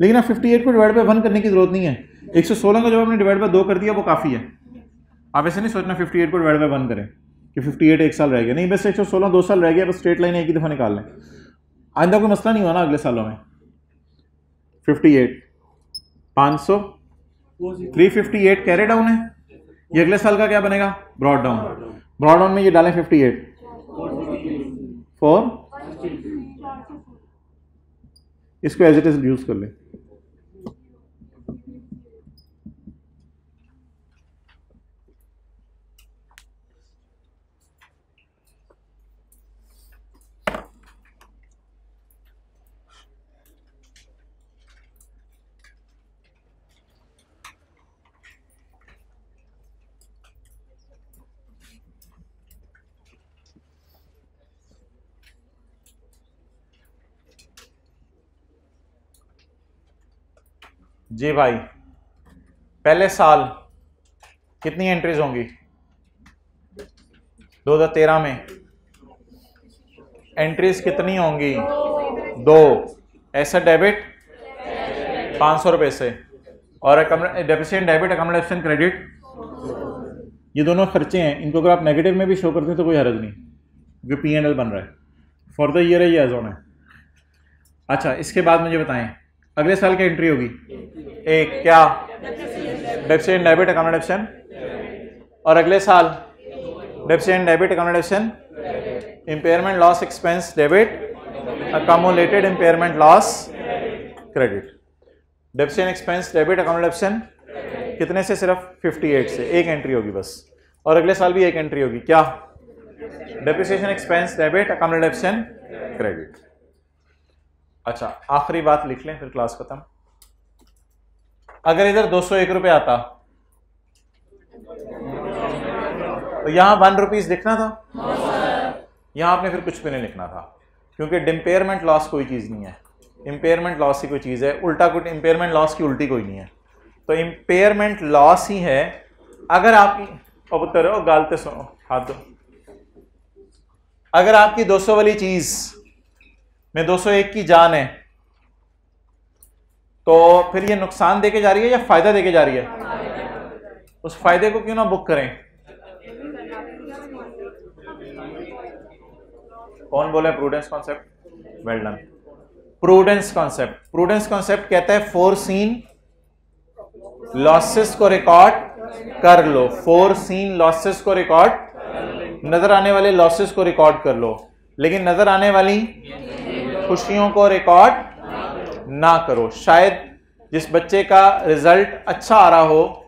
लेकिन अब 58 को डिवाइड बाय 1 करने की जरूरत नहीं है। 116 को जब आपने डिवाइड बाय 2 कर दिया वो काफी है। आप ऐसे नहीं सोचना 58 को डिवाइड बाय 1 करें, कि 58 एक साल रह गया, नहीं बस 116 2 साल रह गया, बस स्ट्रेट लाइन एक ही दफ़ा निकाल लें, आइंदा कोई मसला नहीं हुआ ना अगले सालों में। 58 500 358 कैरी डाउन है, ये अगले साल का क्या बनेगा, ब्रॉड डाउन। ब्रॉड डाउन में ये डालें 58 4, इसको एज इट इज यूज कर लें। जी भाई, पहले साल कितनी एंट्रीज होंगी 2013 में? एंट्रीज कितनी होंगी? 2। ऐसा डेबिट 500 रुपए से, और डेबिट डेबिट अकोमोडेशन क्रेडिट, ये दोनों खर्चे हैं, इनको अगर आप नेगेटिव में भी शो करते हैं तो कोई हर्ज नहीं, क्योंकि P&L बन रहा है फॉर द ईयर है, ये एज ऑन है। अच्छा, इसके बाद मुझे बताएं अगले साल क्या एंट्री होगी? एक क्या? डेबिट डेबिट अकोमोडेशन, और अगले साल debit debit accommodation, impairment loss expense debit, accumulated impairment loss credit. Debit expense debit accommodation कितने से? सिर्फ 58 से, एक एंट्री होगी बस, और अगले साल भी एक एंट्री होगी, क्या? Depreciation expense debit accommodation credit. अच्छा, आखिरी बात लिख लें फिर क्लास खत्म। अगर इधर 201 रुपये आता तो यहां 1 रुपीज लिखना था, यहां आपने फिर कुछ भी नहीं लिखना था, क्योंकि इम्पेयरमेंट लॉस कोई चीज नहीं है, इम्पेयरमेंट लॉस ही कोई चीज है, उल्टा कुछ इम्पेयरमेंट लॉस की उल्टी कोई नहीं है, तो इम्पेयरमेंट लॉस ही है। अगर आपकी गालते सुनो, हाथ दो, अगर आपकी 200 वाली चीज में 201 की जान है तो फिर ये नुकसान देके जा रही है या फायदा देके जा रही है? उस फायदे को क्यों ना बुक करें? कौन बोले prudence concept? Well done. Prudence concept कहता है फोरसीन लॉसेस को रिकॉर्ड कर लो, फोरसीन लॉसेस को रिकॉर्ड, नजर आने वाले लॉसेस को रिकॉर्ड कर लो, लेकिन नजर आने वाली खुशियों को रिकॉर्ड ना करो। शायद जिस बच्चे का रिजल्ट अच्छा आ रहा हो,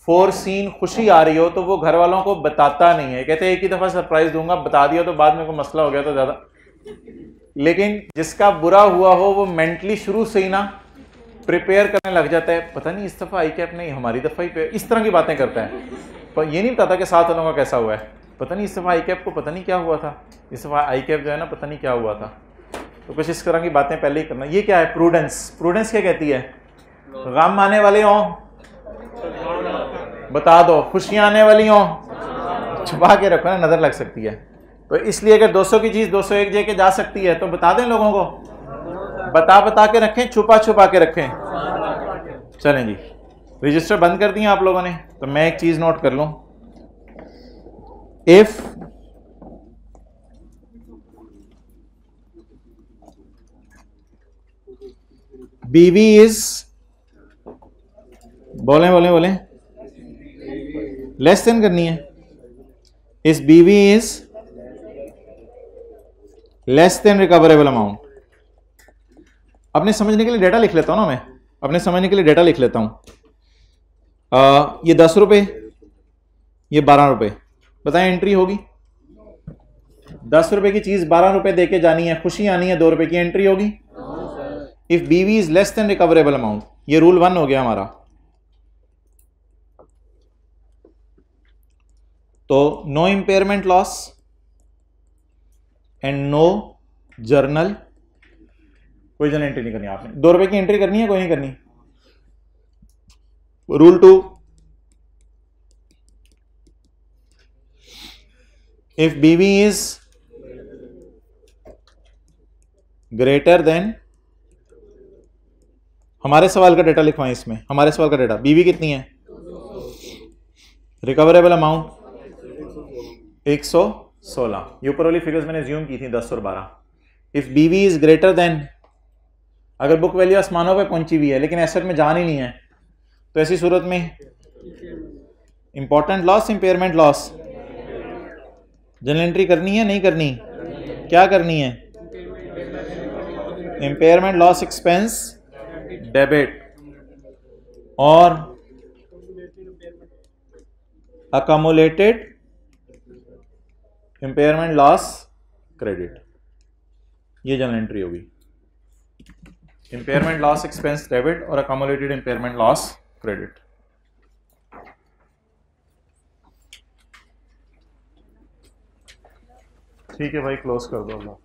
फोरसीन खुशी आ रही हो, तो वो घर वालों को बताता नहीं है, कहते एक ही दफा सरप्राइज दूंगा, बता दिया तो बाद में कोई मसला हो गया तो ज्यादा। लेकिन जिसका बुरा हुआ हो वो मेंटली शुरू से ही ना प्रिपेयर करने लग जाता है, पता नहीं इस दफा आई कैप नहीं, हमारी दफा ही पे, इस तरह की बातें करता है, पर ये नहीं बताता कि साथ वालों का कैसा हुआ है, पता नहीं इस दफा आई कैप को पता नहीं क्या हुआ था, इस दफा आई कैप जो है ना पता नहीं क्या हुआ था। तो कुछ इस तरह की बातें पहले ही करना। ये क्या है? प्रूडेंस क्या कहती है? गम आने वाले हों बता दो, खुशियां आने वाली हों छुपा के रखो ना, नजर लग सकती है। तो इसलिए अगर 200 की चीज 201 जगह जा सकती है तो बता दें लोगों को, बता के रखें, छुपा के रखें। चलें जी, रजिस्टर बंद कर दिया आप लोगों ने, तो मैं एक चीज नोट कर लूं, इफ BV इज, बोले लेस देन करनी है, इस BV is less than recoverable amount. अपने समझने के लिए डेटा लिख लेता हूं ना, मैं अपने समझने के लिए डेटा लिख लेता हूं। ये 10 रुपए, ये 12 रुपए, बताएं एंट्री होगी? 10 रुपए की चीज 12 रुपए देके जानी है, खुशी आनी है 2 रुपए की, एंट्री होगी? If BV is less than recoverable amount, ये रूल 1 हो गया हमारा। तो no impairment loss and no journal, कोई जर्नल एंट्री नहीं करनी आपने। 2 रुपए की एंट्री करनी है, कोई नहीं करनी। Rule 2, if BV is greater than, हमारे सवाल का डेटा लिखवाएं इसमें, हमारे सवाल का डेटा, BV कितनी है? Recoverable amount 116। ये ऊपर वाली फिगर्स मैंने ज्यूम की थी 10 और 12। इफ बीवी इज ग्रेटर देन, अगर बुक वैल्यू आसमानों पे पहुंची हुई है लेकिन एसेट में जान ही नहीं है, तो ऐसी सूरत में important loss, impairment loss, general entry करनी है नहीं करनी, क्या करनी है, इंपेयरमेंट लॉस एक्सपेंस डेबिट और अकमुलेटेड इंपेयरमेंट लॉस क्रेडिट, ये जनरल एंट्री होगी। इंपेयरमेंट लॉस एक्सपेंस डेबिट और अकमुलेटेड इंपेयरमेंट लॉस क्रेडिट। ठीक है भाई, क्लोज कर दो।